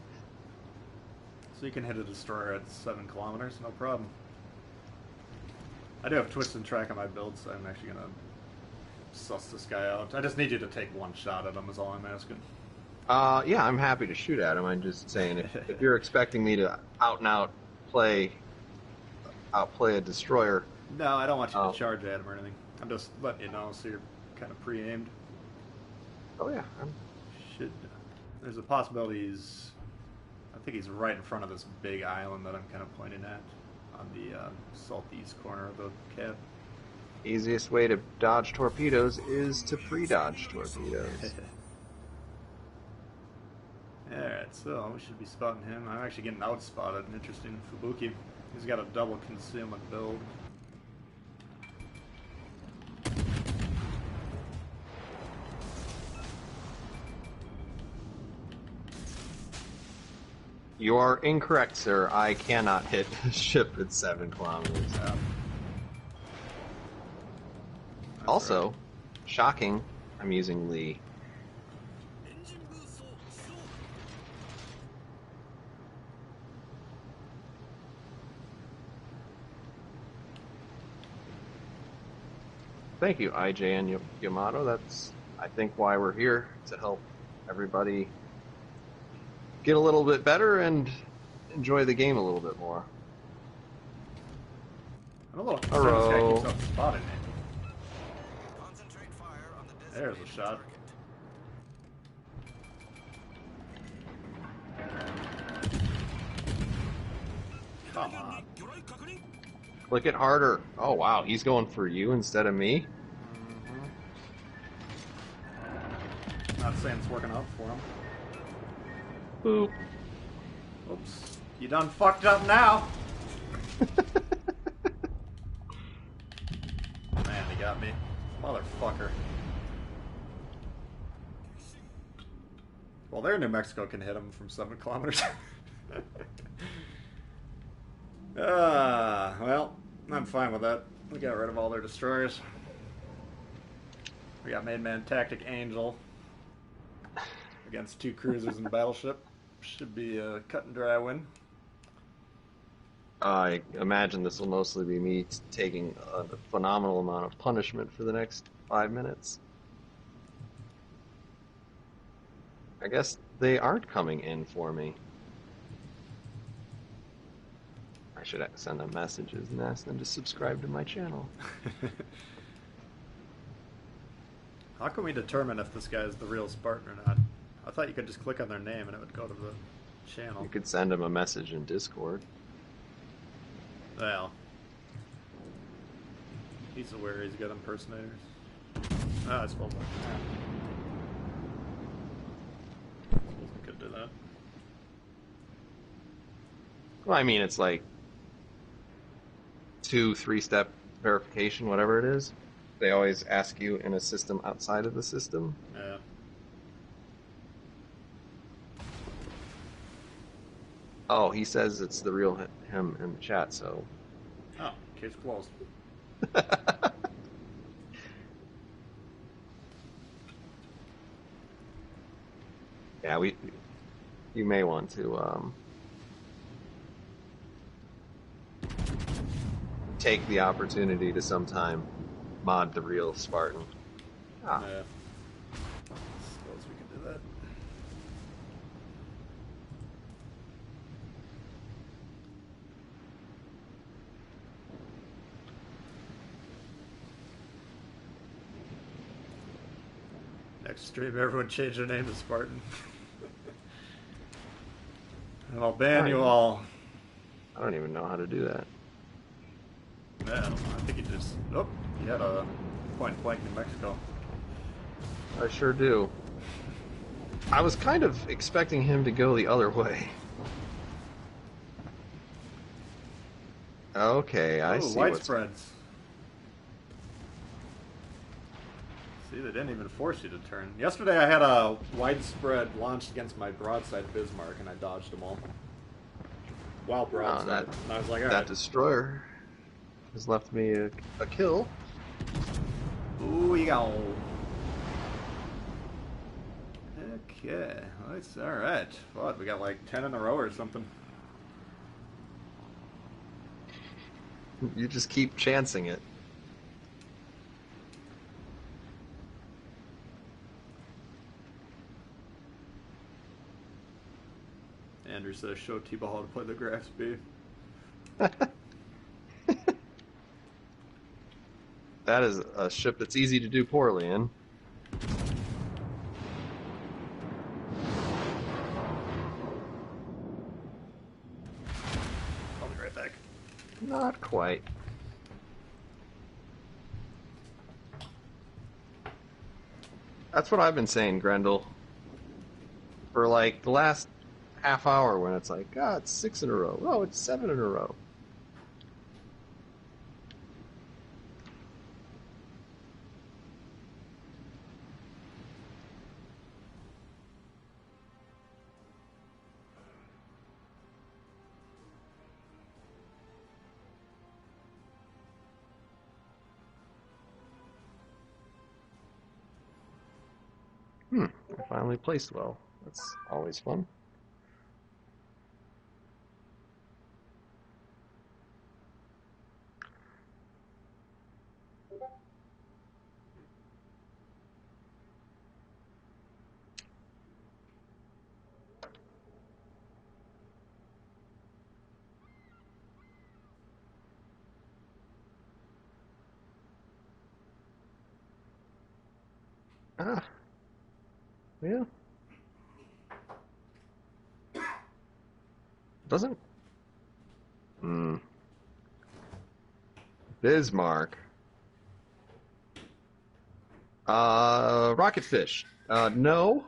So you can hit a destroyer at 7 kilometers, no problem. I do have twist and track on my build, so I'm actually going to suss this guy out. I just need you to take one shot at him is all I'm asking. Yeah, I'm happy to shoot at him. I'm just saying, if you're expecting me to out-and-out outplay a destroyer... No, I don't want you to charge at him or anything. I'm just letting you know so you're kind of pre-aimed. Oh, yeah. There's a possibility I think he's right in front of this big island that I'm kind of pointing at on the southeast corner of the cap. Easiest way to dodge torpedoes is to pre-dodge torpedoes. Alright, so we should be spotting him. I'm actually getting outspotted. Interesting. Fubuki. He's got a double concealment build. You are incorrect, sir. I cannot hit a ship at 7 kilometers. Also, shocking, I'm using Lee. Thank you, IJ and Yamato. That's, I think, why we're here, to help everybody get a little bit better and enjoy the game a little bit more. I'm a little concerned this guy keeps up spotting me. Concentrate fire on the There's a designated shot. target. Come on. Click it harder. Oh wow, he's going for you instead of me. Not saying it's working out for him. Boop. Oops. You done fucked up now. Man, he got me. Motherfucker. Well, there New Mexico can hit him from 7 kilometers. Well, I'm fine with that. We got rid of all their destroyers. We got Main Man TacticAngel against 2 cruisers and battleship. Should be a cut and dry win. I imagine this will mostly be me taking a phenomenal amount of punishment for the next 5 minutes. I guess they aren't coming in for me. I should send them messages and ask them to subscribe to my channel. How can we determine if this guy is the real Spartan or not? I thought you could just click on their name and it would go to the channel. You could send them a message in Discord. Well, he's aware he's got impersonators. Ah, I suppose we could do that. Well, I mean, it's like 2-3 step verification, whatever it is. They always ask you in a system outside of the system. Yeah. Oh, he says it's the real him in the chat, so. Oh, case closed. Yeah, you may want to take the opportunity to sometime mod the real Spartan. Ah. Yeah. Suppose we can do that. Next stream, everyone change their name to Spartan. And I'll ban you all. I don't even know how to do that. Yeah, I don't know. I think he just... Oh, he had a point blank New Mexico. I sure do. I was kind of expecting him to go the other way. Okay, I see widespreads. See, they didn't even force you to turn. Yesterday I had a widespread launched against my broadside Bismarck and I dodged them all. Wild broadside. And I was like, all that right. destroyer has left me a kill. Ooh, you go. Okay, that's all right. What, we got like 10 in a row or something. You just keep chancing it. Andrew says, show T-Ball how to play the Graphs B. That is a ship that's easy to do poorly in. I'll be right back. Not quite. That's what I've been saying, Grendel. For like the last half hour when it's like, ah, it's 6 in a row. Oh, it's 7 in a row. I finally placed well. That's always fun. Ah. Yeah. Hmm. Bismarck. Rocket Fish. No.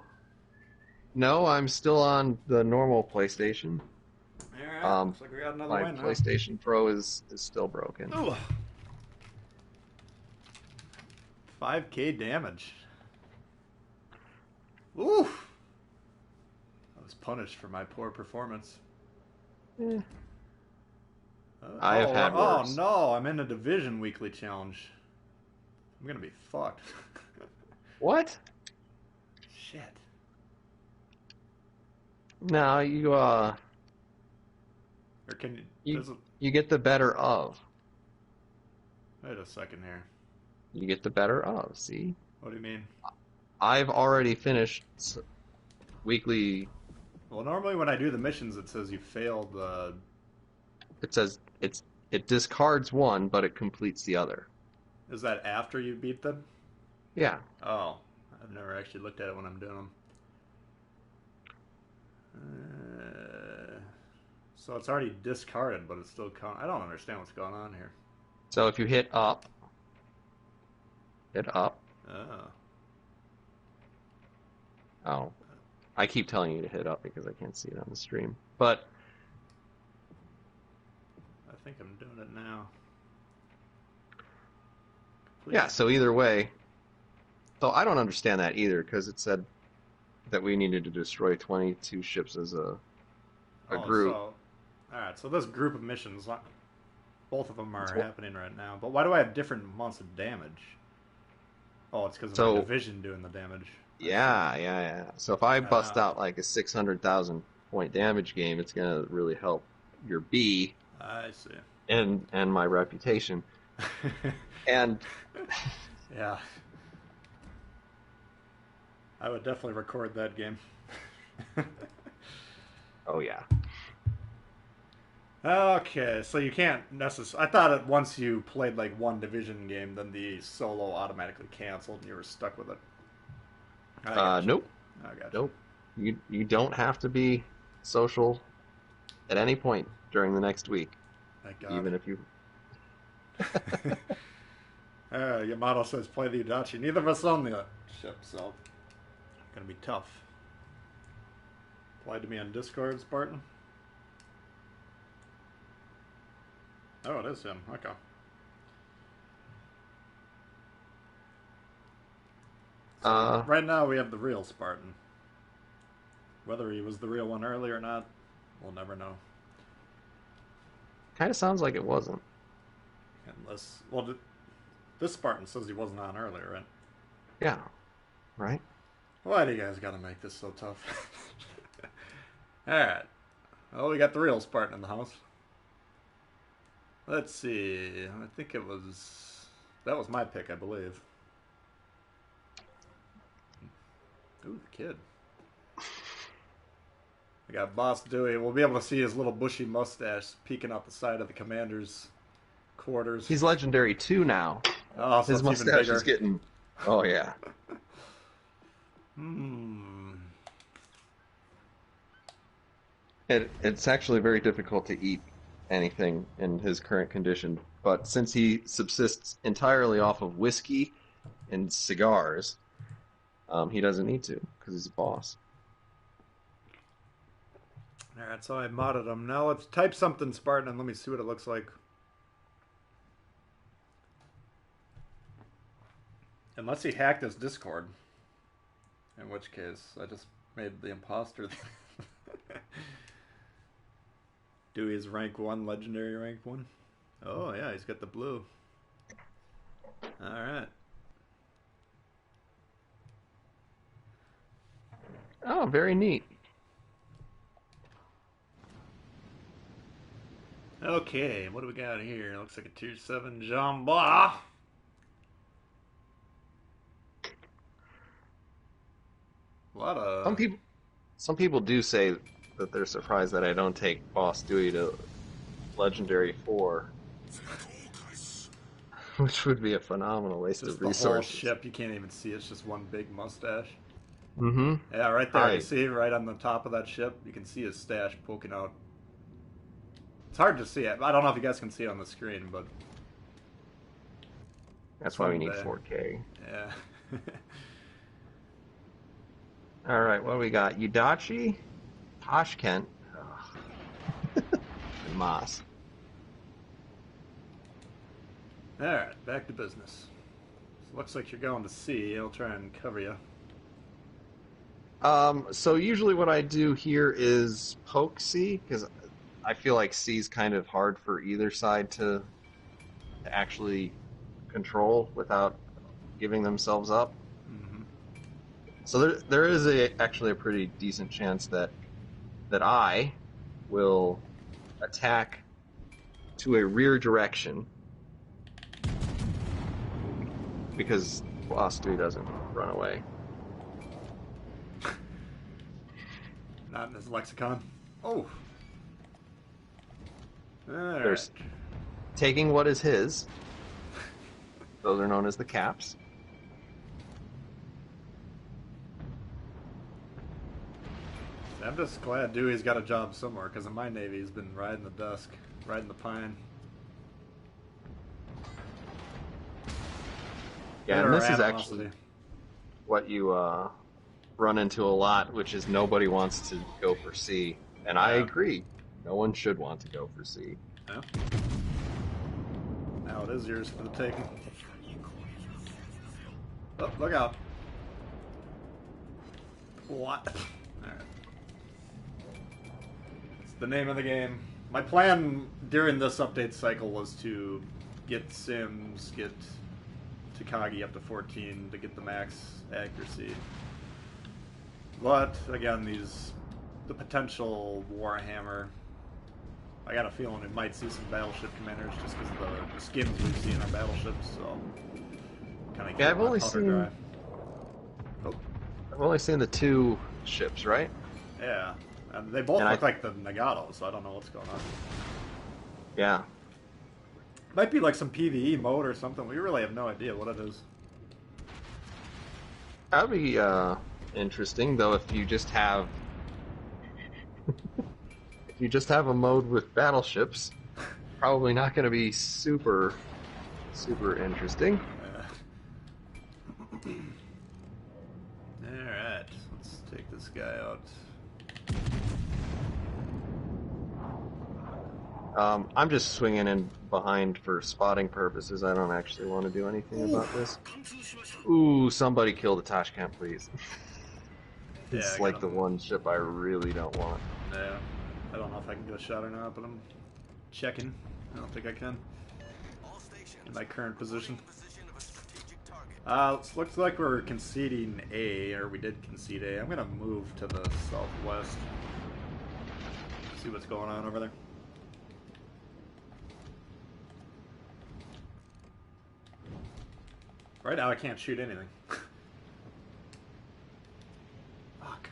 No, I'm still on the normal PlayStation. Alright, looks like we got another My win now. PlayStation Pro is still broken. Ooh. 5k damage. Ooh. I was punished for my poor performance. Eh, I have had worse. Oh no, I'm in a division weekly challenge. I'm gonna be fucked. What? Shit. No, Or can you... you get the better of. Wait a second here. You get the better of. See, What do you mean? I've already finished weekly. Well, normally when I do the missions, it says you failed the... It says it discards one, but it completes the other. Is that after you beat them? Yeah. Oh. I've never actually looked at it when I'm doing them. So it's already discarded, but it's still... I don't understand what's going on here. So if you hit up. Oh. Oh, I keep telling you to hit up because I can't see it on the stream. But I think I'm doing it now. yeah, so either way. So I don't understand that either because it said that we needed to destroy 22 ships as a group. So, alright, so this group of missions, both of them are happening right now. But why do I have different amounts of damage? Oh, it's because of my division doing the damage. Yeah. So if I bust out like a 600,000 point damage game, it's gonna really help your B. I see. And my reputation. And yeah, I would definitely record that game. Oh yeah. Okay, so you can't necessarily... I thought that once you played like one division game, then the solo automatically canceled and you were stuck with it. Nope. I got Nope. You don't have to be social at any point during the next week. Thank God. Even if you... Yamato says play the Udachi. Neither of us own the ship, so it's gonna be tough. Applied to me on Discord, Spartan. Oh, it is him. Okay. So right now we have the real Spartan. Whether he was the real one earlier or not, we'll never know. Kind of sounds like it wasn't. Unless, well, this Spartan says he wasn't on earlier, right? Yeah. Right? Why do you guys gotta make this so tough? Alright. Well, we got the real Spartan in the house. Let's see. I think it was... That was my pick, I believe. Ooh, the kid. We got Boss Dewey. We'll be able to see his little bushy mustache peeking out the side of the commander's quarters. He's legendary 2 now. Oh, so his mustache is getting... Oh, yeah. It's actually very difficult to eat anything in his current condition, but since he subsists entirely off of whiskey and cigars, he doesn't need to because he's a boss. Alright, so I modded him. Now let's type something Spartan and let me see what it looks like. Unless he hacked his Discord. In which case, I just made the imposter. Dewey's rank 1, legendary rank 1. Oh, yeah, he's got the blue. Alright. Oh, very neat. Okay, what do we got here? Looks like a tier 7 Jamba. A lot of... Some people do say that they're surprised that I don't take Boss Dewey to Legendary 4. Which would be a phenomenal waste of resources. The whole ship, you can't even see. It's just one big mustache. Mm-hmm. Yeah, right there. You see, right on the top of that ship, you can see his stash poking out. It's hard to see it. I don't know if you guys can see it on the screen, but That's why we need someday. 4K. Yeah. All right, what do we got? Udachi, Tashkent, and Moss. Alright, back to business. So looks like you're going to C. I'll try and cover you. So usually what I do here is poke C, because I feel like C is kind of hard for either side to actually control without giving themselves up. Mm-hmm. So there is actually a pretty decent chance that I will attack to a rear direction because Boss 3 doesn't run away. Not in his lexicon. Oh. Alright. There's taking what is his. Those are known as the caps. I'm just glad Dewey's got a job somewhere, because in my Navy he's been riding the desk, riding the pine. Yeah, and this is actually Animosity. what you run into a lot, which is nobody wants to go for C. And I Yeah. agree. No one should want to go for C. Yeah. Now it is yours for the taking. Oh, look out. What? Alright. It's the name of the game. My plan during this update cycle was to get Sims, get Takagi up to 14 to get the max accuracy. But, again, the potential Warhammer, I got a feeling we might see some battleship commanders just because of the skins we've seen on battleships, so kind of Yeah, I've only seen the 2 ships, right? Yeah, and they both And look like the Nagato, so I don't know what's going on. Yeah. Might be like some PvE mode or something. We really have no idea what it is. That would be interesting, though, if you just have a mode with battleships. Probably not going to be super interesting. Alright, let's take this guy out. I'm just swinging in behind for spotting purposes. I don't actually want to do anything about this. Ooh, somebody kill the Tashkent, please. Yeah, It's I like got the him. one ship I really don't want. Yeah, I don't know if I can get a shot or not, but I'm checking. I don't think I can. In my current position. Looks like we're conceding A, or we did concede A. I'm gonna move to the southwest. See what's going on over there. Right now I can't shoot anything. Fuck.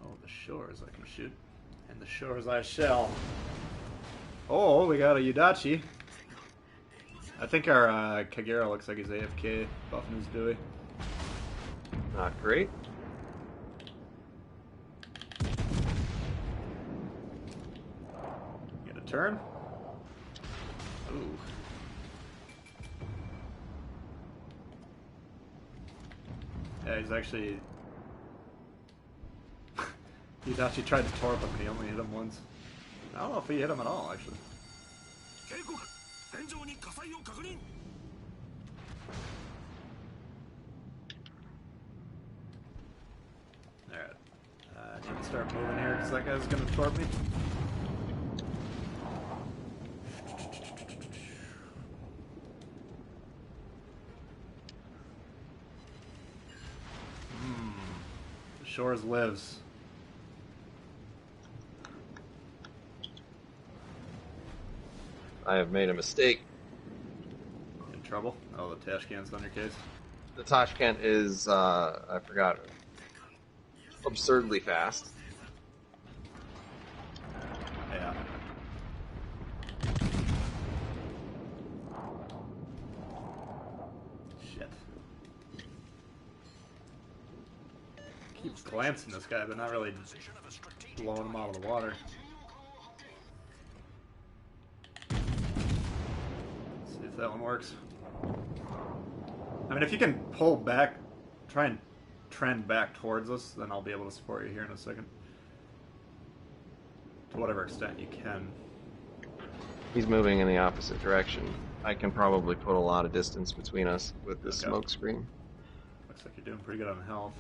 Oh, the shores I can shoot. And the shores I shall. Oh, we got a Udachi. I think our Kagera looks like he's AFK, buffing his Dewey. Not great. Get a turn. Ooh. Yeah, he's actually... he's actually tried to torp him and he only hit him once. I don't know if he hit him at all, actually. Alright. I need to start moving here because that guy's going to torp me. The Shores lives. I have made a mistake. In trouble? Oh, the Tashkent's on your case. The Tashkent is, I forgot, absurdly fast. Yeah. Shit. keep glancing this guy, but not really blowing him out of the water. Let's see if that one works. I mean, if you can pull back, try and trend back towards us, then I'll be able to support you here in a second. To whatever extent you can. He's moving in the opposite direction. I can probably put a lot of distance between us with this smoke screen. Looks like you're doing pretty good on health.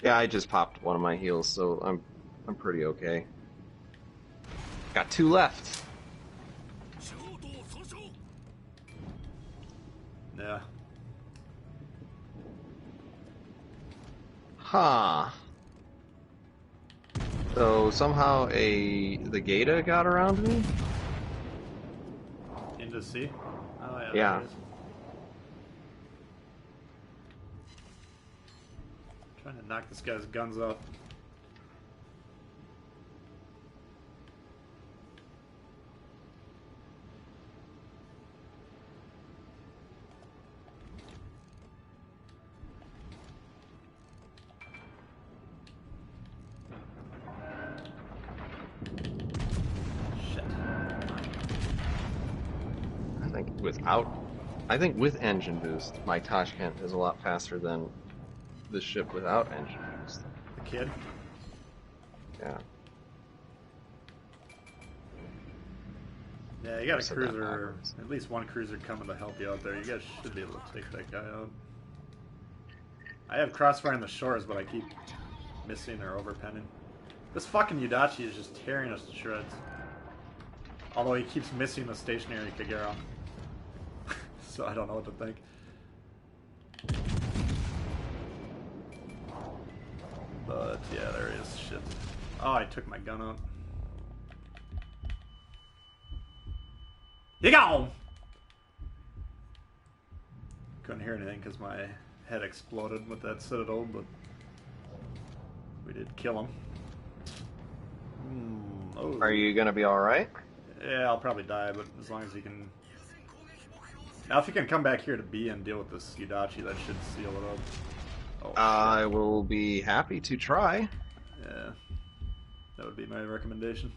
Yeah, I just popped one of my heals, so I'm pretty okay. Got 2 left. Yeah. Huh. So somehow the Gata got around me? Into sea? Oh yeah. Yeah. There it is. Trying to knock this guy's guns out. I think with engine boost, my Tashkent is a lot faster than the ship without engine boost. The kid? Yeah. Yeah, you got a said that cruiser, backwards. at least one cruiser coming to help you out there. You guys should be able to take that guy out. I have crossfire in the shores, but I keep missing or overpenning. This fucking Yudachi is just tearing us to shreds. Although he keeps missing the stationary Kagero. So I don't know what to think. But yeah, there he is. Shit. Oh, I took my gun out. You go! Couldn't hear anything because my head exploded with that Citadel, but we did kill him. Oh. Are you gonna be alright? Yeah, I'll probably die, but as long as he can... Now, if you can come back here to B and deal with this Yudachi, that should seal it up. Oh, I will be happy to try. yeah. That would be my recommendation.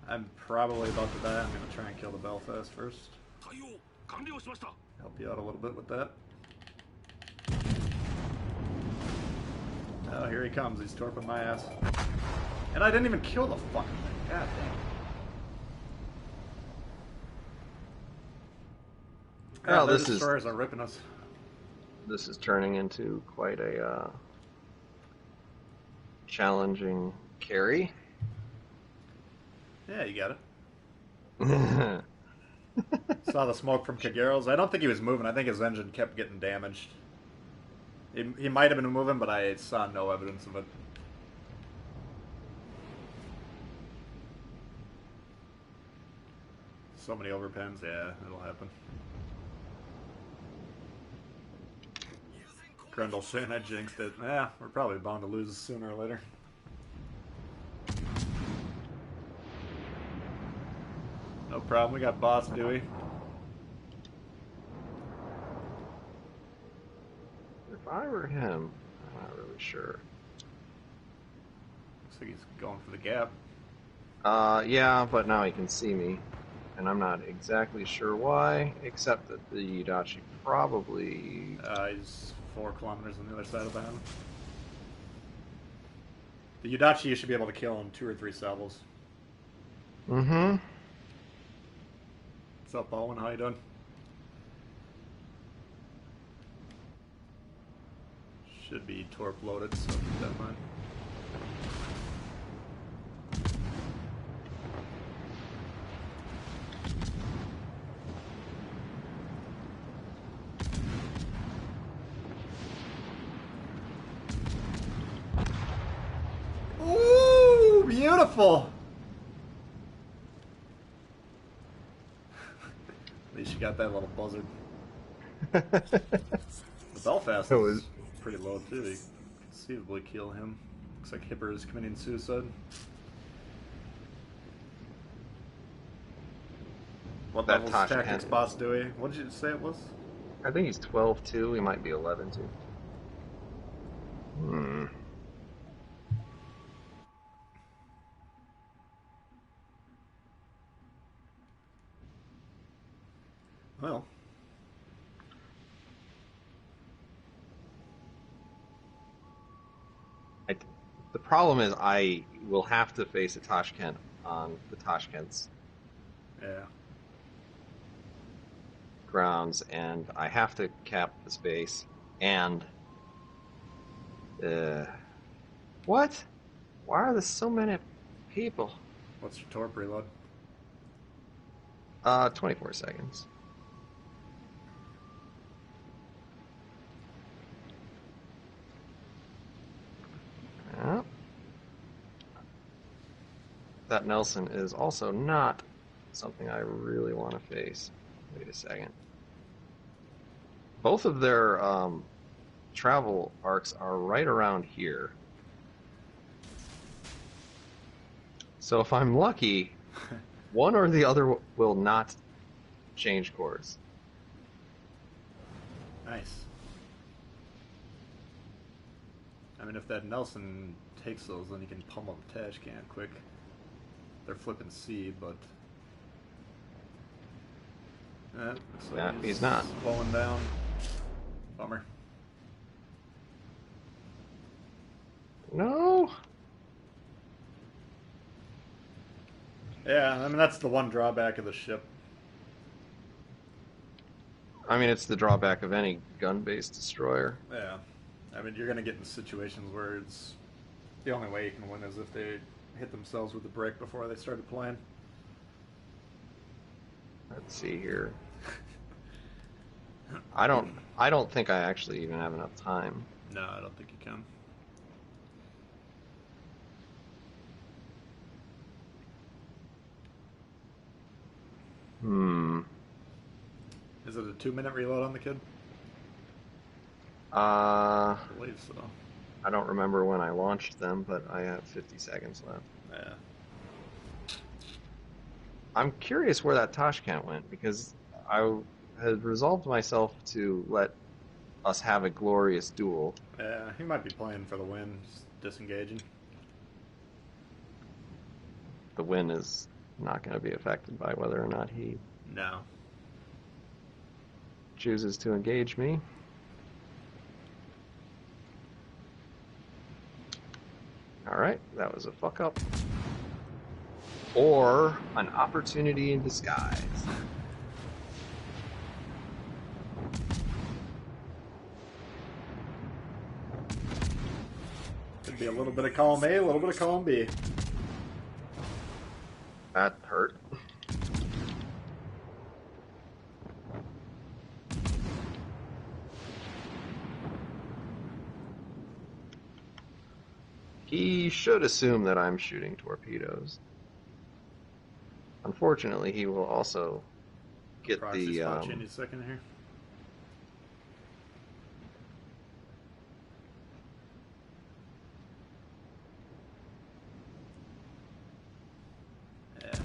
I'm probably about to die. I'm going to try and kill the Belfast first. Help you out a little bit with that. Oh, here he comes. He's torping my ass. And I didn't even kill the fucking thing. God damn. Well, Their this is destroyers are ripping us. this is turning into quite a challenging carry. Yeah, you got it. Saw the smoke from Kagero's. I don't think he was moving. I think his engine kept getting damaged. He might have been moving, but I saw no evidence of it. So many overpens. Yeah, it'll happen. Grundle saying I jinxed it. Yeah, we're probably bound to lose sooner or later. No problem. We got Boss Dewey. If I were him, I'm not really sure. Looks like he's going for the gap. Yeah, but now he can see me. And I'm not exactly sure why, except that the Yudachi probably... He's 4 kilometers on the other side of the island. The Yudachi you should be able to kill in 2 or 3 salvos. Mm-hmm. What's up, Owen? How you doing? Should be torp loaded, so keep that in mind. Ooh, beautiful! At least you got that little buzzard. The Belfast is pretty low too. You can conceivably kill him. Looks like Hipper is committing suicide. What That level's Tasha tactics Kent. boss Dewey? What did you say it was? I think he's 12 too. He might be 11 too. Hmm. Well, I, the problem is I will have to face a Tashkent on the Tashkent's yeah. grounds, and I have to cap the space. And what? Why are there so many people? What's your torp reload? 24 seconds. Yeah. That Nelson is also not something I really want to face. Wait a second. Both of their travel arcs are right around here. So if I'm lucky, one or the other will not change course. Nice. I mean, if that Nelson takes those, then he can pummel the Tashkent quick. They're flipping C, but... looks like Yeah, he's not. Slowing down. Bummer. No. Yeah, I mean, that's the one drawback of the ship. I mean, it's the drawback of any gun-based destroyer. Yeah. I mean, you're going to get in situations where it's... the only way you can win is if they hit themselves with the brick before they started playing. Let's see here. I don't think I actually even have enough time. No, I don't think you can. Is it a 2-minute reload on the kid? I believe so. I don't remember when I launched them, but I have 50 seconds left. Yeah. I'm curious where that Tashkent went, because I had resolved myself to let us have a glorious duel. Yeah, he might be playing for the win, just disengaging. The win is not going to be affected by whether or not he No. chooses to engage me. Alright, that was a fuck up. Or an opportunity in disguise. Could be a little bit of column A, a little bit of column B. That hurt. He should assume that I'm shooting torpedoes. Unfortunately, he will also get Proxy the spot change a second here. Yeah.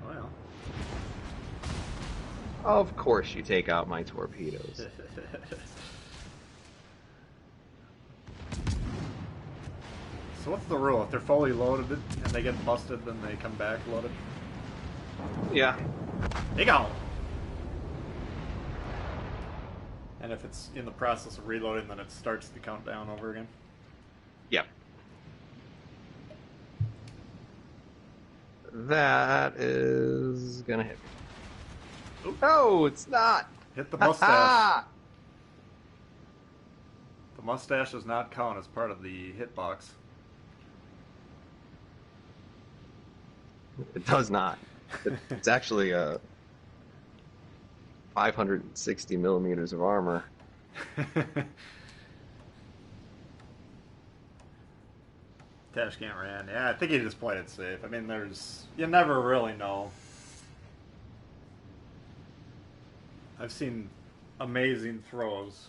Well. Of course you take out my torpedoes. So what's the rule? If they're fully loaded and they get busted, then they come back loaded? Yeah. They go! And if it's in the process of reloading, then it starts the countdown over again? Yep. That is gonna hit me. Oop. No, it's not. Hit the mustache. The mustache does not count as part of the hitbox. It does not. It's actually 560 millimeters of armor. Tashkent ran. Yeah, I think he just played it safe. I mean, you never really know. I've seen amazing throws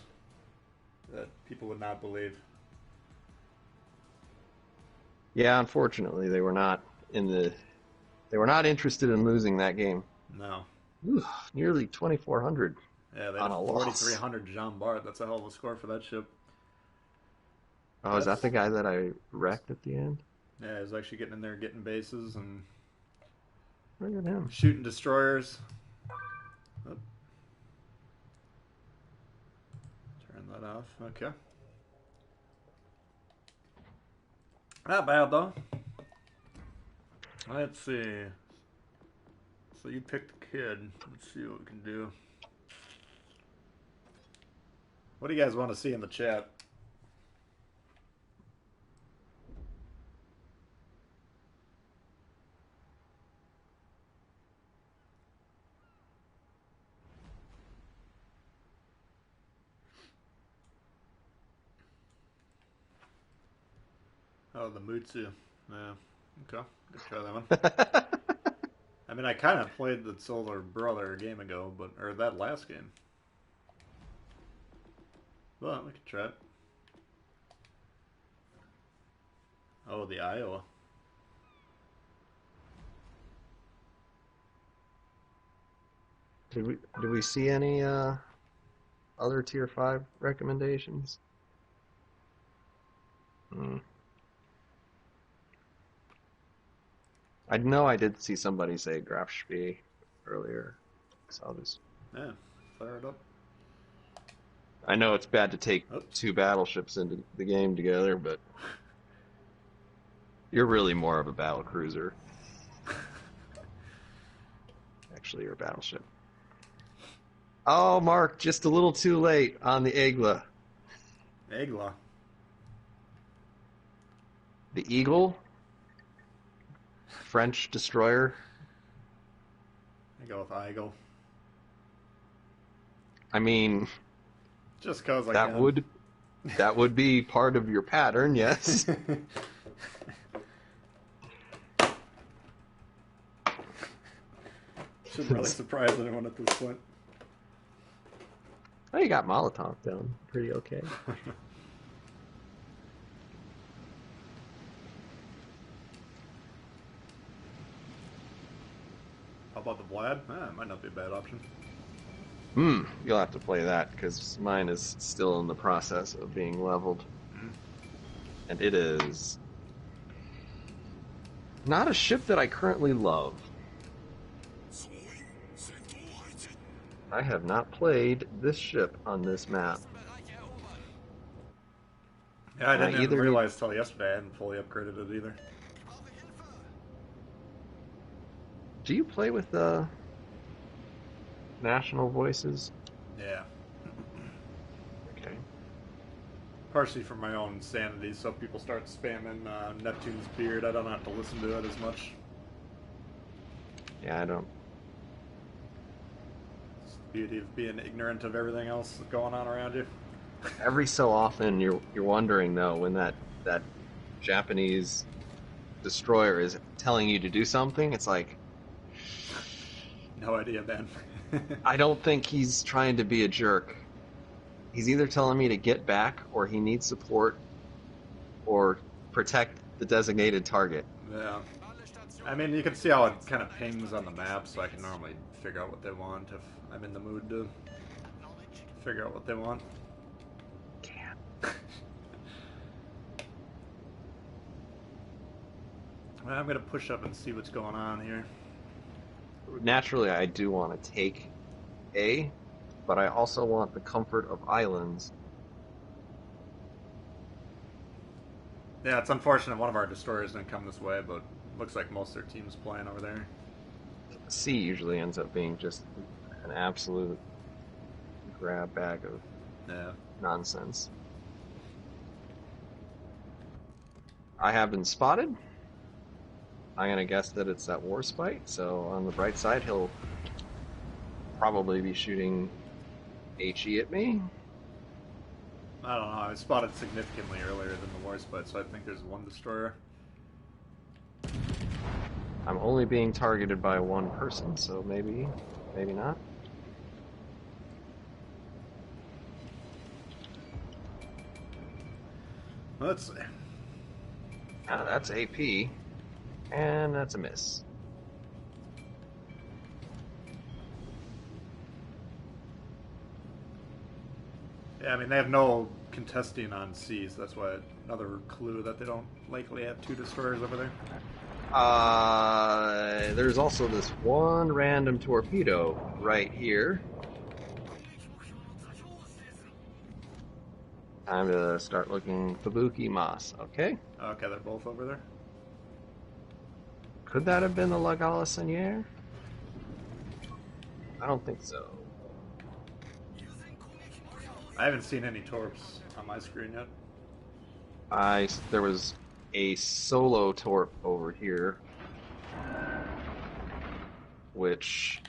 that people would not believe. Yeah, unfortunately, they were not interested in losing that game. No. Ooh, nearly 2,400 Yeah, they had on a a loss. 4,300 Jean Bart. That's a hell of a score for that ship. Oh, is that the guy that I wrecked at the end? Yeah, he's actually getting in there, getting bases and Look at him. shooting destroyers. Oh. Turn that off. Okay. Not bad though. Let's see. So you picked the kid. Let's see what we can do. What do you guys want to see in the chat? Oh, the Mutsu. Yeah. Okay. Could try that one. I mean, I kind of played the Solar Brother a game ago, or that last game. But we could try it. Oh, the Iowa. Did we see any other tier 5 recommendations? I know I did see somebody say Grafspee earlier, so I'll just... Yeah, fire it up. I know it's bad to take Oops. 2 battleships into the game together, but you're really more of a battle cruiser. Actually, you're a battleship. Oh, Mark, just a little too late on the Aigla. Egla. The Eagle, French destroyer. I go with Eagle. I mean, Just cause I that can. would be part of your pattern, yes. Shouldn't really surprise anyone at this point. Oh, you got Molotov down pretty okay. How about the Vlad? It might not be a bad option. You'll have to play that because mine is still in the process of being leveled. And it is not a ship that I currently love. I have not played this ship on this map. Yeah, I And I didn't even either realize till yesterday I hadn't fully upgraded it either. Do you play with the national voices? Yeah. Okay. Partially for my own sanity, so if people start spamming Neptune's beard, I don't have to listen to it as much. Yeah, I don't. It's the beauty of being ignorant of everything else that's going on around you. Every so often, you're wondering though when that Japanese destroyer is telling you to do something. It's like, No idea, man. I don't think he's trying to be a jerk. He's either telling me to get back, or he needs support, or protect the designated target. Yeah. I mean, you can see how it kind of pings on the map, so I can normally figure out what they want if I'm in the mood to figure out what they want. Can't. I'm going to push up and see what's going on here. Naturally, I do want to take A, but I also want the comfort of islands. Yeah, it's unfortunate one of our destroyers didn't come this way, but looks like most of their team's playing over there. C usually ends up being just an absolute grab bag of nonsense. I have been spotted. I'm going to guess that it's that Warspite, so on the bright side, he'll probably be shooting HE at me. I don't know, I was spotted significantly earlier than the Warspite, so I think there's one destroyer. I'm only being targeted by one person, so maybe not. Let's see. That's AP, and that's a miss. Yeah, I mean, they have no contesting on sea, so that's why another clue that they don't likely have 2 destroyers over there. There's also this one random torpedo right here. Time to start looking Kabuki Mas, okay? Okay, they're both over there. Could that have been the La Galissoniere? I don't think so. I haven't seen any torps on my screen yet. There was a solo torp over here, which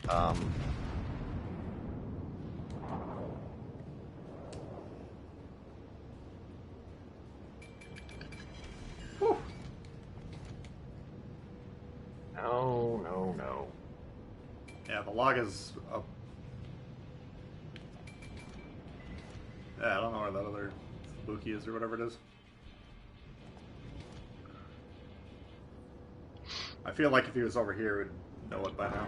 Whew. no. Yeah, the log is up. Yeah, I don't know where that other Kabuki is or whatever it is. I feel like if he was over here, we'd know it by now.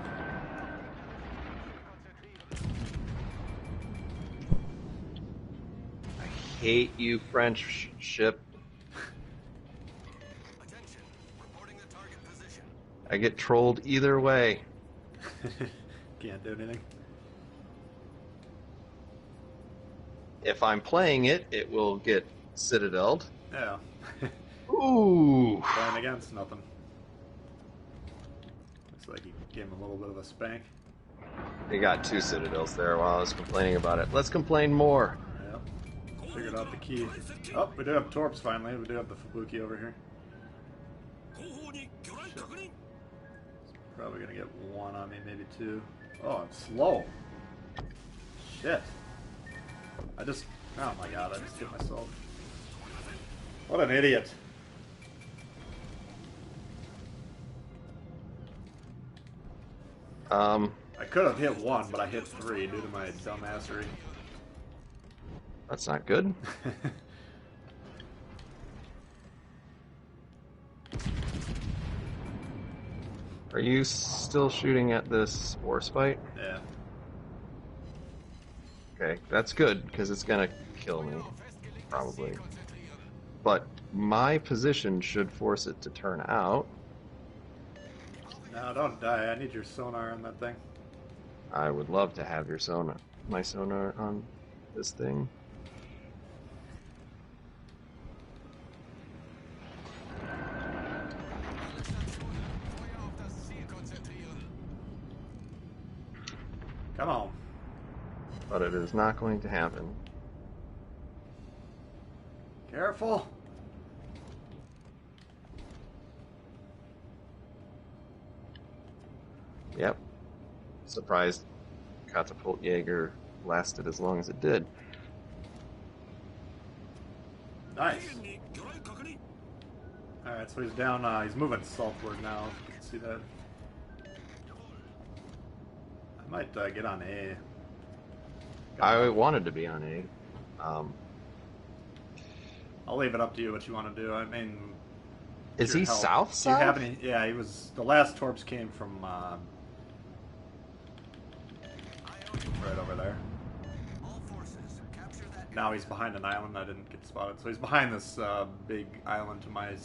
I hate you, French ship. Attention. Reporting the target position. I get trolled either way. Can't do anything. If I'm playing it, it will get citadeled. Yeah. Ooh. Playing against nothing. Looks like he gave him a little bit of a spank. They got 2 citadels there while I was complaining about it. Let's complain more. Yep. Figured out the key. Oh, we do have torps finally. We do have the Fubuki over here. Shit. Probably gonna get 1 on me, maybe 2. Oh, I'm slow. Shit. Oh my god, I just hit myself. What an idiot. I could have hit 1, but I hit 3 due to my dumbassery. That's not good. Are you still shooting at this warspite? Yeah. Okay, that's good, because it's gonna kill me, probably. But my position should force it to turn out. No, don't die. I need your sonar on that thing. I would love to have your sonar, my sonar on this thing. Come on. But it is not going to happen. Careful. Yep. Surprised Catapult Jaeger lasted as long as it did. Nice. Alright, so he's down, he's moving southward now. You can see that. I might get on A. I wanted to be on A. I'll leave it up to you what you want to do. I mean, Is he help. south? Do you have any? Yeah, he was. The last torps came from right over there. All forces, capture that. Now he's behind an island. I didn't get spotted, so he's behind this big island to my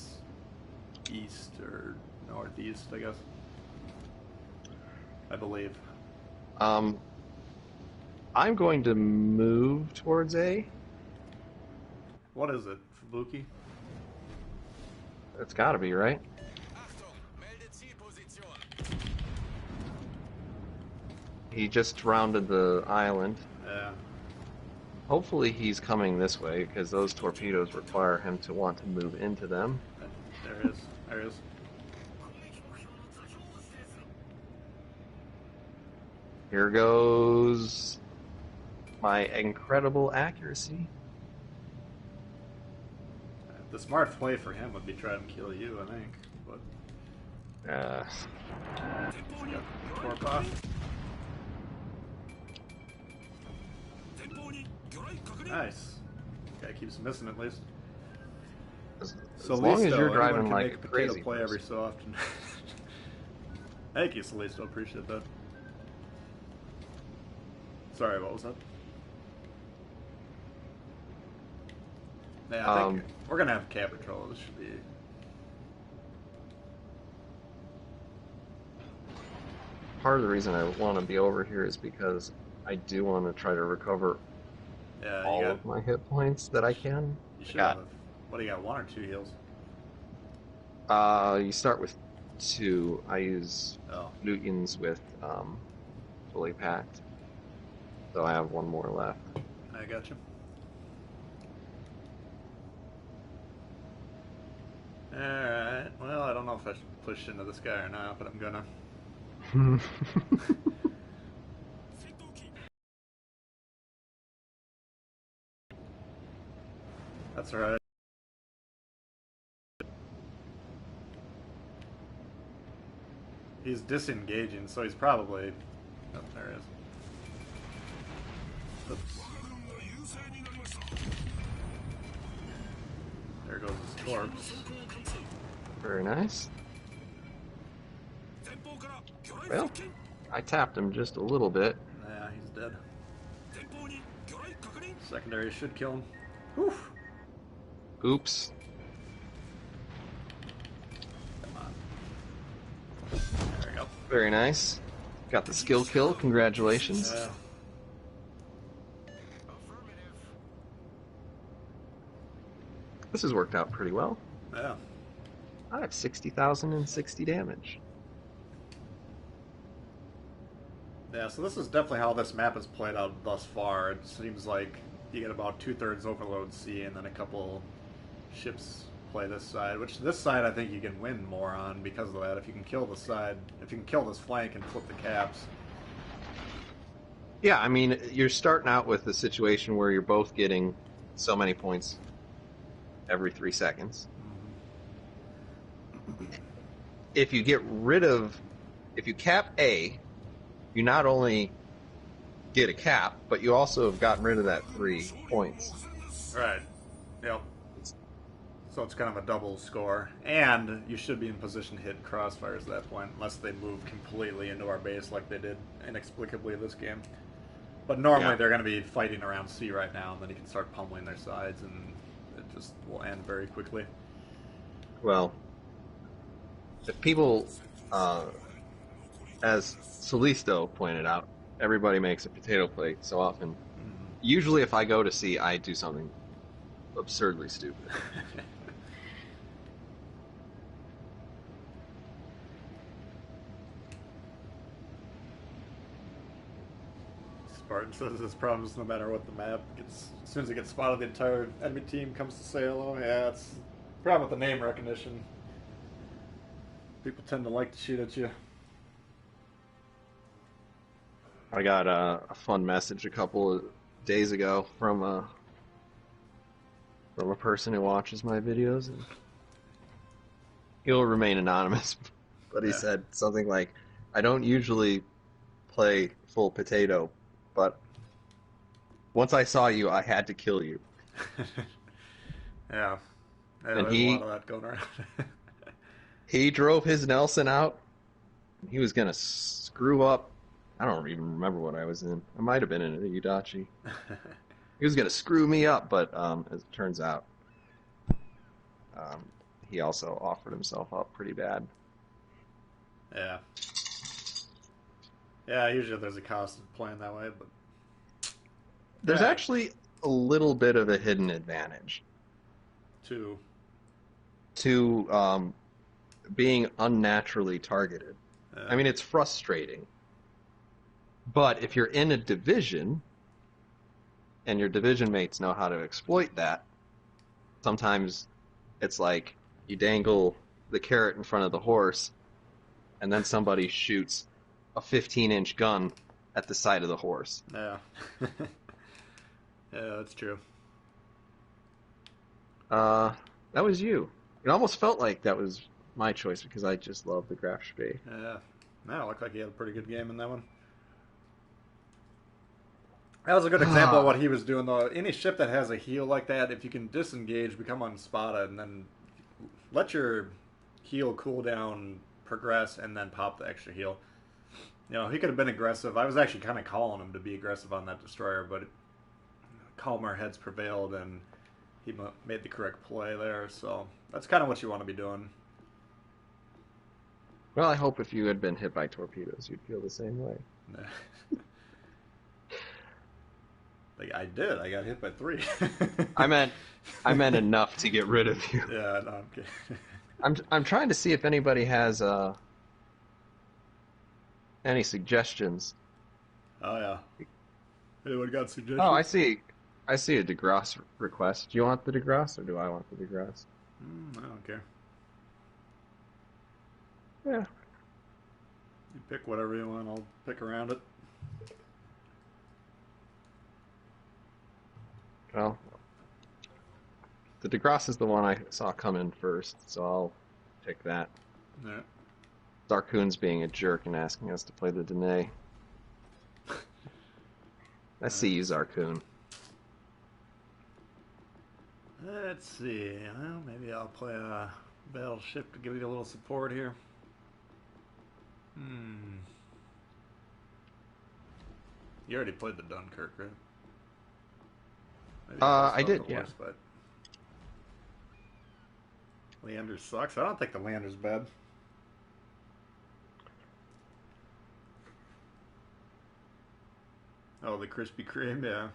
east or northeast, I guess. I believe. I'm going to move towards A. What is it, Fubuki? It's got to be, right? Achtung, meldet Zielposition. He just rounded the island. Yeah. Hopefully he's coming this way, because those torpedoes require him to want to move into them. There it is. There it is. Here goes my incredible accuracy. The smart play for him would be try and kill you, I think. But torp off. Nice. Guy keeps missing at least. As So long as you're anyone driving can like make a a potato crazy play every person. so often. Thank you, Solisto. Appreciate that. Sorry, what was that? Yeah, I think we're gonna have cab control. This should be. Part of the reason I want to be over here is because I do want to try to recover Yeah, all of my hit points that I can. You should have. What do you got? 1 or 2 heals? You start with 2. I use Lutyens with fully packed, so I have 1 more left. I got you. Alright, well, I don't know if I should push into this guy or not, but I'm gonna. That's alright. He's disengaging, so he's probably... Oh, there he is. Oops. There goes his corpse. Very nice. Well, I tapped him just a little bit. Yeah, he's dead. Secondary should kill him. Whew. Oops. Come on. There we go. Very nice. Got the skill kill. Congratulations. Yeah. This has worked out pretty well. Yeah. I have 60,060 damage. Yeah, so this is definitely how this map has played out thus far. It seems like you get about 2/3 Overload C and then a couple ships play this side, which this side I think you can win more on because of that. If you can kill the side, if you can kill this flank and flip the caps. Yeah, I mean, you're starting out with a situation where you're both getting so many points every 3 seconds. If you if you cap A, you not only get a cap, but you also have gotten rid of that 3 points. Right. Yep. So it's kind of a double score. And you should be in position to hit crossfires at that point, unless they move completely into our base like they did inexplicably this game. But normally they're going to be fighting around C right now, and then you can start pummeling their sides, and it just will end very quickly. Well, if people, as Solisto pointed out, everybody makes a potato plate so often. Mm-hmm. Usually if I go to C, I do something absurdly stupid. Spartan says his problem is no matter what the map gets, as soon as it gets spotted, the entire enemy team comes to say hello. Yeah, it's the problem with the name recognition. People tend to like to shoot at you. I got a fun message a couple of days ago from a person who watches my videos, and he'll remain anonymous, but he said something like, "I don't usually play full potato, but once I saw you, I had to kill you." Yeah, and there's a lot of that going around. He drove his Nelson out. He was gonna screw up. I don't even remember what I was in. I might have been in a Udachi. He was gonna screw me up, but as it turns out, he also offered himself up pretty bad. Yeah. Yeah, usually there's a cost of playing that way, but there's actually a little bit of a hidden advantage to being unnaturally targeted. I mean, it's frustrating, but if you're in a division and your division mates know how to exploit that, sometimes it's like you dangle the carrot in front of the horse, and then somebody shoots a 15-inch gun at the side of the horse. Yeah. Yeah, that's true. That was you. It almost felt like that was my choice because I just love the Grafspee. Yeah. No, it looked like he had a pretty good game in that one. That was a good example of what he was doing, though. Any ship that has a heal like that, if you can disengage, become unspotted, and then let your heal cooldown progress, and then pop the extra heal. You know, he could have been aggressive. I was actually kind of calling him to be aggressive on that destroyer, but calmer heads prevailed, and he made the correct play there. So that's kind of what you want to be doing. Well, I hope if you had been hit by torpedoes, you'd feel the same way. Like I did. I got hit by 3. I meant enough to get rid of you. Yeah, no, I'm kidding. I'm trying to see if anybody has any suggestions. Oh yeah. Anyone got suggestions? Oh, I see a DeGrasse request. Do you want the DeGrasse or do I want the DeGrasse? I don't care. Yeah. You pick whatever you want. I'll pick around it. Well, the DeGrasse is the one I saw come in first, so I'll pick that. Yeah. Zarkoon's being a jerk and asking us to play the Dene. I see you, Zarkoon. Let's see. Well, maybe I'll play a battleship to give you a little support here. You already played the Dunkirk, right? Maybe I did, yeah. But Leander sucks. I don't think the Leander's bad. Oh, the Krispy Kreme, yeah.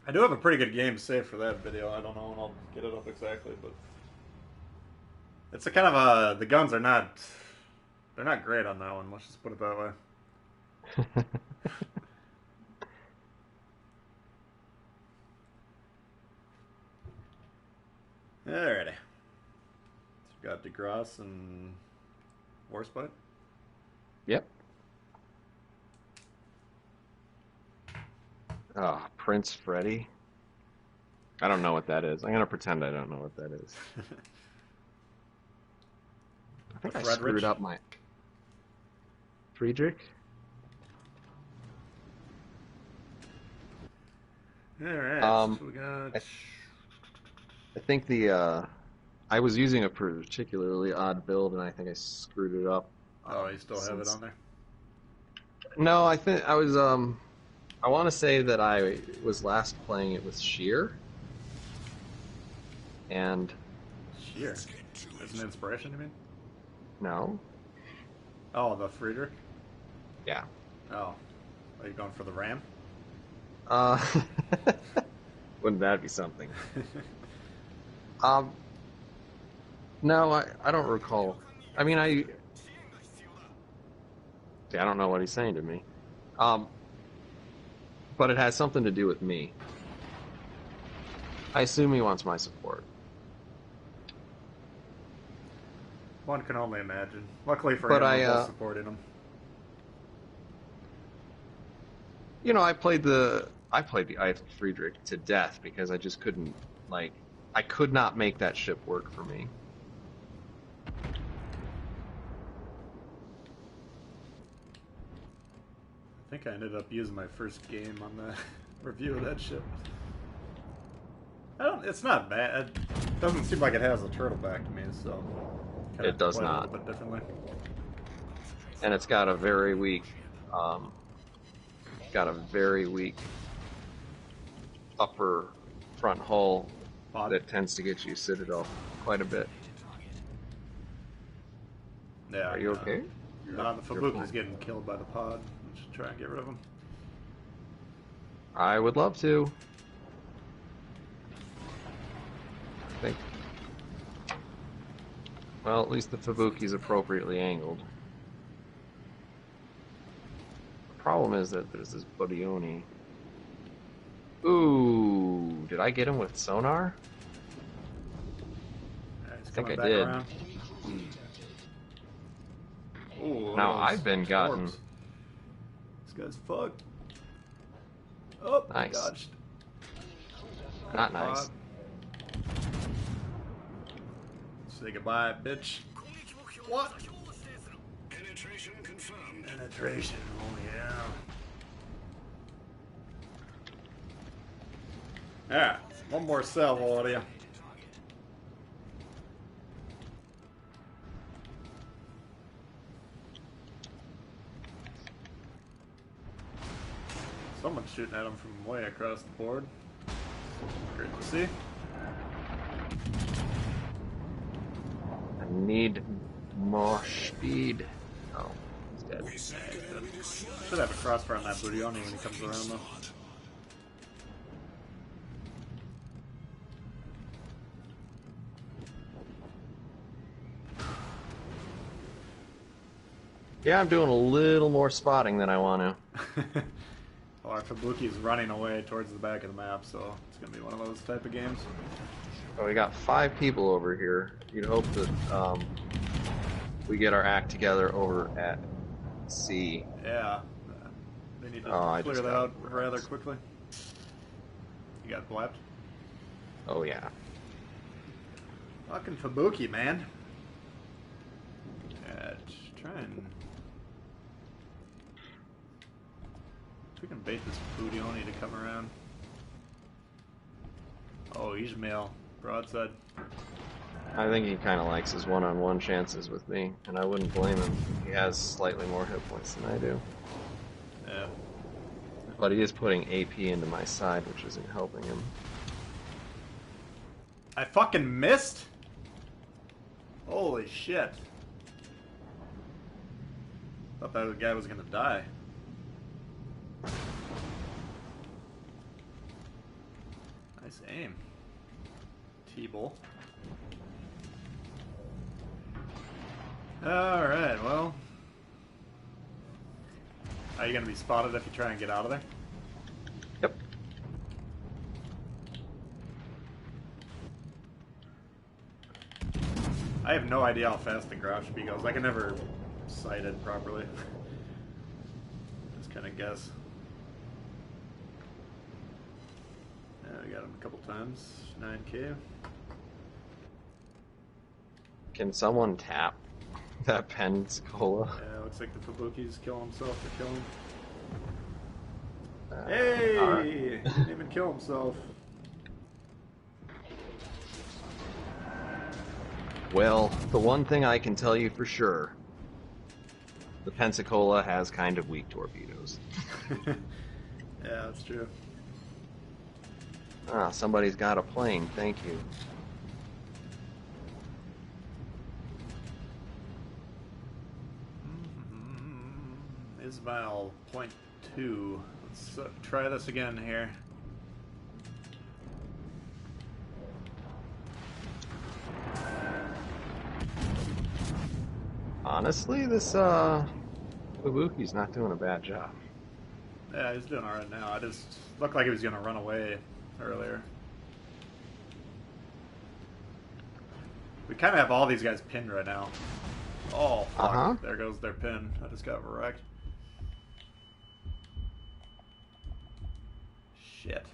I do have a pretty good game saved for that video. I don't know when I'll get it up exactly, but it's a kind of a the guns are not they're not great on that one. Let's just put it that way. Alrighty. So we got DeGrasse and Warspite. Yep. Oh, Prince Freddy. I don't know what that is. I'm gonna pretend I don't know what that is. I think I screwed up my Friedrich. Alright, so we got I think the I was using a particularly odd build, and I think I screwed it up. Oh, you still have it on there? No, I think I was I want to say that I was last playing it with Sheer. And Sheer? As an inspiration, you mean? No. Oh, the Friedrich? Yeah. Oh. Are you going for the Ram? Wouldn't that be something? No, I don't recall. I mean, I don't know what he's saying to me. But it has something to do with me. I assume he wants my support. One can only imagine. Luckily for But him, I, I'm supporting him. You know, I played the Eiffel Friedrich to death because I just couldn't, like, I could not make that ship work for me. I think I ended up using my first game on the review of that ship. It's not bad. It doesn't seem like it has a turtle back to me, so It does play not. a little bit differently. And it's got a very weak, upper front hull Pod. that tends to get you Citadel quite a bit. Yeah. Are you okay? The You're Fabuka's fine. getting killed by the pod. We should try and get rid of him. I would love to. I think. Well, at least the Fubuki's appropriately angled. The problem is that there's this Bodioni. Ooh, did I get him with sonar? He's I think coming I back did. around. Ooh, Now, those I've been gotten... orbs. This guy's fucked. Oh, Nice. dodged. Not nice. Say goodbye, bitch. What? Penetration confirmed. Penetration, oh yeah. Yeah, one more salvo out of you. Someone's shooting at him from way across the board. Great to see. need more speed. Oh, he's dead. Should have a crossfire on that booty on me when he comes around though. Yeah, I'm doing a little more spotting than I want to. Well, our Kabuki's running away towards the back of the map, so it's gonna be one of those type of games. Oh, we got 5 people over here. You'd hope that we get our act together over at C. Yeah. They need to clear that out rather quickly. You got blapped? Oh, yeah. Fucking Fubuki, man. Yeah, try and... If we can bait this Budioni to come around. Oh, Ishmael. Broadside. I think he kind of likes his one-on-one chances with me, and I wouldn't blame him. He has slightly more hit points than I do. Yeah. But he is putting AP into my side, which isn't helping him. I fucking missed? Holy shit. Thought that guy was gonna die. Nice aim. T-Bull. Alright, well. Are you gonna be spotted if you try and get out of there? Yep. I have no idea how fast the Grafspeed goes. I can never sight it properly. Just kind of guess. Yeah, we got him a couple times. 9K. Can someone tap that Pensacola? Yeah, looks like the Fubuki's killing himself to kill him. Uh, Hey! alright. He didn't even kill himself. Well, the one thing I can tell you for sure, the Pensacola has kind of weak torpedoes. Yeah, that's true. Ah, somebody's got a plane, thank you. Ismail, point 2. Let's try this again here. Honestly, this Fubuki's not doing a bad job. Yeah, he's doing alright now. I just looked like he was gonna run away earlier. We kind of have all these guys pinned right now. Oh, fuck. There goes their pin. I just got wrecked. Shit.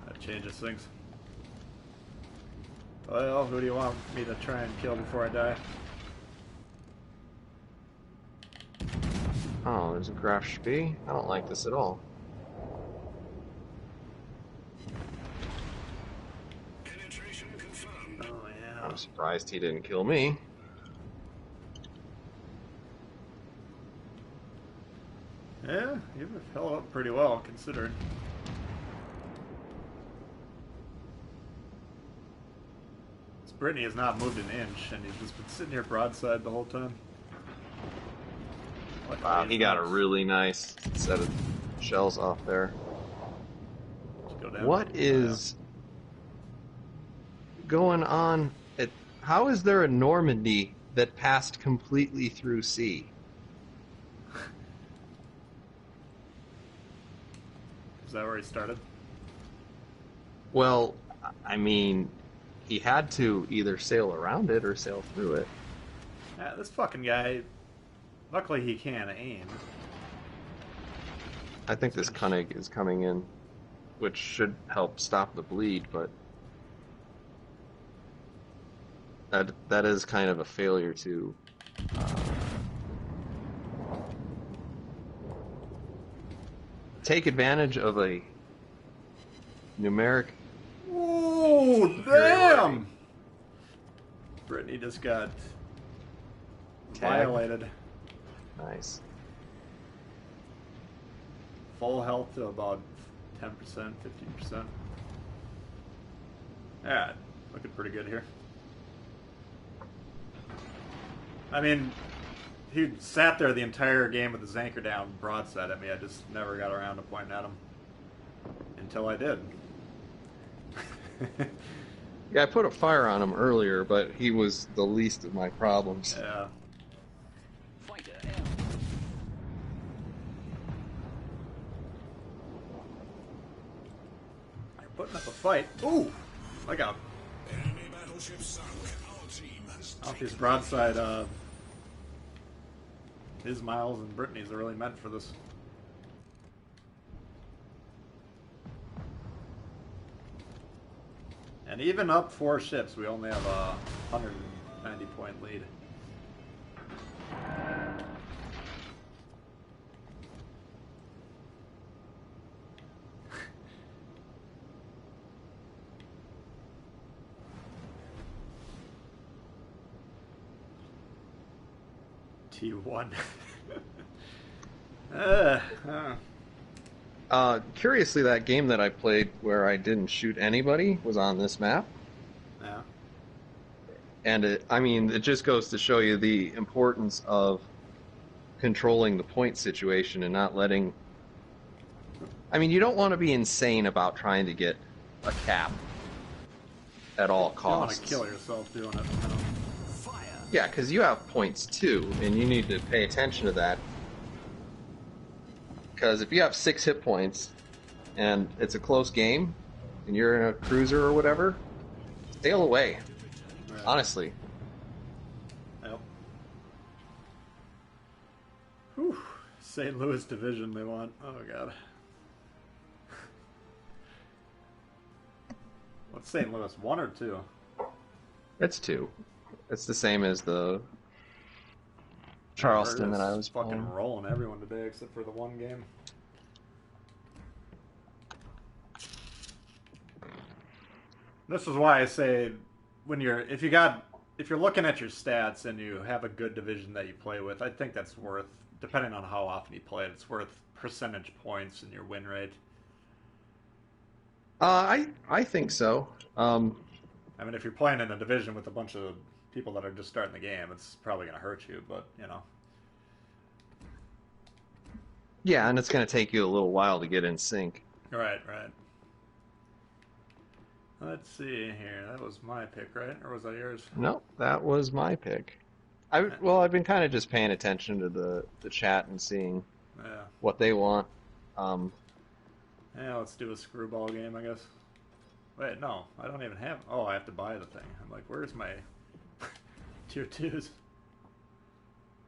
That changes things. Well, who do you want me to try and kill before I die? Oh, there's a Grafspeed. I don't like this at all. Penetration confirmed. Oh, yeah. I'm surprised he didn't kill me. Yeah, you held up pretty well, considering. This Brittany has not moved an inch, and he's just been sitting here broadside the whole time. Wow, he got a really nice set of shells off there. What is going on? How is there a Normandy that passed completely through sea? Is that where he started? Well, I mean, he had to either sail around it or sail through it. Yeah, this fucking guy, luckily he can aim. I think this Koenig is coming in, which should help stop the bleed, but that is kind of a failure to take advantage of a numeric. Ooh, damn! Brittany just got violated. Nice. Full health to about 10%, 15%. Yeah, looking pretty good here. I mean, he sat there the entire game with his anchor down, broadside at me. I just never got around to pointing at him until I did. Yeah, I put a fire on him earlier, but he was the least of my problems. Yeah. Fighter L. You're putting up a fight. Ooh! I got him. Enemy battleship sunk. Our team has I don't think his broadside, his Miles and Brittany's are really meant for this. And even up 4 ships, we only have a 190 point lead. T1. Curiously, that game that I played where I didn't shoot anybody was on this map. Yeah. And it just goes to show you the importance of controlling the point situation and not letting... you don't want to be insane about trying to get a cap at all You don't want costs. to kill yourself doing it. fire. Yeah, because you have points too, and you need to pay attention to that. Because if you have 6 hit points, and it's a close game, and you're in a cruiser or whatever, sail away. Right. Honestly. Yep. Whew. St. Louis division they want. Oh god. What's St. Louis? 1 or 2? It's 2. It's the same as the Charleston that I was fucking playing. rolling everyone today except for the one game. This is why I say if you're looking at your stats and you have a good division that you play with, I think that's worth, depending on how often you play it, it's worth percentage points in your win rate. I think so. If you're playing in a division with a bunch of people that are just starting the game, it's probably going to hurt you, but, Yeah, and it's going to take you a little while to get in sync. Right. Let's see here. That was my pick, right? Or was that yours? No, that was my pick. I've been kind of just paying attention to the chat and seeing Yeah. what they want. Yeah, let's do a screwball game, I guess. Wait, no, I don't even have... Oh, I have to buy the thing. I'm like, where's my tier 2s?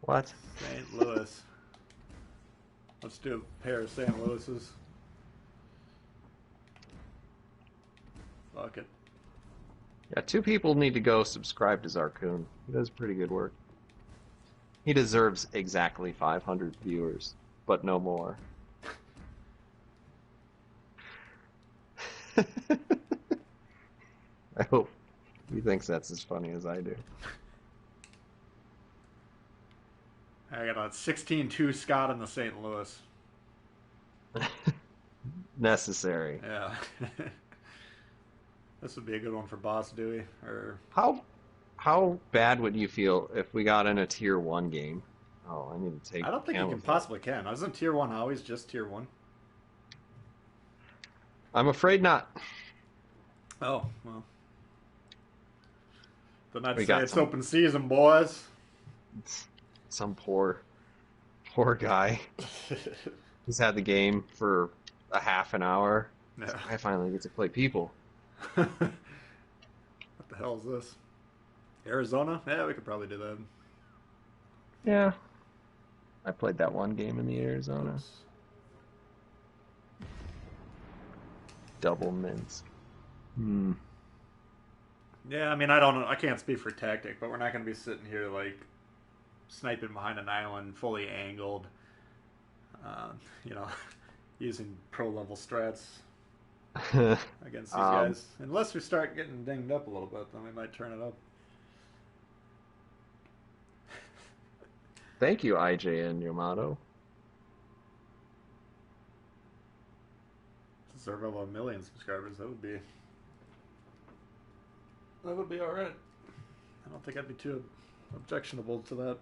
What? St. Louis. Let's do a pair of St. Louis's. Fuck it. Yeah, 2 people need to go subscribe to Zarkoon. He does pretty good work. He deserves exactly 500 viewers, but no more. I hope he thinks that's as funny as I do. I got a 16-2 Scott in the St. Louis. Necessary. Yeah. This would be a good one for Boss Dewey. Or How bad would you feel if we got in a tier 1 game? Oh, I need to take... I don't think you can possibly can. Isn't tier 1 always just tier 1? I'm afraid not. Oh, well. Then I'd We say got it's some- open season, boys. Some poor guy who's had the game for a half an hour. Yeah. I finally get to play people. What the hell is this? Arizona? Yeah, we could probably do that. Yeah. I played that one game in the Arizona. Oops. Double Minsk. Yeah, I don't know. I can't speak for Tactic, but we're not going to be sitting here like sniping behind an island, fully angled. Using pro level strats against these guys. Unless we start getting dinged up a little bit, then we might turn it up. Thank you, IJ and Yamato. Deserve of 1 million subscribers. That would be all right. I don't think I'd be too objectionable to that.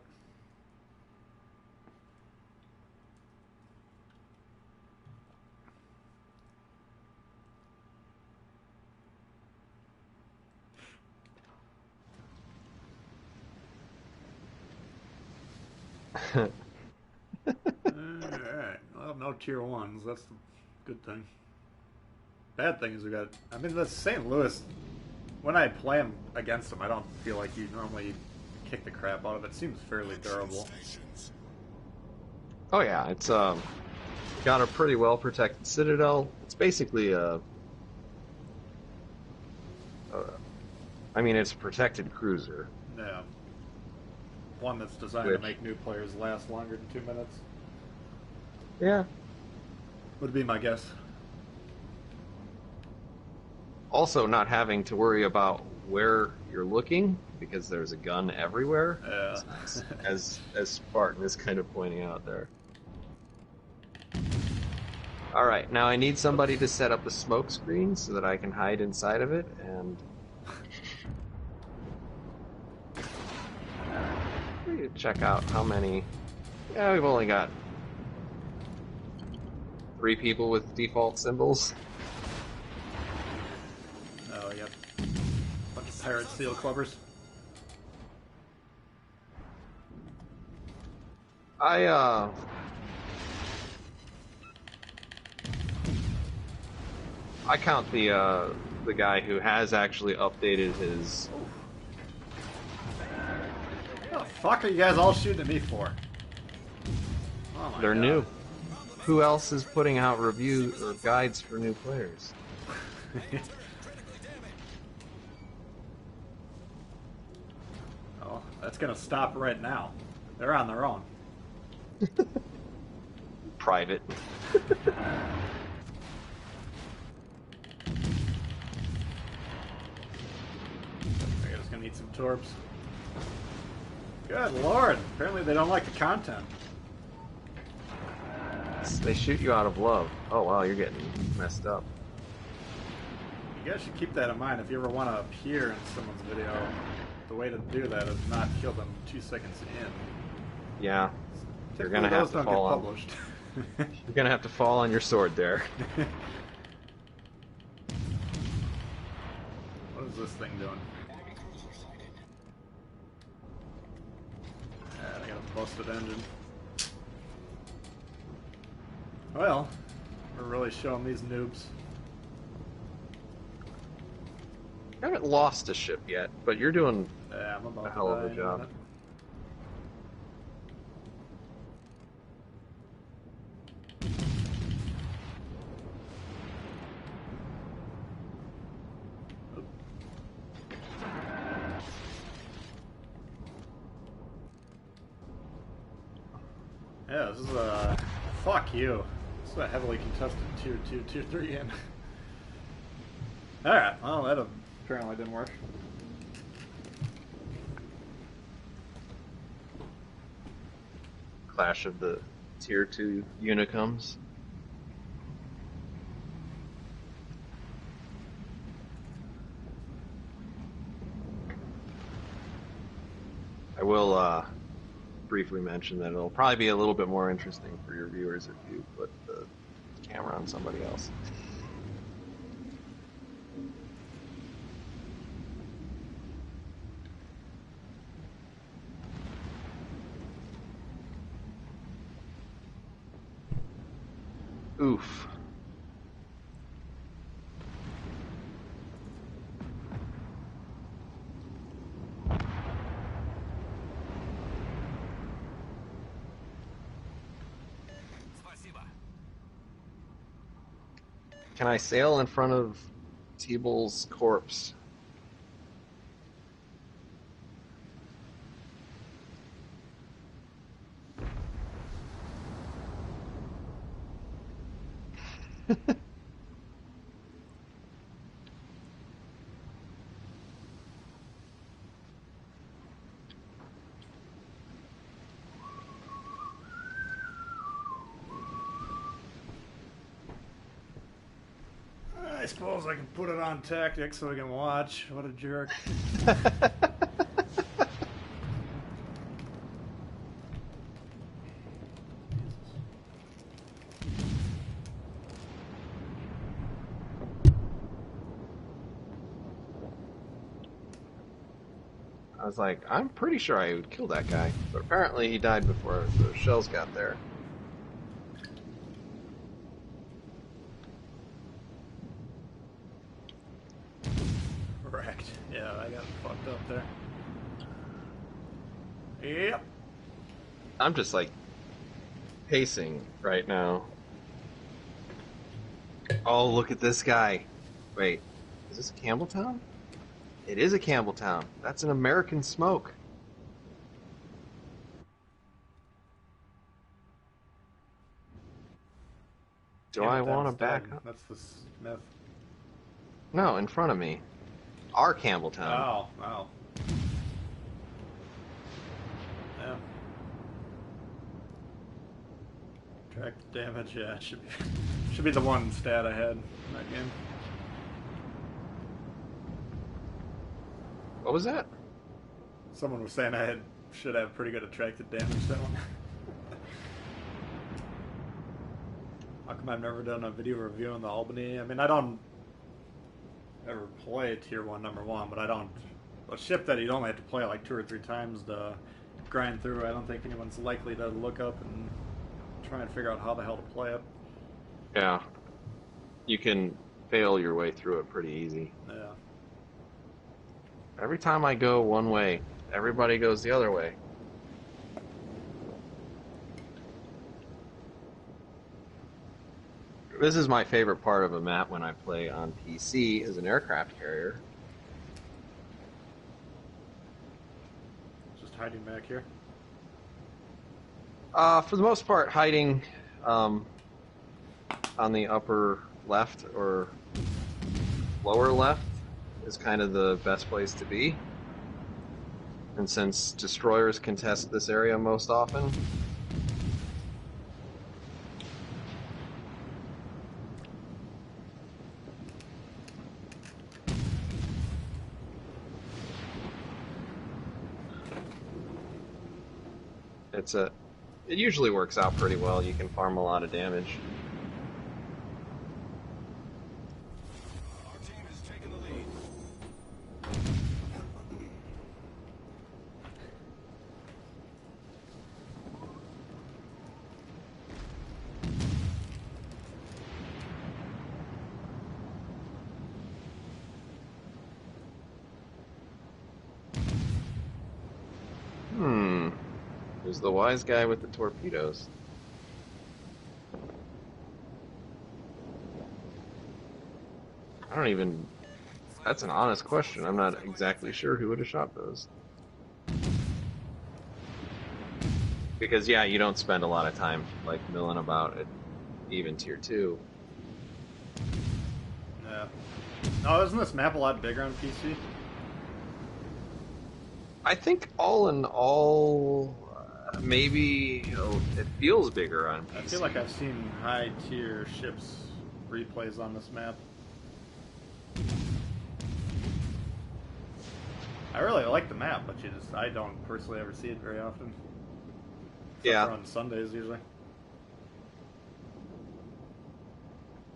Alright, well, no tier 1s, that's the good thing. Bad thing is we got, I mean, the St. Louis, when I play them against them, I don't feel like you normally kick the crap out of it. It seems fairly durable. Oh yeah, it's got a pretty well protected citadel. It's basically I mean, it's a protected cruiser. Yeah. One that's designed to make new players last longer than 2 minutes. Yeah. Would be my guess. Also, not having to worry about where you're looking because there's a gun everywhere. Yeah. as Spartan is kind of pointing out there. All right, now I need somebody to set up a smoke screen so that I can hide inside of it and. Check out how many. Yeah, we've only got 3 people with default symbols. Oh, we got a bunch of pirate seal clubbers. I count the guy who has actually updated his. What the fuck are you guys all shooting at me for? Oh my They're God. new. Who else is putting out reviews or guides for new players? Oh, that's gonna stop right now. They're on their own. Private. I guess gonna need some torps. Good lord! Apparently they don't like the content. They shoot you out of love. Oh wow, you're getting messed up. You guys should keep that in mind if you ever want to appear in someone's video. The way to do that is not kill them 2 seconds in. Yeah. You're Typically, gonna have those to don't fall get on. published. You're gonna have to fall on your sword there. What is this thing doing? I got a busted engine. Well, we're really showing these noobs. I haven't lost a ship yet, but you're doing Yeah, I'm about a hell of to a die job. in a minute. Yeah, this is a... Fuck you. This is a heavily contested tier 2, tier 3 in. Alright, well that apparently didn't work. Clash of the tier 2 Unicums. I will briefly mention that it'll probably be a little bit more interesting for your viewers if you put the camera on somebody else. Oof. Can I sail in front of Teeble's corpse? I suppose I can put it on tactic so we can watch. What a jerk. I was like, I'm pretty sure I would kill that guy, but apparently he died before the shells got there. Wrecked. Yeah, I got fucked up there. Yep. I'm just like pacing right now. Oh, look at this guy. Wait, is this a Campbelltown? It is a Campbelltown. That's an American smoke. Do I want to back up? That's the Smith. No, in front of me. Our Campbelltown. Oh, wow. Yeah. Track damage, yeah, it should be the one stat I had in that game. What was that? Someone was saying I should have pretty good attracted damage that one. How come I've never done a video review on the Albany? I mean, I don't ever play Tier 1 #1, but I don't... A ship that you'd only have to play like 2 or 3 times to grind through, I don't think anyone's likely to look up and try and figure out how the hell to play it. Yeah. You can fail your way through it pretty easy. Yeah. Every time I go one way, everybody goes the other way. This is my favorite part of a map when I play on PC as an aircraft carrier. Just hiding back here. For the most part, hiding on the upper left or lower left is kind of the best place to be. And since destroyers contest this area most often, it usually works out pretty well. You can farm a lot of damage. Our team has taken the lead. Who's the wise guy with the torpedoes? I don't even... That's an honest question. I'm not exactly sure who would have shot those. Because, yeah, you don't spend a lot of time, like, milling about at even Tier 2. Yeah. Oh, isn't this map a lot bigger on PC? I think all in all, maybe it feels bigger on PC. I feel like I've seen high tier ships replays on this map. I really like the map, but I don't personally ever see it very often. Except Yeah. for on Sundays usually.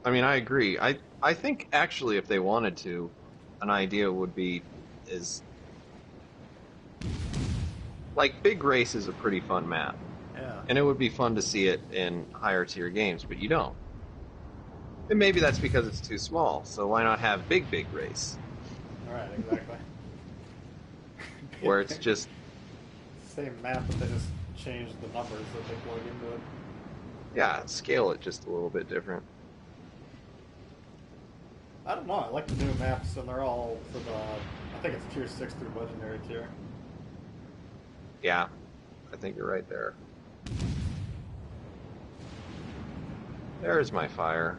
I mean, I agree. I think actually, if they wanted to, an idea would be like Big Race is a pretty fun map, Yeah. and it would be fun to see it in higher tier games, but you don't. And maybe that's because it's too small. So why not have Big Race, Alright, exactly. where it's just Same map, but they just changed the numbers that they plug into it. scale it just a little bit different. I don't know, I like the new maps, and they're all for I think it's tier 6 through legendary tier. Yeah, I think you're right there. There's my fire.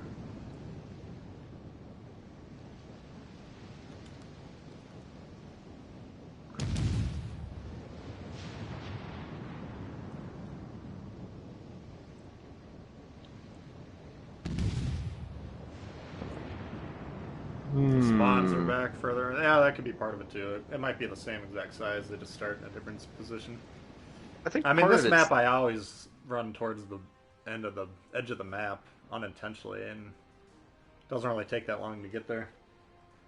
The spawns are back further. Yeah, that could be part of it too. It might be the same exact size, they just start in a different position. I think I mean, part this of it's- map I always run towards the edge of the map unintentionally, and it doesn't really take that long to get there.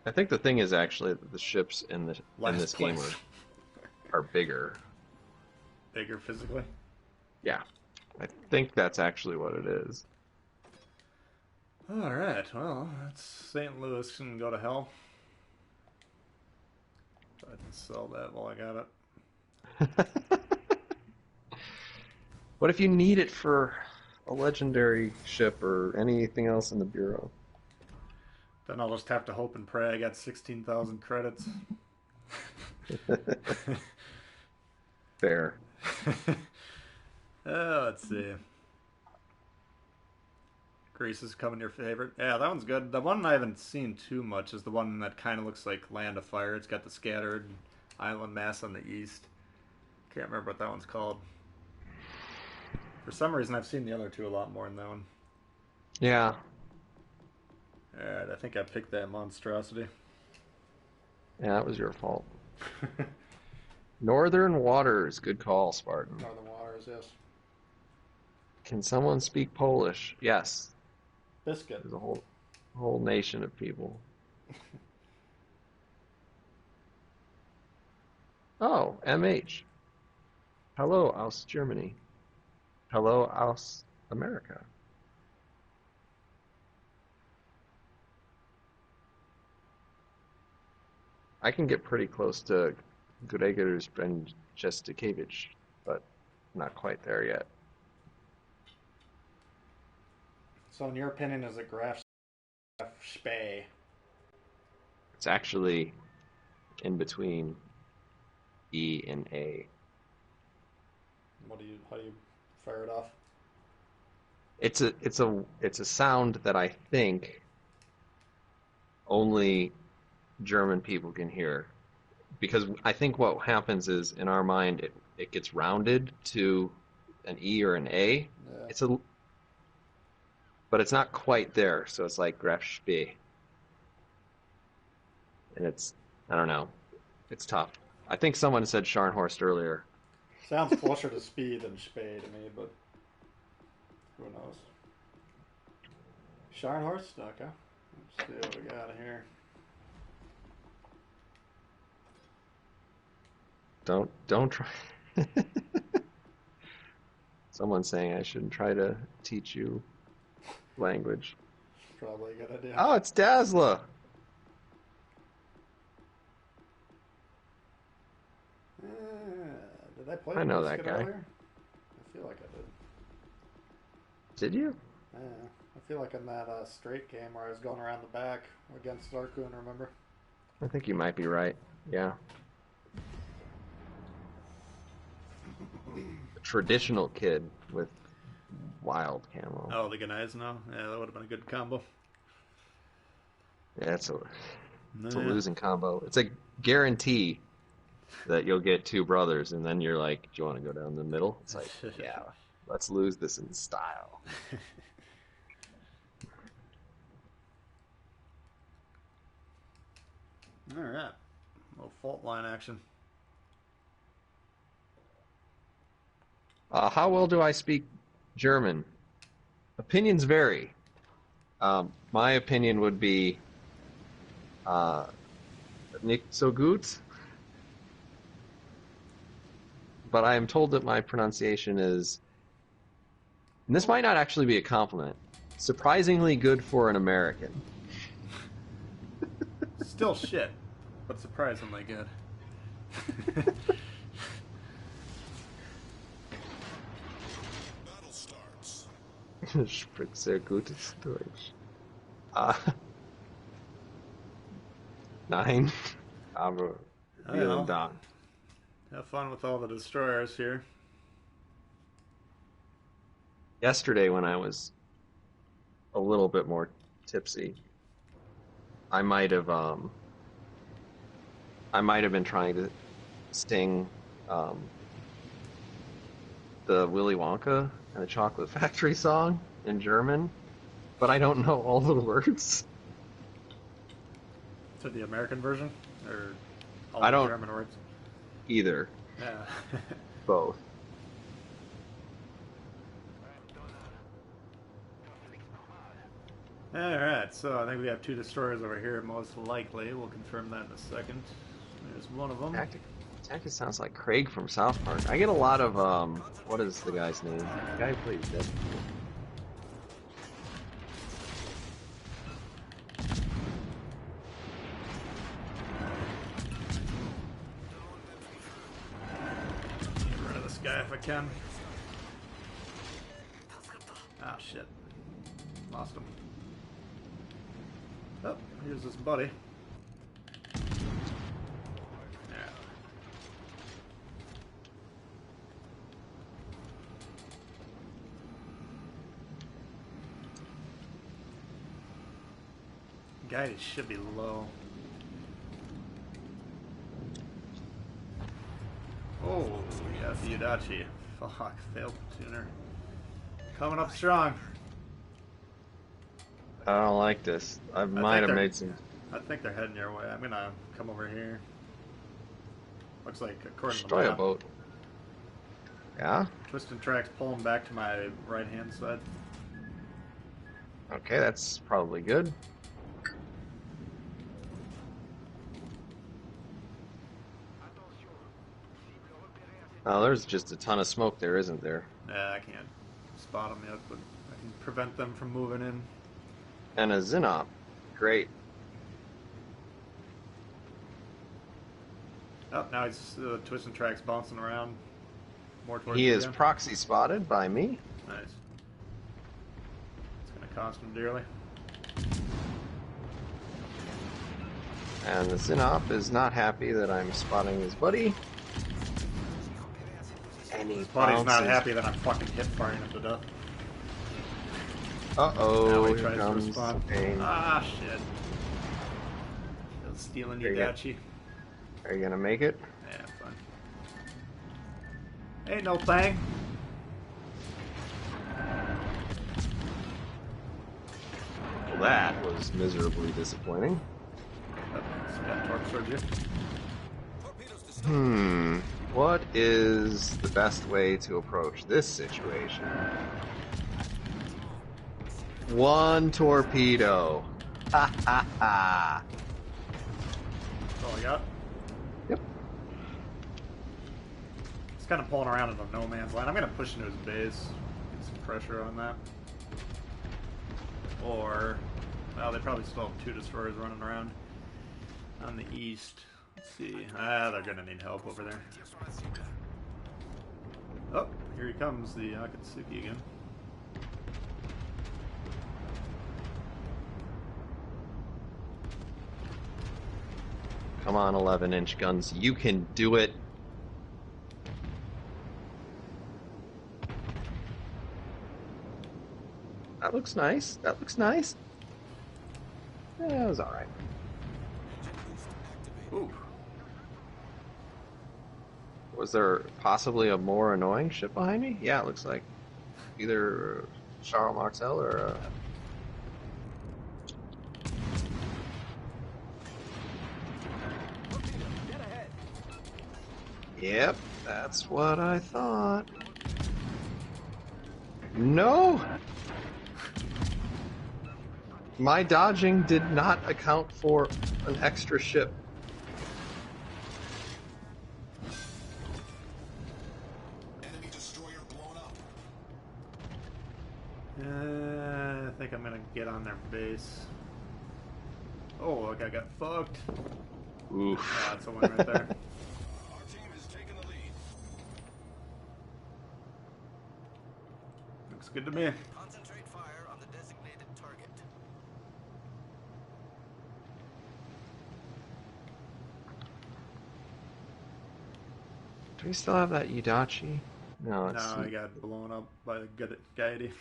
I think the thing is actually that the ships in this Last game place. are bigger. Bigger physically? Yeah, I think that's actually what it is. Alright, well, that's St. Louis can go to hell. I can sell that while I got it. What if you need it for a legendary ship or anything else in the bureau? Then I'll just have to hope and pray I got 16,000 credits. Fair. Let's see. Greece is coming your favorite. Yeah, that one's good. The one I haven't seen too much is the one that kind of looks like Land of Fire. It's got the scattered island mass on the east. Can't remember what that one's called. For some reason, I've seen the other two a lot more than that one. Yeah. Alright, I think I picked that monstrosity. Yeah, that was your fault. Northern Waters. Good call, Spartan. Northern Waters, yes. Can someone speak Polish? Yes. Biscuit. There's a whole nation of people. Oh, MH. Hello, aus Germany. Hello, aus America. I can get pretty close to Gregor's Bręczewicz, but not quite there yet. So, in your opinion, is it Graf Spee? It's actually in between E and A. How do you fire it off? It's a sound that I think only German people can hear, because I think what happens is in our mind it gets rounded to an E or an A. Yeah. But it's not quite there, so it's like Grafspee. And I don't know, it's tough. I think someone said Scharnhorst earlier. Sounds closer to Spee than Spee to me, but who knows? Scharnhorst? Okay. Let's see what we got here. Don't try. Someone's saying I shouldn't try to teach you language. Probably a good idea. Oh, it's Dazzler. Did I play? I know that guy. Earlier? I feel like I did. Did you? Yeah, I feel like in that straight game where I was going around the back against Zarkun, remember? I think you might be right. Yeah. A traditional kid with wild camo. Oh, the Ganais now? Yeah, that would have been a good combo. Yeah, it's a losing combo. It's a guarantee that you'll get two brothers, and then you're like, do you want to go down the middle? It's like, yeah, let's lose this in style. All right. A little fault line action. How well do I speak German? Opinions vary. My opinion would be nicht so gut, but I am told that my pronunciation is, and this might not actually be a compliment, surprisingly good for an American. Still shit, but surprisingly good. Battle starts. Spricht sehr gutes Deutsch. Nein, aber vielen Dank. Have fun with all the destroyers here. Yesterday, when I was a little bit more tipsy, I might have been trying to sing the Willy Wonka and the Chocolate Factory song in German, but I don't know all the words. To the American version? Or all I the don't- German words? Either. Yeah. Both. Alright, so I think we have two destroyers over here, most likely. We'll confirm that in a second. There's one of them. That just sounds like Craig from South Park. I get a lot of, what is the guy's name? The guy who plays Deadpool. Get rid of this guy if I can. Ah, shit. Lost him. Oh, here's this buddy. Guy should be low. Oh, yeah, the Udachi. Fuck, failed tuner. Coming up strong. I don't like this. I might have made some... I think they're heading your way. I'm gonna come over here. Looks like, according to the Destroy a map, boat. Yeah? twisting tracks pulling back to my right-hand side. Okay, that's probably good. Oh, there's just a ton of smoke there, isn't there? Yeah, I can't spot them yet, but I can prevent them from moving in. And a Zinop. Great. Oh, now he's twisting tracks, bouncing around. More towards He me is again. proxy spotted by me. Nice. It's gonna cost him dearly. And the Zinop is not happy that I'm spotting his buddy. And he Buddy's not bounces. happy that I'm fucking hip firing him to death. Now Uh-oh, he here tries to comes respond. pain. Ah, shit. Still stealing There you go. Udachi. Are you gonna make it? Yeah, fine. Ain't no thing. Well, that was miserably disappointing. Oh, it's got torque towards you. What is the best way to approach this situation? One torpedo. Ha ha ha. That's all I got. Yep. It's kind of pulling around in a no man's land. I'm going to push into his base. Get some pressure on that. Or, well, they probably still have 2 destroyers running around on the east. Let's see. Ah, they're going to need help over there. Oh, here he comes, the Akatsuki again. Come on, 11-inch guns. You can do it. That looks nice. That looks nice. Yeah, it was alright. Ooh. Was there possibly a more annoying ship behind me? Yeah, it looks like either Charles Martel or... Yep, that's what I thought. No! My dodging did not account for an extra ship. Enemy destroyer blown up. I think I'm gonna get on their base. Oh, look, I got fucked. Oof. Yeah, that's a one right there. Our team has taken the lead. Looks good to me. Concentrate fire on the designated target. Do we still have that Yudachi? No, it's No, I got blown up by the Gaidi.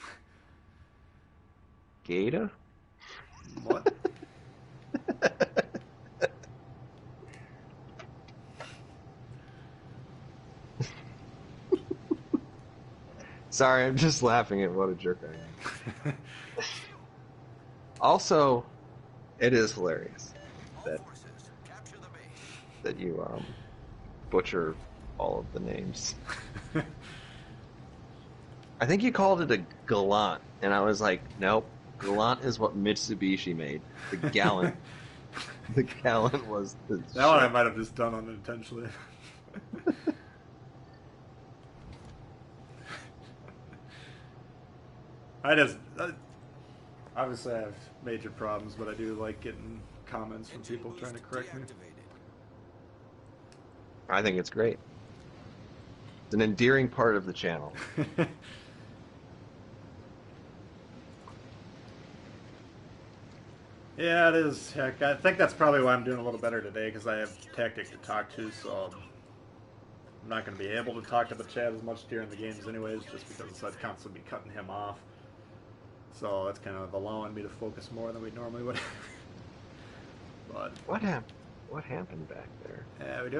Gata? What? Sorry, I'm just laughing at what a jerk I am. Also, it is hilarious All that, forces, capture the base. that you butcher all of the names. I think you called it a Gallant, and I was like, nope, Gallant is what Mitsubishi made. The Gallant. The Gallant was the That one I ship. might have just done unintentionally. I just obviously I have major problems, but I do like getting comments from people trying to correct me. I think it's great. It's an endearing part of the channel. Yeah, it is. Heck, I think that's probably why I'm doing a little better today, because I have Tactic to talk to, so I'm not going to be able to talk to the chat as much during the games anyways, just because I'd constantly be cutting him off. So that's kind of allowing me to focus more than we normally would. But What happened? What happened back there? yeah, we do.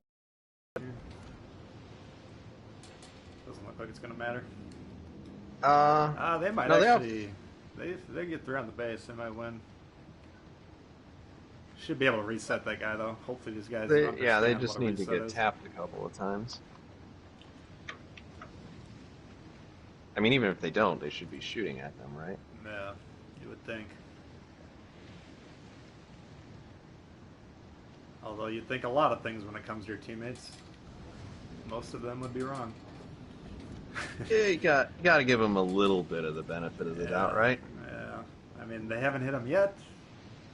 Doesn't look like it's going to matter. They might no, actually. They get through on the base. They might win. Should be able to reset that guy though. Hopefully these guys. They just need to get tapped a couple of times. I mean, even if they don't, they should be shooting at them, right? Yeah, you would think. Although you'd think a lot of things when it comes to your teammates. Most of them would be wrong. Yeah, you got to give them a little bit of the benefit of the doubt, right? Yeah. I mean, they haven't hit him yet,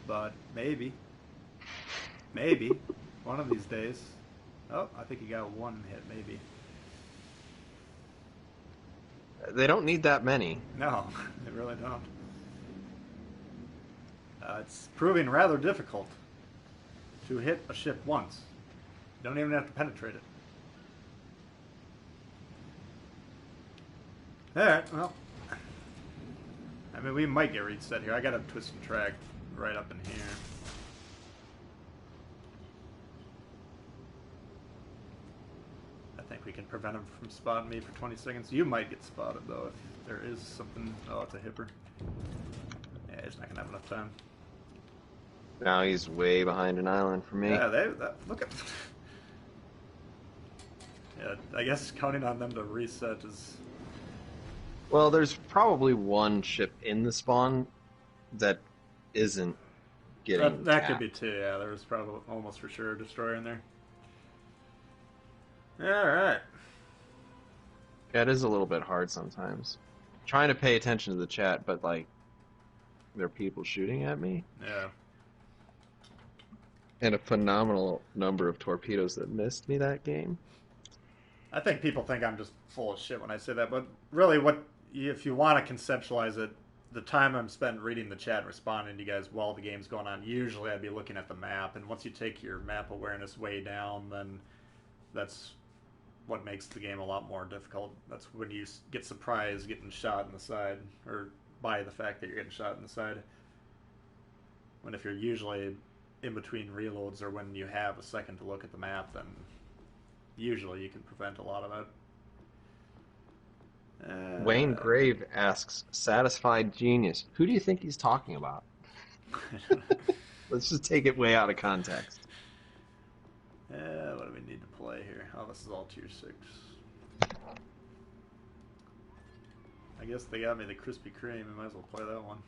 but maybe. Maybe. One of these days. Oh, I think he got one hit, maybe. They don't need that many. No, they really don't. It's proving rather difficult to hit a ship once. You don't even have to penetrate it. Alright, well. I mean, we might get reset here. I got a twist and track right up in here. I think we can prevent him from spotting me for 20 seconds. You might get spotted, though, if there is something... Oh, it's a hipper. Yeah, he's not going to have enough time. Now he's way behind an island for me. Yeah, look at... Yeah, I guess counting on them to reset is... Well, there's probably one ship in the spawn that isn't getting that could be two, yeah. There was probably almost for sure a destroyer in there. Alright. Yeah, it is a little bit hard sometimes. Trying to pay attention to the chat, but, like, there are people shooting at me. Yeah. And a phenomenal number of torpedoes that missed me that game. I think people think I'm just full of shit when I say that, but really, if you want to conceptualize it, the time I'm spent reading the chat and responding to you guys while the game's going on, usually I'd be looking at the map, and once you take your map awareness way down, then that's what makes the game a lot more difficult. That's when you get surprised getting shot in the side, or by the fact that you're getting shot in the side. When if you're usually in between reloads or when you have a second to look at the map, then usually you can prevent a lot of that. Wayne Grave asks, Satisfied Genius, who do you think he's talking about? Let's just take it way out of context. What do we need to play here? Oh, this is all tier 6. I guess they got me the Krispy Kreme. I might as well play that one.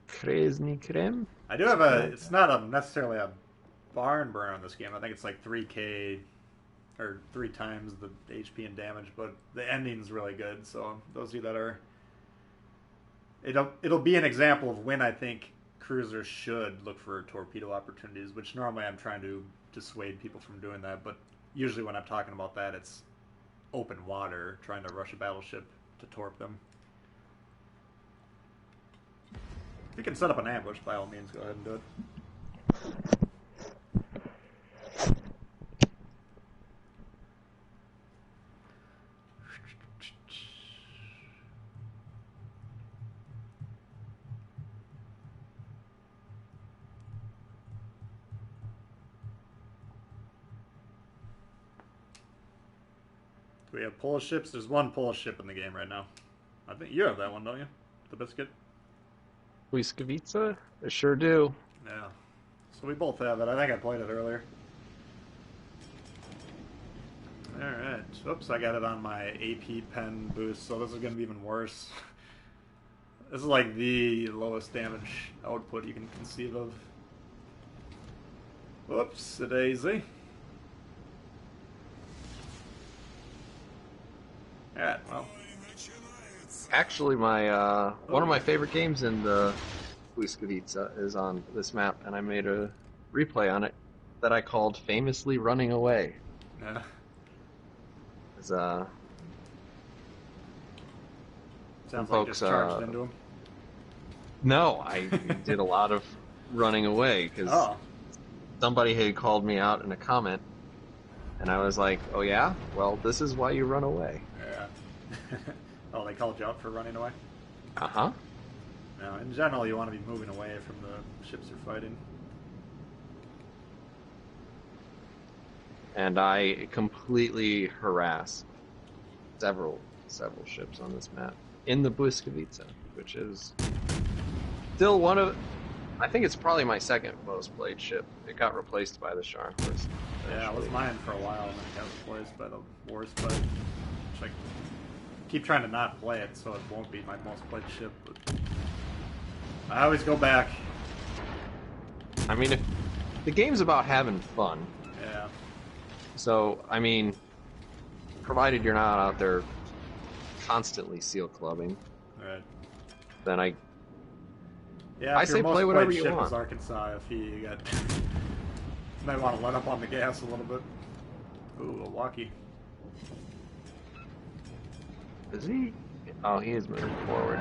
Krasny Krem? I do have it's not necessarily a barn burner on this game. I think it's like 3k or 3 times the HP and damage, but the ending's really good. So those of you that are, it'll be an example of when I think cruisers should look for torpedo opportunities, which normally I'm trying to dissuade people from doing that, but usually when I'm talking about that, it's open water, trying to rush a battleship to torp them. If you can set up an ambush, by all means, go ahead and do it. Do we have Polish ships? There's one Polish ship in the game right now. I think you have that one, don't you? The Biscuit? Błyskawica? I sure do. Yeah. So we both have it. I think I played it earlier. Alright. Oops, I got it on my AP pen boost, so this is going to be even worse. This is like the lowest damage output you can conceive of. Whoops, a daisy. Alright, well. Actually, my one of my favorite games in the Błyskawica is on this map, and I made a replay on it that I called "Famously Running Away." Yeah. It's, Sounds like folks, just charged into him. no, I did a lot of running away because Oh. somebody had called me out in a comment, and I was like, "Oh yeah, well, this is why you run away." Yeah. Oh, they called you out for running away? Uh huh. No, in general, you want to be moving away from the ships you're fighting. And I completely harass several ships on this map in the Błyskawica, which is still one of, I think it's probably my second most played ship. It got replaced by the Scharnhorst. Yeah, it was mine for a while, and then it got replaced by the Warspite, which I keep trying to not play it, so it won't be my most played ship, but I always go back. I mean, if the game's about having fun, Yeah. so, I mean, provided you're not out there constantly seal clubbing, Right. then I Yeah, I if say your most play whatever played you ship want. is Arkansas, if you got you might want to let up on the gas a little bit. Ooh, a walkie. is he? Oh, he is moving forward.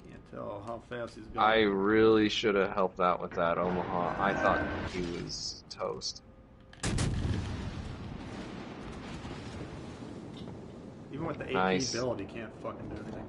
Can't tell how fast he's going. I really should have helped out with that Omaha. I thought he was toast. Even with the AP Nice. build, he can't fucking do anything.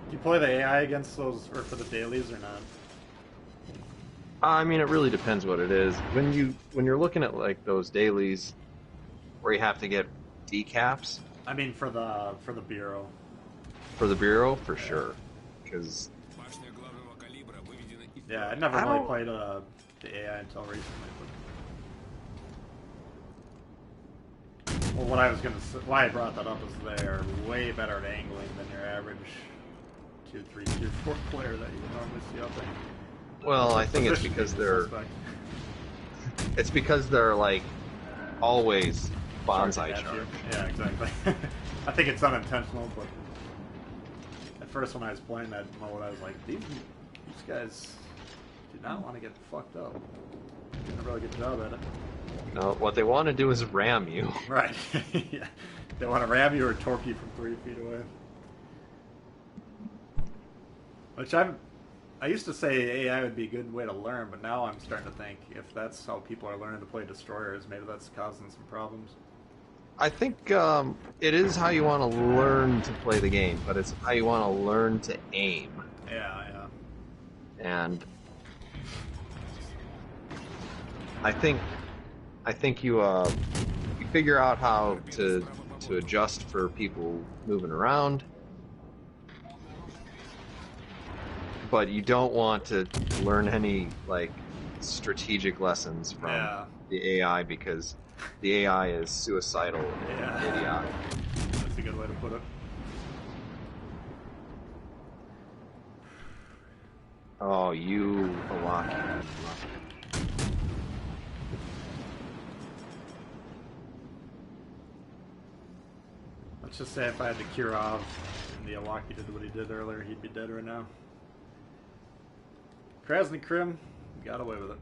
Do you play the AI against those, or for the dailies, or not? I mean, it really depends what it is. When you're looking at like those dailies where you have to get decaps I mean, for the bureau. for the bureau, for sure. Because Yeah, I never I really don't- played the AI until recently. But... Well, what I was gonna say, why I brought that up is they're way better at angling than your average tier 3, tier 4 player that you would normally see out there. well, I think it's Position because being they're suspect. it's because they're like always bonsai Charging at charge. you. Yeah, exactly. I think it's unintentional, but at first when I was playing that mode, I was like, these guys do not want to get fucked up. Doing a really good job at it. No, what they want to do is ram you. Right. Yeah. They want to ram you or torque you from 3 feet away. Which I used to say AI would be a good way to learn, but now I'm starting to think if that's how people are learning to play destroyers, maybe that's causing some problems. I think it is how you want to learn to play the game, but it's how you want to learn to aim. Yeah, And I think you figure out how to adjust for people moving around, but you don't want to learn any like strategic lessons from Yeah. the AI because the AI is suicidal and Yeah. idiotic. That's a good way to put it. Oh, you Awaki. Let's just say if I had the Kirov and the Awaki did what he did earlier, he'd be dead right now. Krasny Krim got away with it.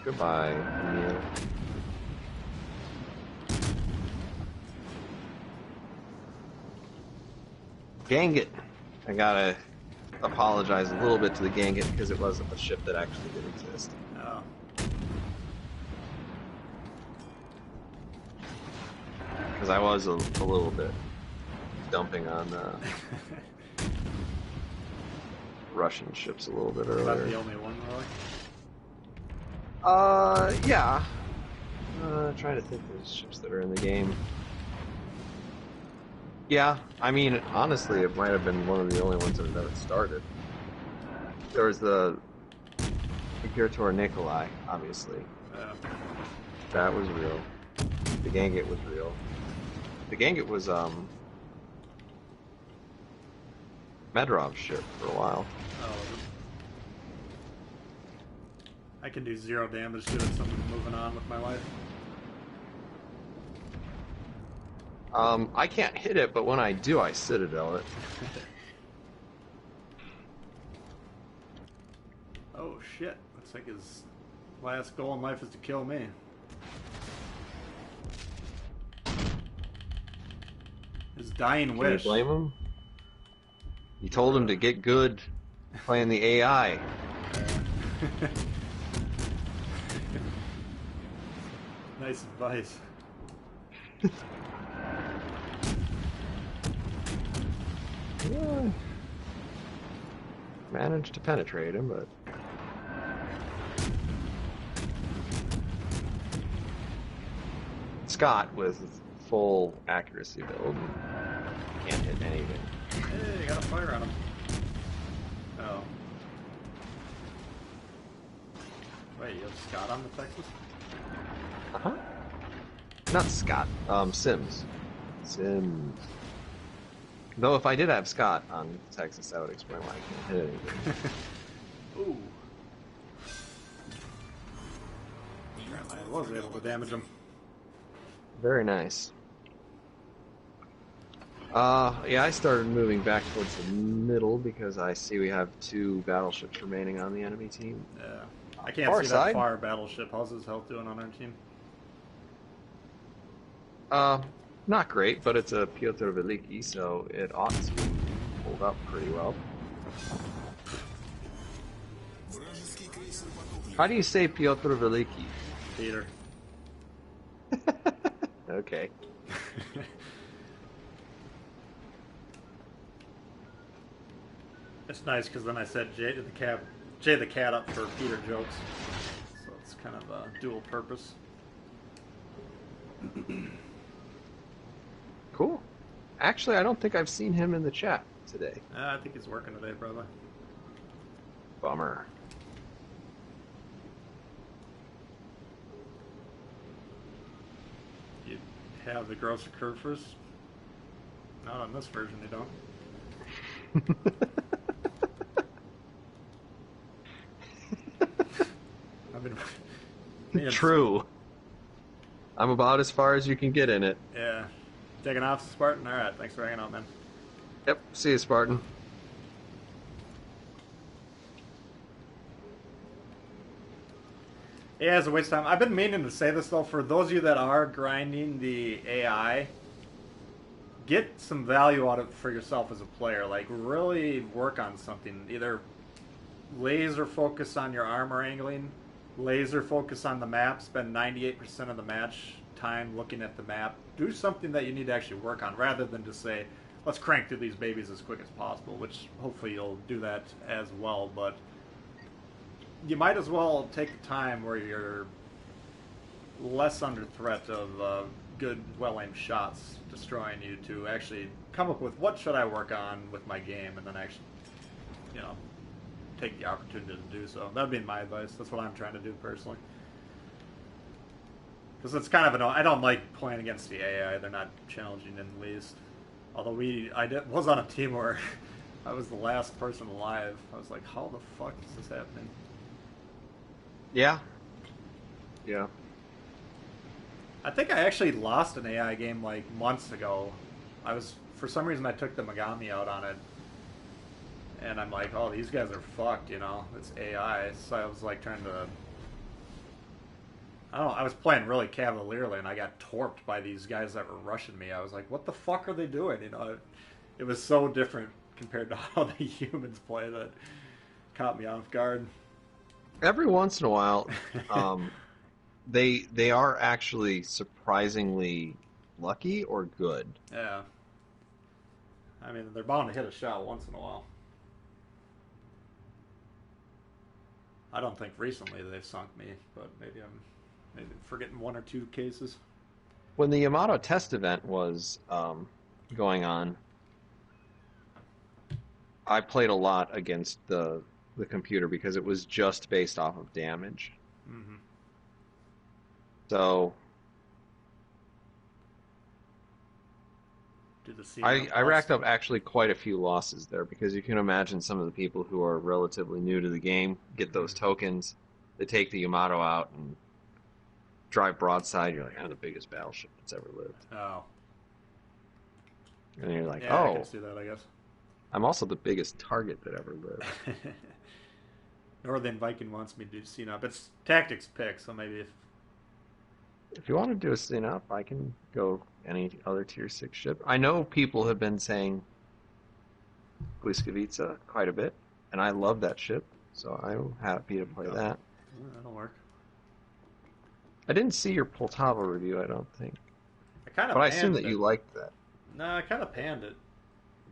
Goodbye, Emil. Ganget. I gotta apologize a little bit to the Ganget because it was a ship that actually did exist. Oh. Because I was a little bit dumping on Russian ships a little bit Is that the earlier. only one, really? Yeah. Trying to think of the ships that are in the game. Yeah, I mean, honestly, it might have been one of the only ones that have never started. There was the Imperator Nikolai, obviously. That was real. The Ganget was real. The Ganget was Medrov's ship for a while. Oh, I can do 0 damage to it, so I'm moving on with my life. I can't hit it, but when I do, I citadel it. Oh shit! Looks like his last goal in life is to kill me. His dying Can wish. you blame him? You told him to get good playing the AI. Nice advice. Yeah. Managed to penetrate him, but Scott with full accuracy build can't hit anything. Hey, you got a fire on him. Oh. Wait, you have Scott on the Texas? Uh-huh. Not Scott, Sims. Sims. Though if I did have Scott on Texas, that would explain why I can't hit anything. Ooh. I was able to damage him. Very nice. Yeah, I started moving back towards the middle because I see we have 2 battleships remaining on the enemy team. Yeah. I can't Far see side? that far battleship. How's his health doing on our team? Not great, but it's a Piotr Veliki, so it ought to hold up pretty well. How do you say Piotr Veliki? Peter. Okay. It's nice because then I said Jay the cat up for Peter jokes, so it's kind of a dual purpose. Cool. Actually, I don't think I've seen him in the chat today. I think he's working today, probably. Bummer. You have the gross curve first? Not on this version, you don't. I've been. True. I'm about as far as you can get in it. Yeah. Taking off, Spartan? Alright, thanks for hanging out, man. Yep. See you, Spartan. Yeah, it's a waste of time. I've been meaning to say this, though. For those of you that are grinding the AI, get some value out of it for yourself as a player. Like, really work on something. Either laser focus on your armor angling, laser focus on the map, spend 98% of the match time looking at the map. Do something that you need to actually work on, rather than just say, let's crank through these babies as quick as possible, which hopefully you'll do that as well. But you might as well take the time where you're less under threat of good, well-aimed shots destroying you, to actually come up with what should I work on with my game, and then actually, take the opportunity to do so. That would be my advice. That's what I'm trying to do personally. Because it's kind of I don't like playing against the AI. They're not challenging in the least. Although was on a team where I was the last person alive. I was like, how the fuck is this happening? Yeah. Yeah. I think I actually lost an AI game like months ago. For some reason I took the Megami out on it. And I'm like, oh, these guys are fucked, It's AI. So I was like trying to... I don't know, I was playing really cavalierly and I got torped by these guys that were rushing me. I was like, what the fuck are they doing? It was so different compared to how the humans play that caught me off guard. Every once in a while, they are actually surprisingly lucky or good. Yeah. I mean, they're bound to hit a shot once in a while. I don't think recently they've sunk me, but maybe I'm Maybe forgetting one or two cases. When the Yamato test event was going on, I played a lot against the computer because it was just based off of damage. Mm-hmm. So I racked up actually quite a few losses there because you can imagine some of the people who are relatively new to the game get those tokens. They take the Yamato out and drive broadside. You're like, I'm the biggest battleship that's ever lived. Oh. And you're like, Yeah, I oh, can see that, I guess. I'm also the biggest target that ever lived. Northern Viking wants me to do CNOP. It's tactics pick, so maybe If you want to do a CNOP, I can go any other tier 6 ship. I know people have been saying Gliskovica quite a bit, and I love that ship, so I'm happy to play that. that'll work. I didn't see your Poltava review, I don't think. But I assume that you liked that. No, I kind of panned it.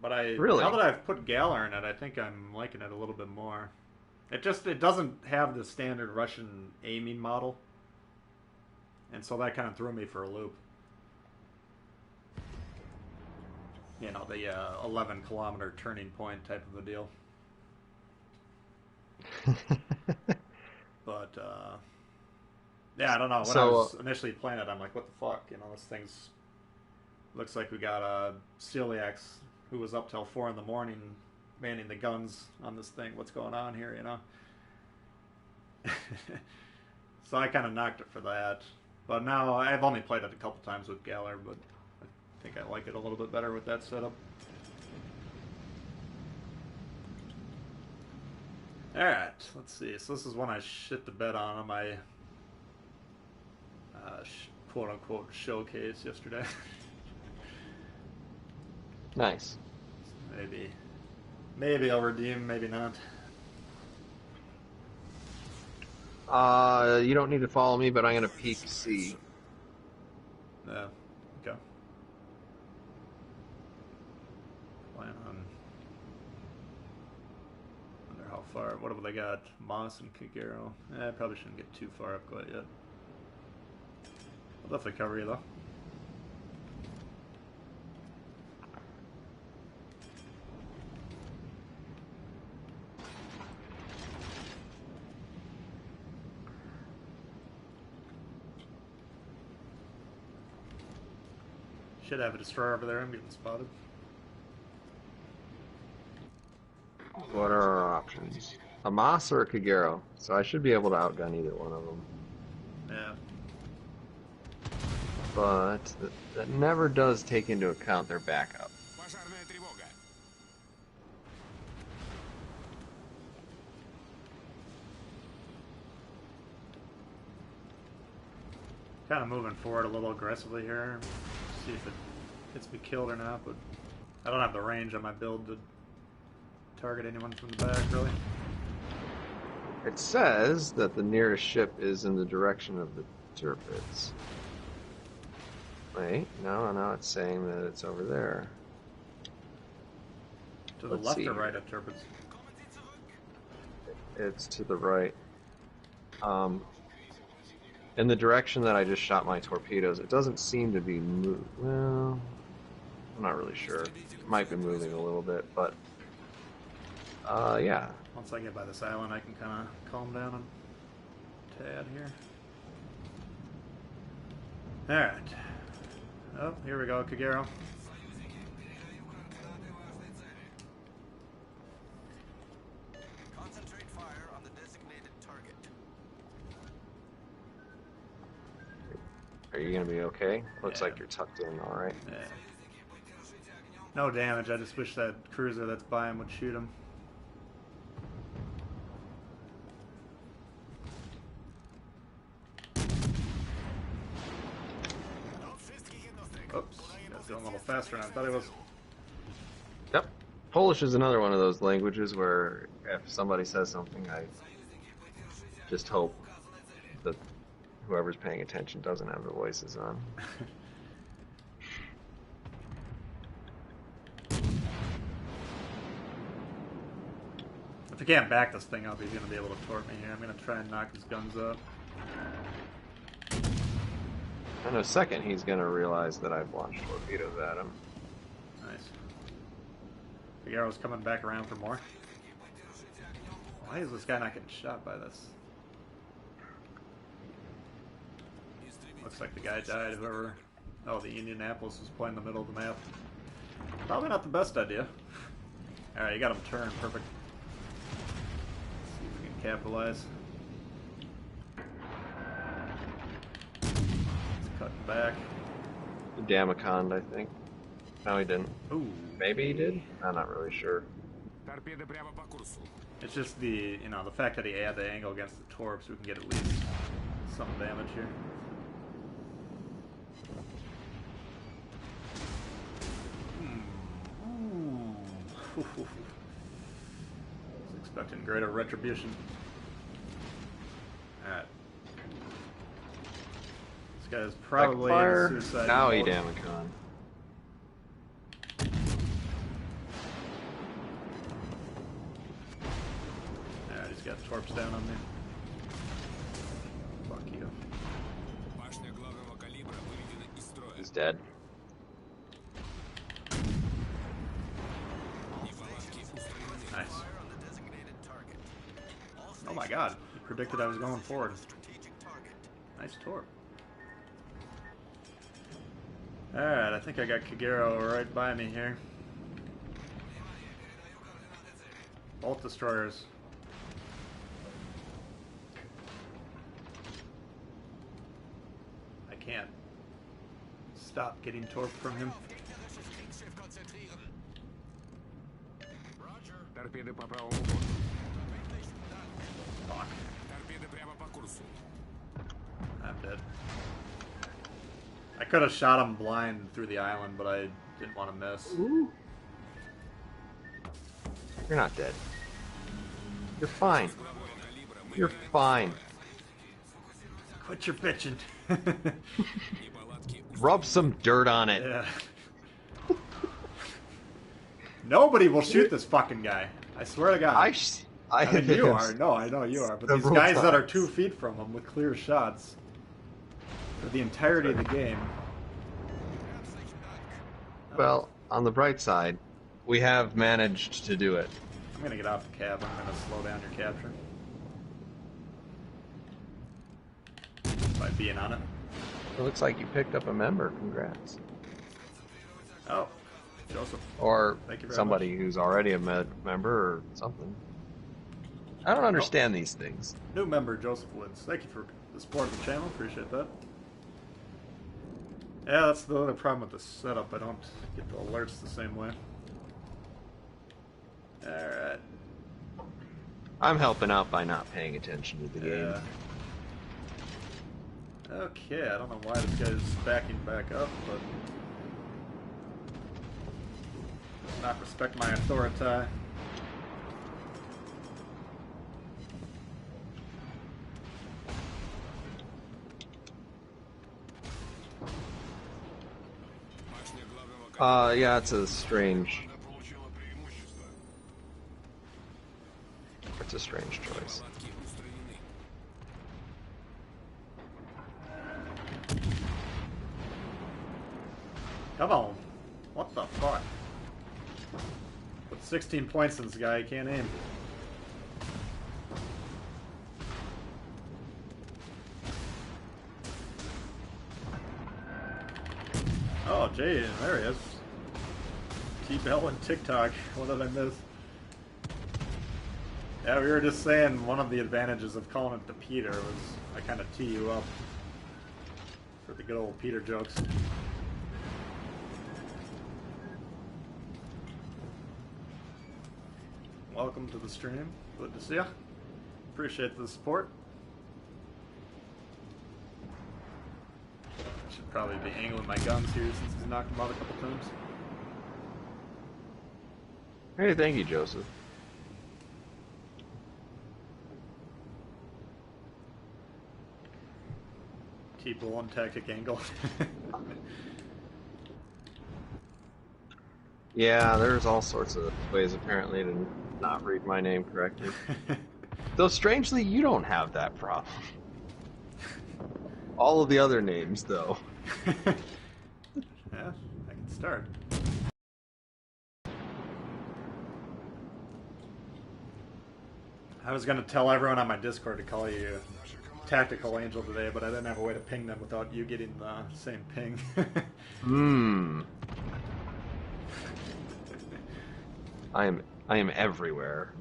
But Really? now that I've put Galler in it, I think I'm liking it a little bit more. It doesn't have the standard Russian aiming model. And so that kind of threw me for a loop. You know, the 11-kilometer turning point type of a deal. But, yeah, I don't know. When I was initially playing it, I'm like, what the fuck? You know, this thing's... Looks like we got Celiacs, who was up till 4 in the morning manning the guns on this thing. What's going on here, you know? So I kind of knocked it for that. But now I've only played it a couple times with Galler, but I think I like it a little bit better with that setup. Alright, let's see. So this is one I shit the bed on my quote-unquote showcase yesterday. Nice. Maybe I'll redeem, maybe not. You don't need to follow me, but I'm going to peek C. Yeah, okay. Plan on... Wonder how far... What have they got? Moss and Kagero. I probably shouldn't get too far up quite yet. I'll definitely cover you, though. Should have a destroyer over there. I'm getting spotted. What are our options? A Moss or a Kagero? So I should be able to outgun either one of them. Yeah. But that never does take into account their backup. Kind of moving forward a little aggressively here. See if it gets me killed or not, but I don't have the range on my build to target anyone from the back, really. It says that the nearest ship is in the direction of the Tirpitz. Wait, no, it's saying that it's over there. To the left or right of Tirpitz? It's to the right. In the direction that I just shot my torpedoes, it doesn't seem to be moving. Well, I'm not really sure. It might be moving a little bit, but yeah. Once I get by this island, I can kind of calm down a tad here. Alright. Oh, here we go, Kagero. Concentrate fire on the designated target. Are you going to be okay? Looks Yeah. like you're tucked in, alright. Yeah. No damage, I just wish that cruiser that's by him would shoot him. Oops, that's going a little faster than I thought it was. Yep. Polish is another one of those languages where if somebody says something, I just hope that whoever's paying attention doesn't have the voices on. If I can't back this thing up, he's going to be able to torp me here. I'm going to try and knock his guns up. In a second, he's gonna realize that I've launched torpedoes at him. Nice. Figaro's coming back around for more. Why is this guy not getting shot by this? Looks like the guy died, whoever... Oh, the Indianapolis was playing in the middle of the map. Probably not the best idea. Alright, you got him turned. Perfect. See if we can capitalize. He's cutting back. Damacond, I think. No, he didn't. Ooh. Maybe he did? I'm not really sure. It's just the, you know, the fact that he had the angle against the torp so we can get at least some damage here. Was expecting greater retribution. Alright. This guy is probably in suicide Now he mode. Damacon. Alright, he's got torps down on me. Fuck you. He's dead. Nice. Oh my god, he predicted I was going forward. Nice torp. Alright, I think I got Kagero right by me here. Both destroyers. I can't stop getting torp from him. Торпеды по правому борту. Fuck. Торпеды прямо по курсу. I'm dead. I could have shot him blind through the island, but I didn't want to miss. Ooh. You're not dead. You're fine. You're fine. Quit your bitching. Rub some dirt on it. Yeah. Nobody will shoot this fucking guy. I swear to God. I mean, you are. No, I know you are. But these guys that are 2 feet from him with clear shots for the entirety of the game. Well, on the bright side, we have managed to do it. I'm gonna get off the cab. I'm gonna slow down your capture by being on it. It looks like you picked up a member. Congrats. Oh, Joseph. Or Thank you very somebody who's already a member or something. I don't understand these things. New member Joseph Woods. Thank you for the support of the channel. Appreciate that. Yeah, that's the other problem with the setup. I don't get the alerts the same way. Alright. I'm helping out by not paying attention to the game. Okay, I don't know why this guy's backing back up, but does not respect my authority. Yeah, it's a strange. It's a strange choice. Come on. What the fuck? Put 16 points in this guy, he can't aim. Oh, Jay, there he is. T-Bell and TikTok. What did I miss? Yeah, we were just saying one of the advantages of calling it the Peter was I kind of tee you up for the good old Peter jokes. Welcome to the stream. Good to see ya. Appreciate the support. Should probably be angling my guns here since he's knocked him out a couple times. Hey, thank you, Joseph. T-Bull and TacticAngel. Yeah, there's all sorts of ways apparently to not read my name correctly. Though strangely, you don't have that problem. All of the other names, though. Yeah, I can start. I was gonna tell everyone on my Discord to call you Tactical Angel today, but I didn't have a way to ping them without you getting the same ping. Hmm. I am everywhere.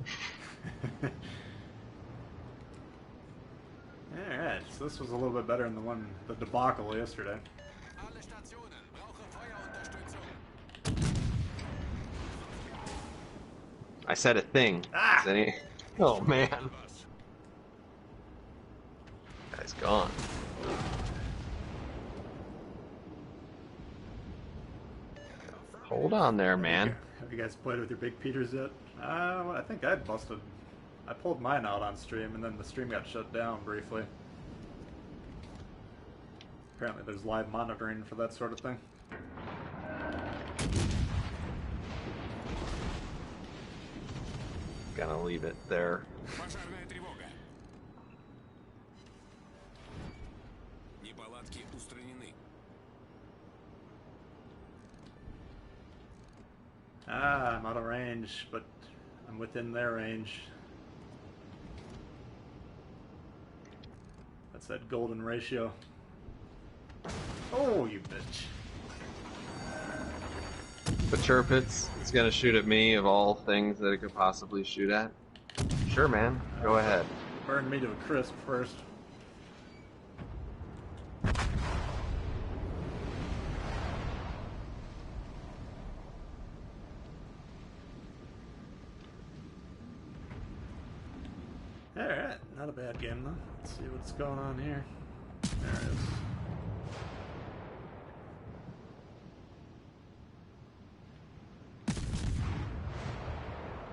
Alright, so this was a little bit better than the debacle yesterday. Alle Stationen brauchen Feuerunterstützung. I said a thing. Ah! Is any... Oh man, guy's gone. Hold on there, man. Have you guys played with your big Peters yet? I think I pulled mine out on stream, and then the stream got shut down briefly. Apparently there's live monitoring for that sort of thing. Gonna leave it there. Пожарная тревога. Неполадки устранены. I'm out of range, but I'm within their range. That's that golden ratio. Oh, you bitch. The Chirpits is gonna shoot at me of all things that it could possibly shoot at. Sure, man. Go ahead. Burn me to a crisp first. Alright, not a bad game though. Let's see what's going on here. There it is.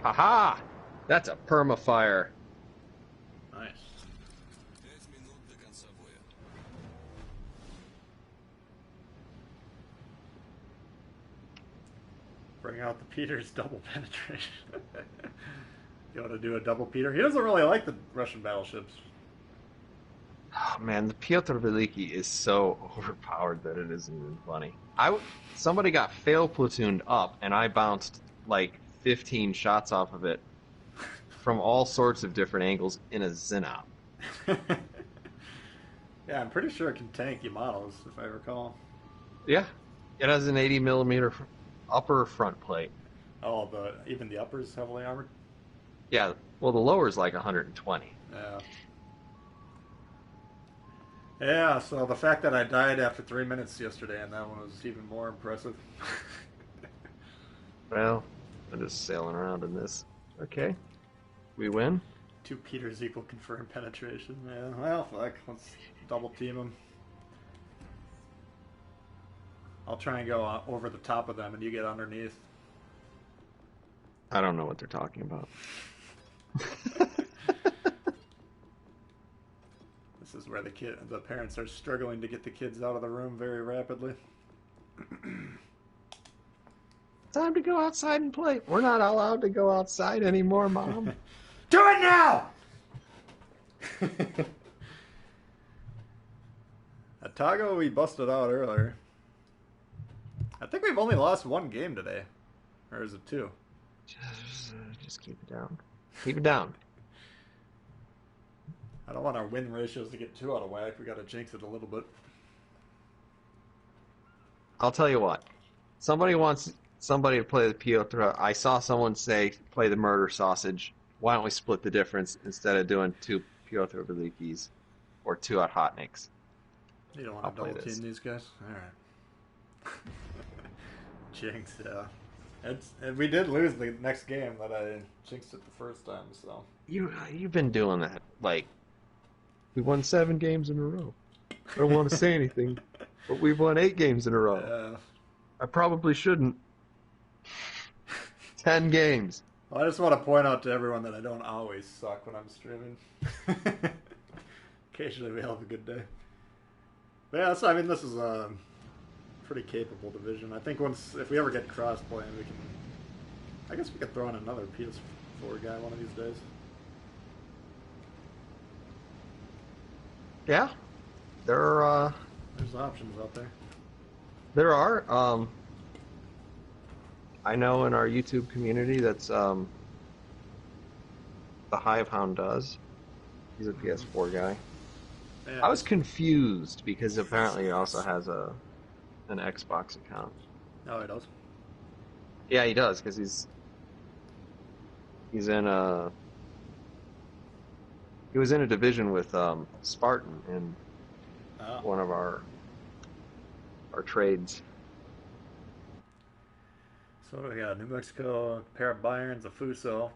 Haha! That's a permafire. Nice. 5 минут до конца боя. Bring out the Peters double penetration. You want to do a double Peter? He doesn't really like the Russian battleships. Oh man, the Piotr Veliki is so overpowered that it isn't even funny. Somebody got fail platooned up, and I bounced like 15 shots off of it from all sorts of different angles in a Zinop. Yeah, I'm pretty sure it can tank Yamatos, if I recall. Yeah, it has an 80 millimeter upper front plate. Oh, even the upper's heavily armored? Yeah, well the lower's like 120. Yeah. Yeah, so the fact that I died after 3 minutes yesterday and that one was even more impressive. Well, I'm just sailing around in this. Okay, we win. 2 Peters equal confirmed penetration. Yeah, well, fuck. Let's double team them. I'll try and go over the top of them and you get underneath. I don't know what they're talking about. This is where the parents are struggling to get the kids out of the room very rapidly. Time to go outside and play. We're not allowed to go outside anymore, Mom. Do it now! At Tago, we busted out earlier. I think we've only lost 1 game today. Or is it 2? Just keep it down. Keep it down. I don't want our win ratios to get too out of whack. We gotta jinx it a little bit. I'll tell you what. Somebody wants somebody to play the Piotr. I saw someone say play the murder sausage. Why don't we split the difference instead of doing 2 Piotr Velikis or 2 Hotniks? You don't I'll want to play double this. team these guys? Alright. Jinx, yeah. We did lose the next game that I jinxed it the first time, so. You've been doing that. Like, we won 7 games in a row. I don't want to say anything, but we've won 8 games in a row. I probably shouldn't. 10 games. Well, I just want to point out to everyone that I don't always suck when I'm streaming. Occasionally we have a good day. But yeah, so, I mean, this is a pretty capable division. I think if we ever get cross-playing, we can... I guess we could throw in another PS4 guy one of these days. Yeah, they're There's options out there. There are. I know in our YouTube community that's the Hivehound does. He's a PS4 guy. Yeah, I was confused because apparently he also has an Xbox account. oh, it does. Yeah, he does because he's in a he was in a division with Spartan in Oh. one of our trades. So we got New Mexico, a pair of Bayerns, a Fuso,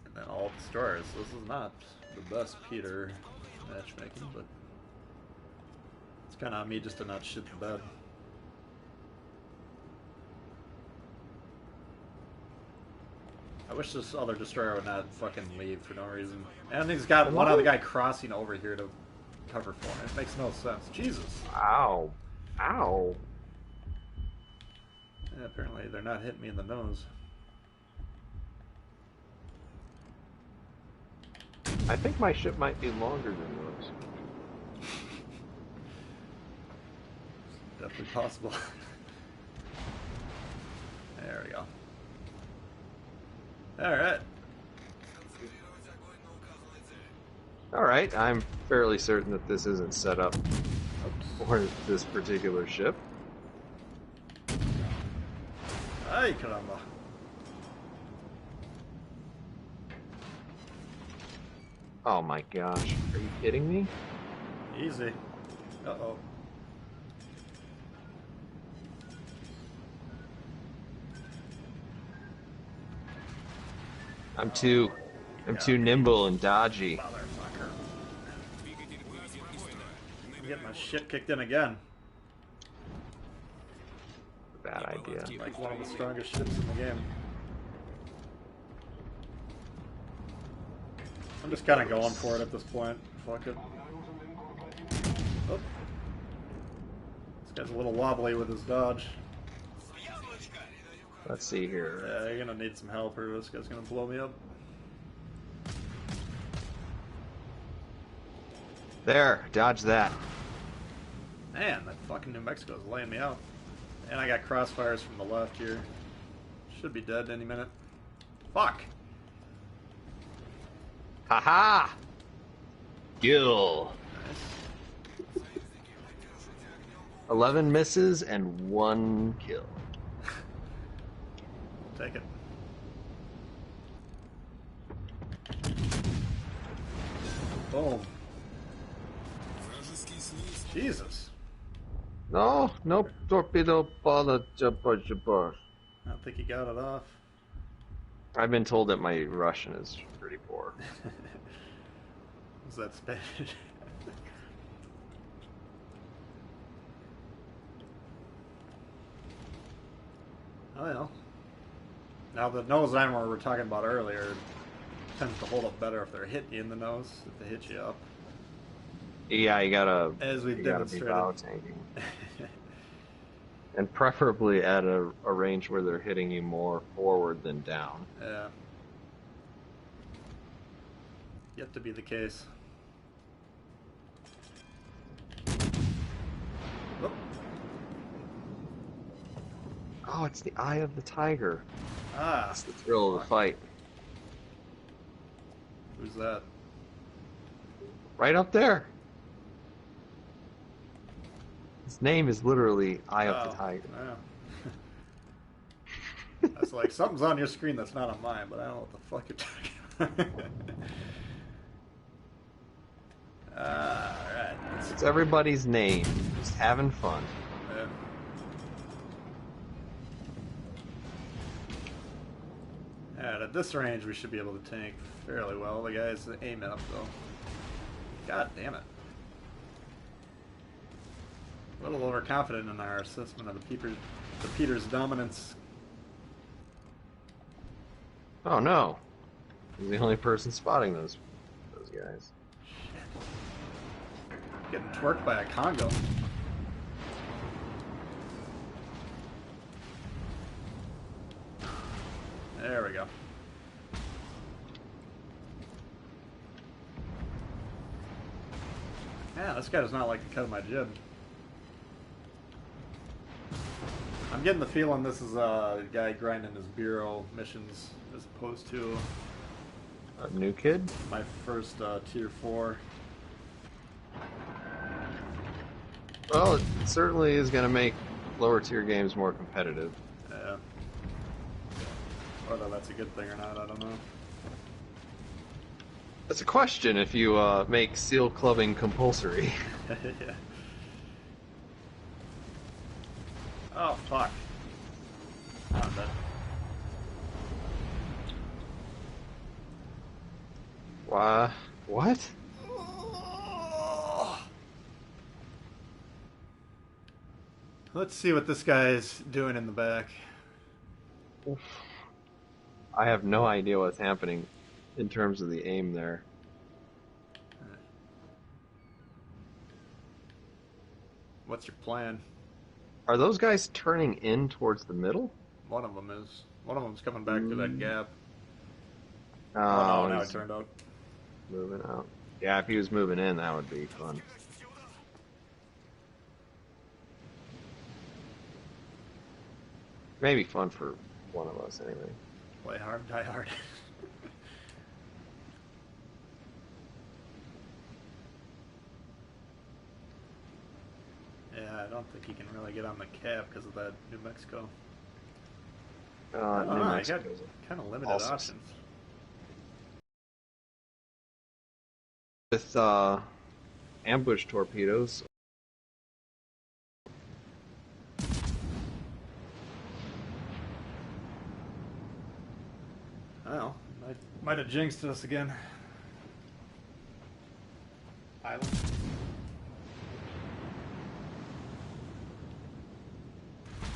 and then all destroyers. So this is not the best Peter matchmaking, but it's kind of on me just to not shit the bed. I wish this other destroyer would not fucking leave for no reason. And he's got one other guy crossing over here to cover for him. It makes no sense. Jesus. Ow. Ow. Yeah, apparently they're not hitting me in the nose. I think my ship might be longer than yours. Definitely possible. There we go. Alright. Alright, I'm fairly certain that this isn't set up for this particular ship. Ay, caramba. Oh my gosh, are you kidding me? Easy. Uh-oh. I'm too nimble and dodgy. Motherfucker. I'm getting my shit kicked in again. Bad idea. Like one of the strongest ships in the game. I'm just kind of going for it at this point. Fuck it. Oh. This guy's a little wobbly with his dodge. Let's see here. Yeah, you're gonna need some help or this guy's gonna blow me up. There, dodge that. Man, that fucking New Mexico is laying me out. And I got crossfires from the left here. Should be dead any minute. Fuck! Haha! Kill. Nice. 11 misses and 1 kill. Take it. Boom. Jesus. No, nope, torpedo ball jabber. I don't think he got it off. I've been told that my Russian is pretty poor. Was that Spanish? Oh well. Now the nose armor we were talking about earlier tends to hold up better if they're hitting you in the nose, if they hit you up. Yeah, you gotta, As we've you gotta be demonstrated. bow tanking. And preferably at a range where they're hitting you more forward than down. Yeah. Yet to be the case. Oh. Oh, it's the eye of the tiger. Ah. That's the thrill of the fight. Who's that? Right up there. His name is literally Eye of the Tiger. Yeah. I was like, something's on your screen that's not on mine, but I don't know what the fuck you're talking about. Alright. It's everybody's name. Just having fun. Yeah. Alright, at this range we should be able to tank fairly well. The guy's aiming up though. God damn it. A little overconfident in our assessment of the Peter's dominance. Oh no. I'm the only person spotting those guys. Getting twerked by a Congo. There we go. Yeah, this guy does not like the cut of my jib. I'm getting the feeling this is a guy grinding his bureau missions as opposed to A new kid? my first tier 4. Well, it certainly is going to make lower tier games more competitive. Yeah. Whether that's a good thing or not, I don't know. That's a question if you make seal clubbing compulsory. Yeah. Oh, fuck. Oh, I'm dead. Why? What? Let's see what this guy's doing in the back. I have no idea what's happening in terms of the aim there. What's your plan? Are those guys turning in towards the middle? One of them is. One of them's coming back through that gap. Oh, Oh, no, now it he's turned out. moving out. Yeah, if he was moving in, that would be fun. Maybe fun for one of us, anyway. Play hard, die hard. Yeah, I don't think he can really get on the cap because of that New Mexico. New I got Mexico's kind of limited awesome. options. With ambush torpedoes. Well, might have jinxed us again. Island.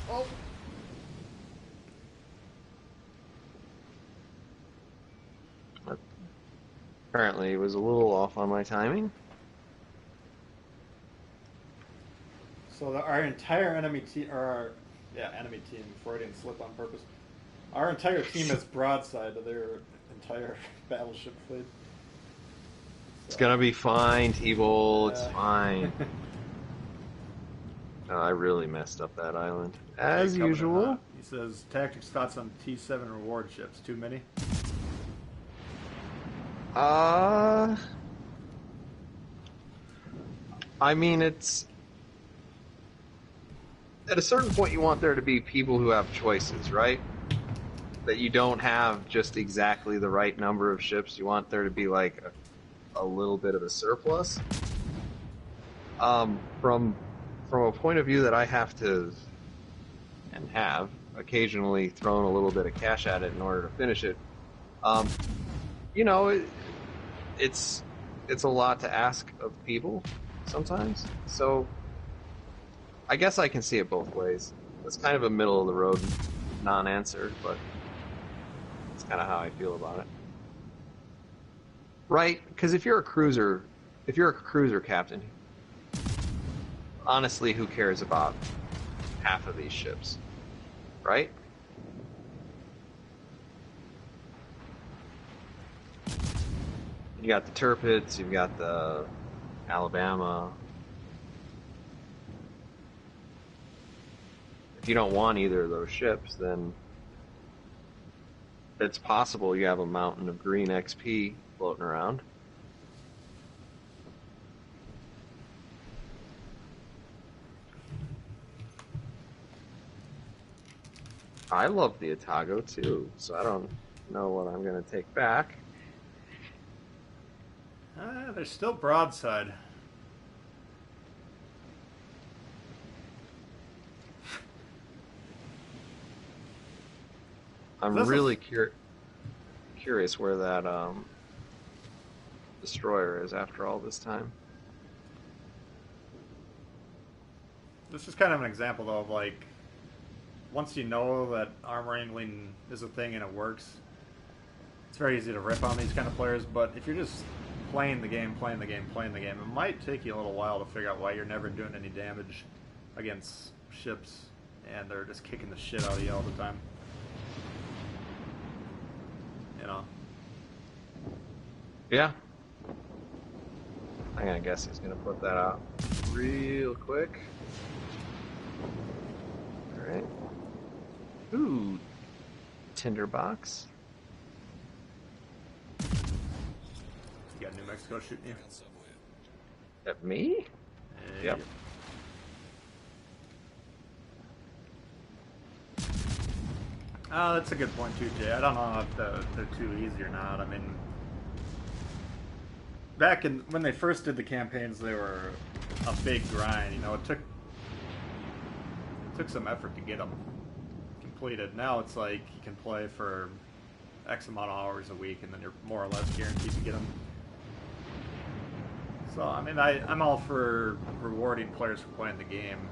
Oh. Apparently, it was a little off on my timing. So our entire enemy team, enemy team, Freudian slip on purpose. Our entire team is broadside to their entire battleship fleet. It's gonna be fine, T-Bolt. It's Yeah. fine. I really messed up that island, as Coming in usual. hot. He says, tactics thoughts on T7 reward ships. Too many? I mean, it's at a certain point you want there to be people who have choices, right? That you don't have just exactly the right number of ships. You want there to be like a little bit of a surplus. From a point of view that I have to and have occasionally thrown a little bit of cash at it in order to finish it. You know, it's a lot to ask of people sometimes. So I guess I can see it both ways. It's kind of a middle of the road non-answer, but it's kind of how I feel about it. Right? Because if you're a cruiser captain, honestly, who cares about half of these ships? Right? You got the Tirpitz, you've got the Alabama. If you don't want either of those ships, then it's possible you have a mountain of green XP floating around. I love the Otago too, so I don't know what I'm going to take back. They're still broadside. I'm really curious where that destroyer is after all this time. This is kind of an example, though, of like, once you know that armor angling is a thing and it works, it's very easy to rip on these kind of players. But if you're just playing the game, it might take you a little while to figure out why you're never doing any damage against ships and they're just kicking the shit out of you all the time. You know? Yeah. I'm gonna guess he's gonna put that out real quick. All right. Ooh, tinderbox. You got New Mexico shooting you. At me? Yep. Oh, that's a good point too, Jay. I don't know if they're too easy or not. I mean, back in when they first did the campaigns, they were a big grind. You know, it took some effort to get them completed. Now it's like you can play for X amount of hours a week, and then you're more or less guaranteed to get them. So, I mean, I'm all for rewarding players for playing the game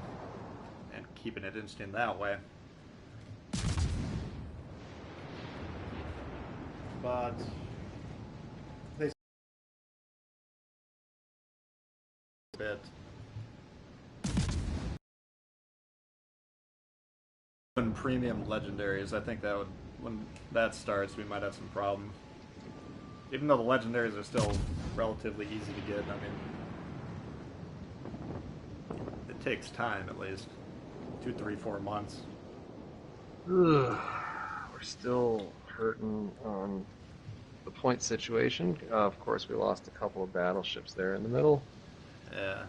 and keeping it interesting that way. But they bit and premium legendaries. I think that would, when that starts, we might have some problems. Even though the legendaries are still relatively easy to get, I mean, it takes time at least 2, 3, 4 months. Ugh. We're still hurting on the point situation. Of course, we lost a couple of battleships there in the middle. Yeah.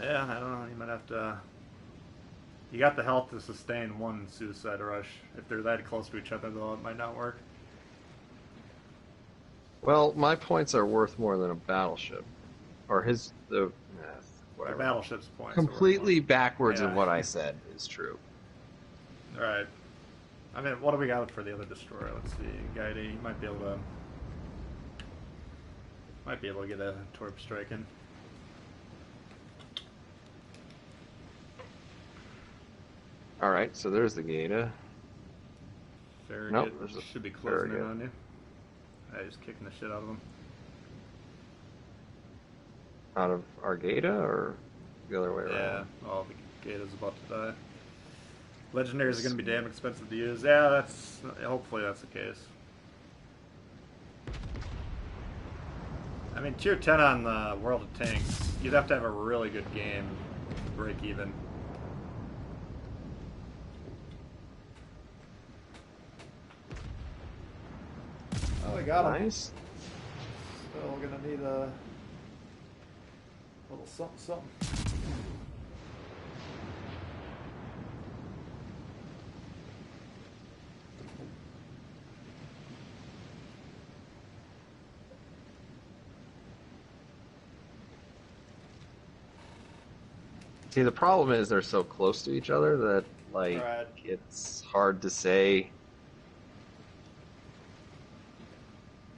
Yeah, I don't know. You might have to. You got the health to sustain one suicide rush. If they're that close to each other, though, it might not work. Well, my points are worth more than a battleship, or whatever. The battleship's points. Completely backwards of Yeah. what I said is true. All right. I mean, what do we got for the other destroyer? Let's see. Guide, you might be able to get a torp strike in. All right, so there's the Gata. Farragut Nope, there's a should be closing in Farragut. on you. Just kicking the shit out of him. Out of our Gata, or the other way around? Yeah, well, the Gata's about to die. Legendaries are going to be damn expensive to use. Yeah, hopefully that's the case. I mean, tier 10 on the World of Tanks, you'd have to have a really good game to break even. Oh, we got him. Nice. Still gonna need a little something. See, the problem is they're so close to each other that, like, Right. it's hard to say.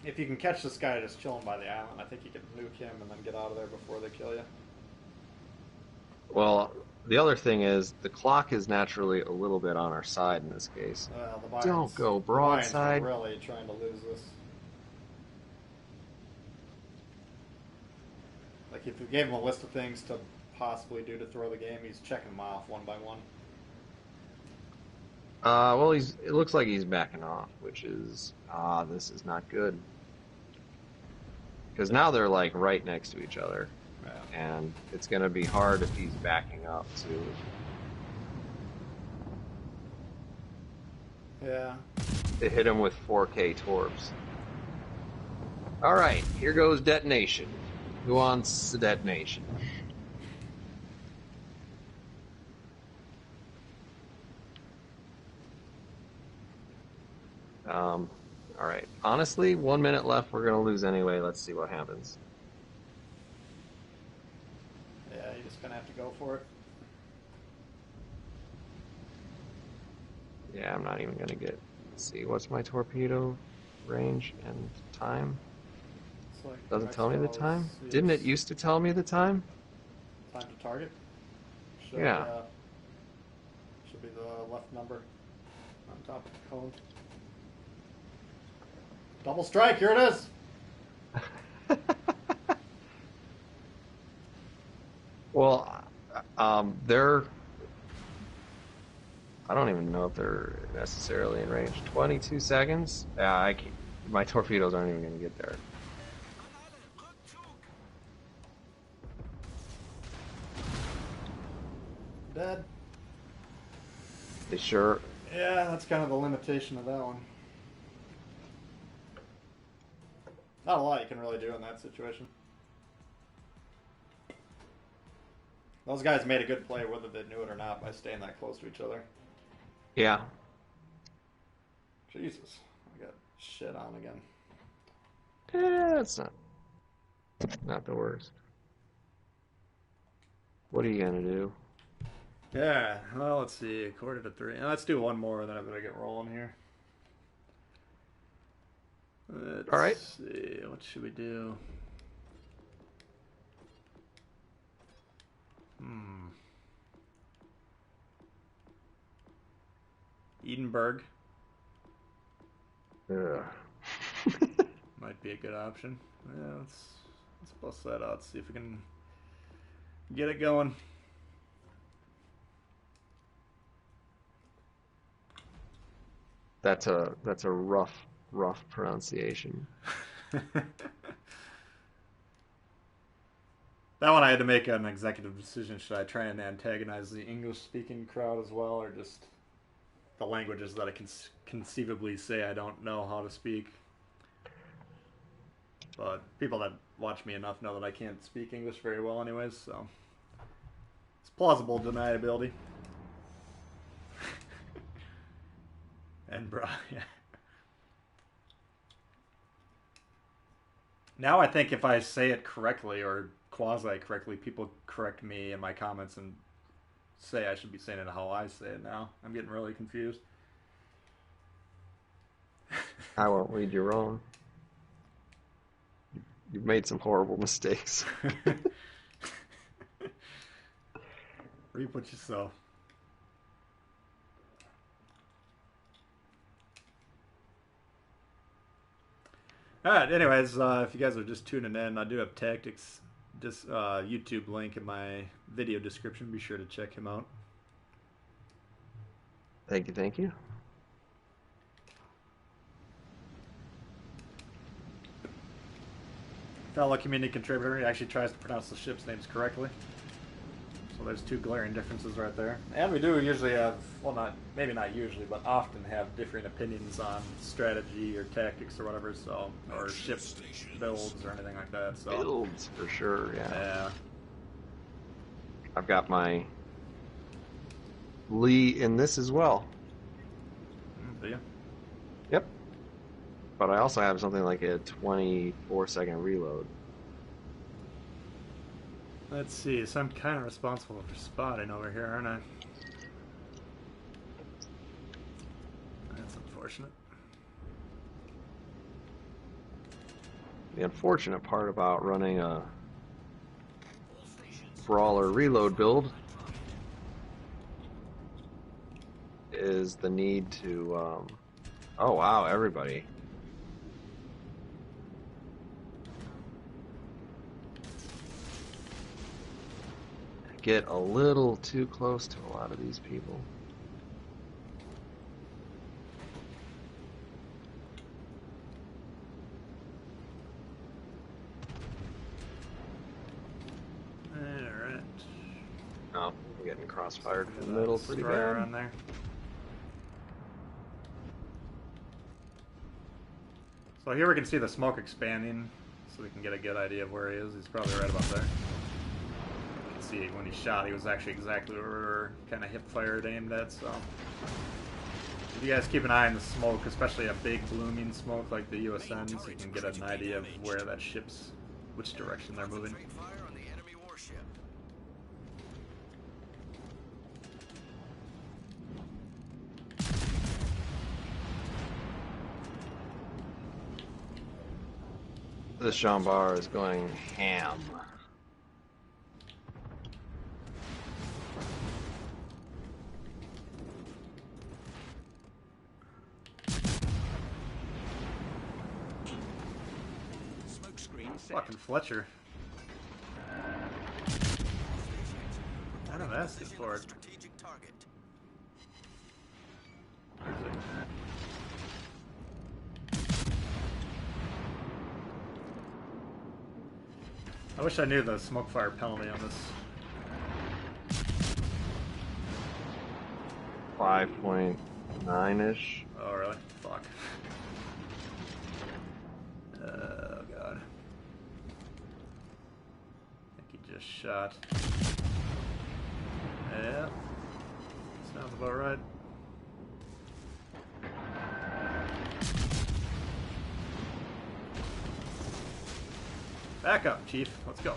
If you can catch this guy just chilling by the island, I think you can nuke him and then get out of there before they kill you. Well, the other thing is the clock is naturally a little bit on our side in this case. The Bayerns, Don't go the Bayerns broadside. were really trying to lose this. Like, if you gave him a list of things to possibly do to throw the game, he's checking them off one by one. Well, it looks like he's backing off, which is, this is not good. Because now they're, like, right next to each other. Yeah. And it's going to be hard if he's backing up, too. Yeah. To hit him with 4K torps. Alright, here goes detonation. Who wants the detonation? Alright. Honestly, 1 minute left. We're going to lose anyway. Let's see what happens. Yeah, you're just gonna have to go for it. Yeah, I'm not even going to get... Let's see, what's my torpedo range and time? It's like Doesn't tell me the Maxwell's time? is Didn't it used to tell me the time? Time to target. Yeah. Should be the left number on top of the cone. Double strike, here it is! Well, I don't even know if they're necessarily in range. 22 seconds? Yeah, I can't, my torpedoes aren't even going to get there. Dead. They sure. Yeah, that's kind of the limitation of that one. Not a lot you can really do in that situation. Those guys made a good play whether they knew it or not by staying that close to each other. Yeah. Jesus, I got shit on again. It's not the worst. What are you going to do? Yeah, well, let's see. 2:45. Let's do one more, then I'm going to get rolling here. All right. Let's see. What should we do? Edinburgh Ugh. might be a good option. Yeah, let's bust that out. See if we can get it going. That's a rough pronunciation. That one I had to make an executive decision. Should I try and antagonize the English-speaking crowd as well, or just the languages that I can conceivably say I don't know how to speak? But people that watch me enough know that I can't speak English very well anyways, so it's plausible deniability. And bro, yeah. Now I think if I say it correctly or quasi-correctly, people correct me in my comments and say I should be saying it how I say it now. I'm getting really confused. I won't read you wrong. You've made some horrible mistakes. Reap what you sow. Alright, anyways, if you guys are just tuning in, I do have Tactics YouTube link in my video description. Be sure to check him out. Thank you, thank you. Fellow community contributor, he actually tries to pronounce the ship's names correctly. So there's two glaring differences right there. And we do usually have, well, maybe not usually, but often have differing opinions on strategy or tactics or whatever, so, or ship builds or anything like that. So Builds for sure, yeah. yeah. I've got my Lee in this as well. Do you? Yep. But I also have something like a 24-second reload. Let's see, so I'm kind of responsible for spotting over here, aren't I? That's unfortunate. The unfortunate part about running a brawler reload build is the need to oh wow, everybody. Get a little too close to a lot of these people. Alright. Oh, I'm getting crossfired in the middle pretty bad. Around there. So here we can see the smoke expanding, so we can get a good idea of where he is. He's probably right about there. You can see when he shot, he was actually exactly where we were kind of hip fired aimed at, so. If you guys keep an eye on the smoke, especially a big blooming smoke like the USNs, you can get an idea of where that ship's, which direction they're moving. Fire on the enemy warship. This Jean Bar is going ham. Smoke screen set. Fucking Fletcher. I don't ask this for it. Strategic target. I wish I knew the smoke fire penalty on this. 5.9-ish. Oh, really? Fuck. Oh, God. I think he just shot. Yeah. Sounds about right. Back up, Chief. Let's go.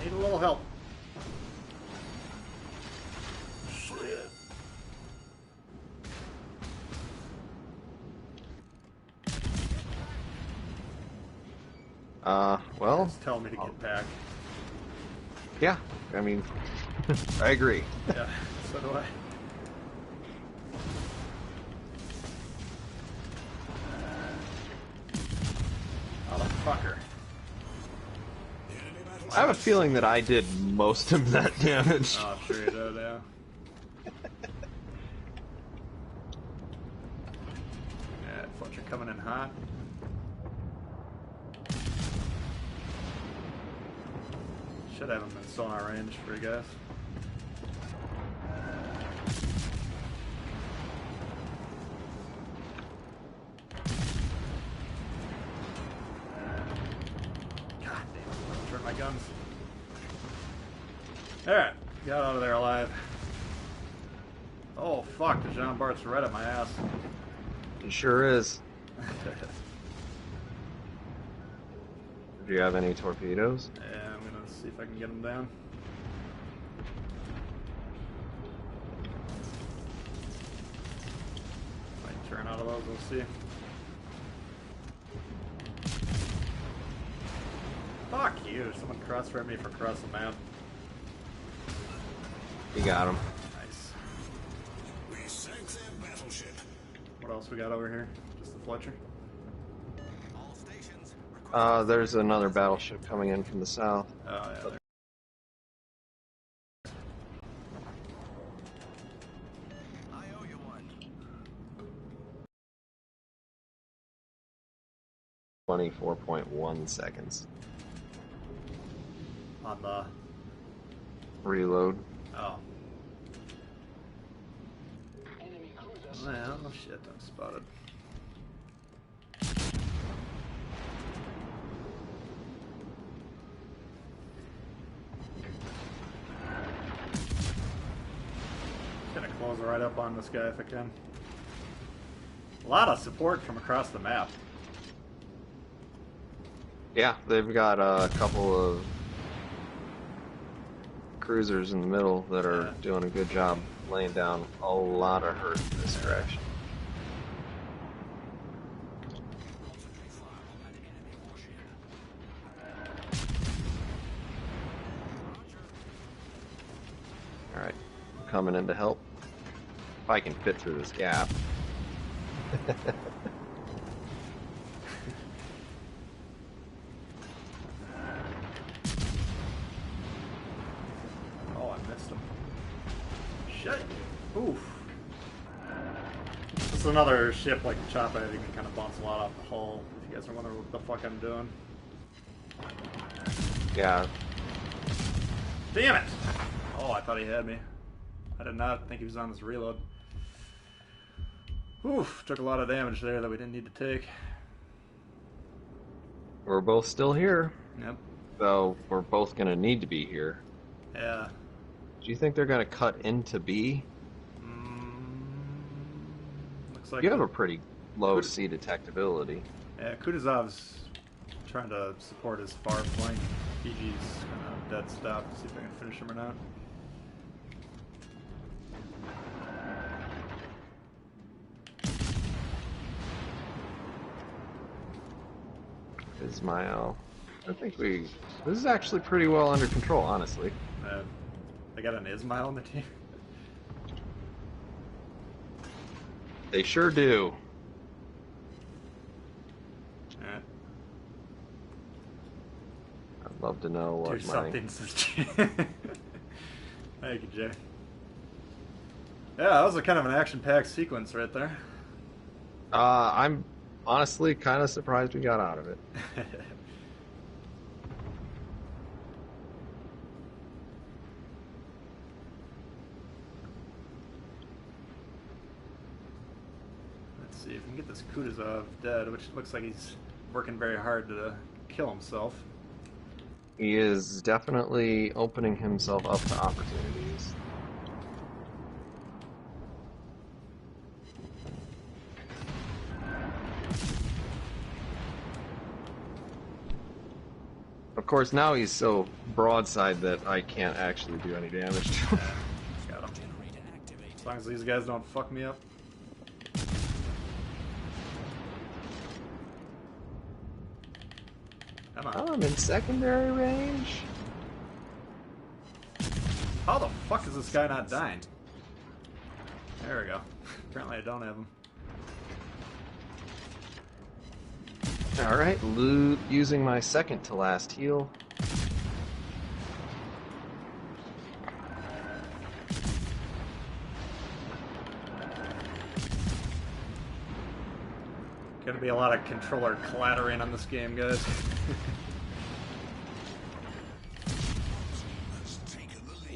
Need a little help. Shit. Well, Just tell me to get back. yeah, I mean, I agree. Yeah, so do I. Motherfucker. I have a feeling that I did most of that damage. Oh, I'm sure you did, yeah. Yeah, Fletcher coming in hot. Should have him in sonar range for you guys. God damn, turn my guns. Alright, got out of there alive. Oh fuck, the Jean Bart's right up my ass. It sure is. Do you have any torpedoes? Yeah, I'm gonna see if I can get him down. Might turn out of those, we'll see. Fuck you, someone crossfire me for across the map. You got him. Nice. We sank their battleship. What else we got over here? Just the Fletcher? All stations. There's another battleship coming in from the south. Oh, yeah. There. I owe you one. 24.1 seconds. On the... Reload. Oh. Well, shit, I'm spotted. Gonna close right up on this guy if I can. A lot of support from across the map. Yeah, they've got a couple of cruisers in the middle that are doing a good job laying down a lot of hurt in this direction. Concentrate fire on that enemy warship. Alright, coming in to help. If I can fit through this gap. Oh, I missed him. Shit. Oof. This is another ship like the Choppa. You can kind of bounce a lot off the hull. If you guys are wondering what the fuck I'm doing. Yeah, Damn it! Oh, I thought he had me. I did not think he was on his reload. Oof, took a lot of damage there that we didn't need to take. we're both still here. Yep. So we're both going to need to be here. Yeah. Do you think they're going to cut into B? Looks like You have a pretty low C detectability. yeah, Kutuzov's trying to support his far flank. PG's kind of dead stop. See if I can finish him or not. Ismail. I think this is actually pretty well under control, honestly. They got an Ismail on the team. They sure do. Alright. I love love to know Do what my... something, says Jay. Thank you, Jay. Yeah, that was a kind of an action-packed sequence right there. I'm honestly kind of surprised we got out of it. Let's see if we can get this Kutuzov dead, which looks like he's working very hard to kill himself. He is definitely opening himself up to opportunities. Of course, now he's so broadside that I can't actually do any damage to him. Got him. As long as these guys don't fuck me up. Come on. I'm in secondary range. How the fuck is this guy not dying? There we go. Apparently I don't have him. Alright, loot using my second to last heal. Gonna be a lot of controller clattering on this game, guys.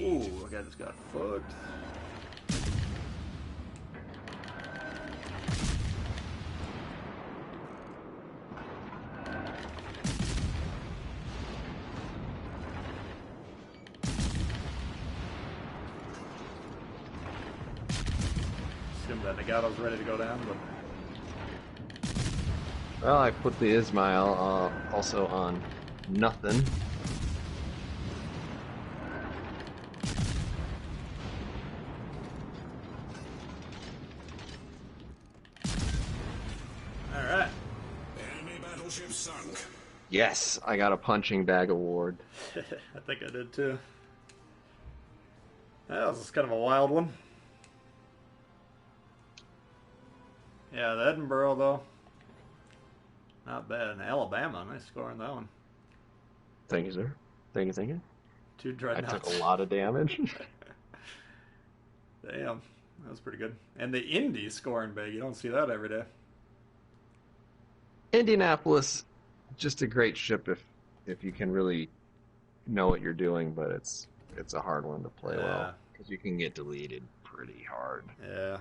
Ooh, that guy just got fucked. Assume that Negato's ready to go down, but Well, I put the Ismail also on nothing. alright. Enemy battleship sunk. Yes, I got a punching bag award. I think I did too. That was kind of a wild one. Yeah, the Edinburgh though. Not bad. And Alabama, nice score on that one. Thank you, sir. Thank you, thank you. 2 I dreadnoughts. took a lot of damage. Damn, that was pretty good. And the Indy scoring big, you don't see that every day. Indianapolis, just a great ship if you can really know what you're doing, but it's a hard one to play well because you can get deleted pretty hard. Yeah.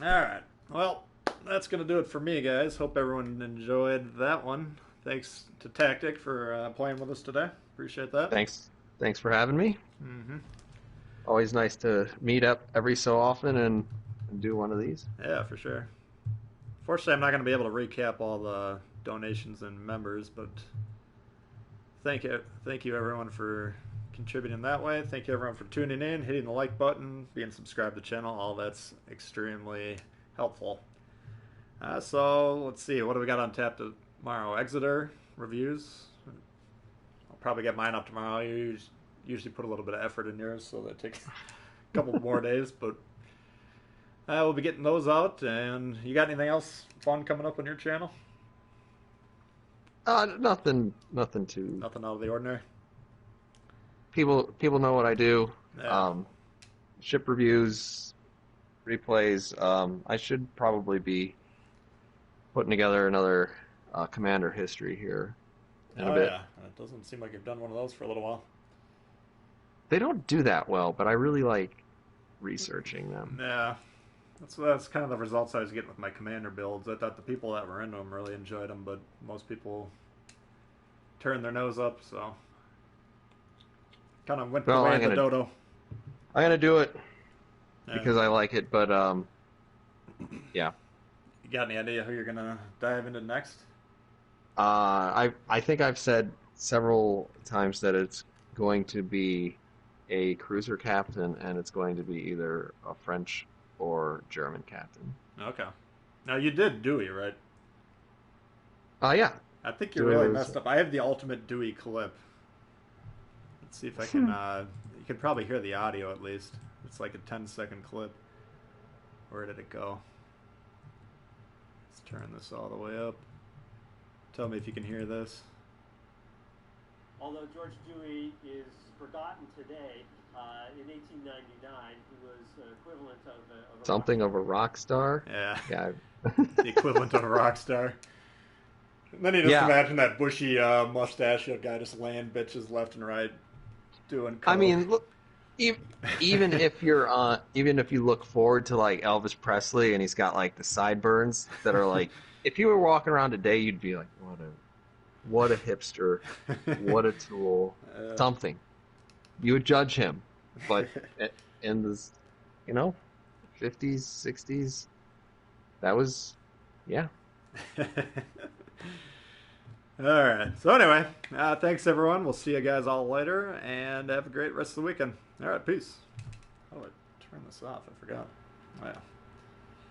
Alright, well, that's going to do it for me, guys. Hope everyone enjoyed that one. Thanks to Tactic for playing with us today. Appreciate that. Thanks for having me. Mm-hmm. Always nice to meet up every so often and do one of these. Yeah, for sure. Fortunately, I'm not going to be able to recap all the donations and members, but thank you everyone for contributing that way. Thank you everyone for tuning in, hitting the like button, being subscribed to the channel. All that's extremely helpful. So let's see, what do we got on tap tomorrow? Exeter reviews. I'll probably get mine up tomorrow. I usually put a little bit of effort in yours, so that takes a couple more days, but we'll be getting those out. And you got anything else fun coming up on your channel? Nothing too. Nothing out of the ordinary. People know what I do. Yeah. Ship reviews, replays. I should probably be putting together another Commander history here in a bit. Yeah, it doesn't seem like you've done one of those for a little while. They don't do that well, but I really like researching them. Yeah, that's kind of the results I was getting with my Commander builds. I thought the people that were into them really enjoyed them, but most people turned their nose up, so kind of went the way of the dodo. I'm gonna do it Yeah. because I like it, but yeah. You got any idea who you're gonna dive into next? I think I've said several times that it's going to be a cruiser captain, and it's going to be either a French or German captain. Okay. Now you did Dewey, right? Yeah. I think you really messed up. I have the ultimate Dewey clip. Let's see if I can. You can probably hear the audio at least. It's like a 10-second clip. Where did it go? Let's turn this all the way up. Tell me if you can hear this. Although George Dewey is forgotten today, in 1899 he was equivalent of a Something of a rock star. Yeah. Yeah. The equivalent of a rock star. And then you just imagine that bushy mustachioed guy just laying bitches left and right, doing coke. I mean, look, even if you look forward to like Elvis Presley and he's got like the sideburns that are like, if you were walking around today, you'd be like, what a hipster, what a tool, something. You would judge him, but in the 50s, 60s, that was, yeah. All right. So anyway, thanks everyone. We'll see you guys all later, and have a great rest of the weekend. All right. Peace. How do I turn this off? I forgot. Oh, yeah.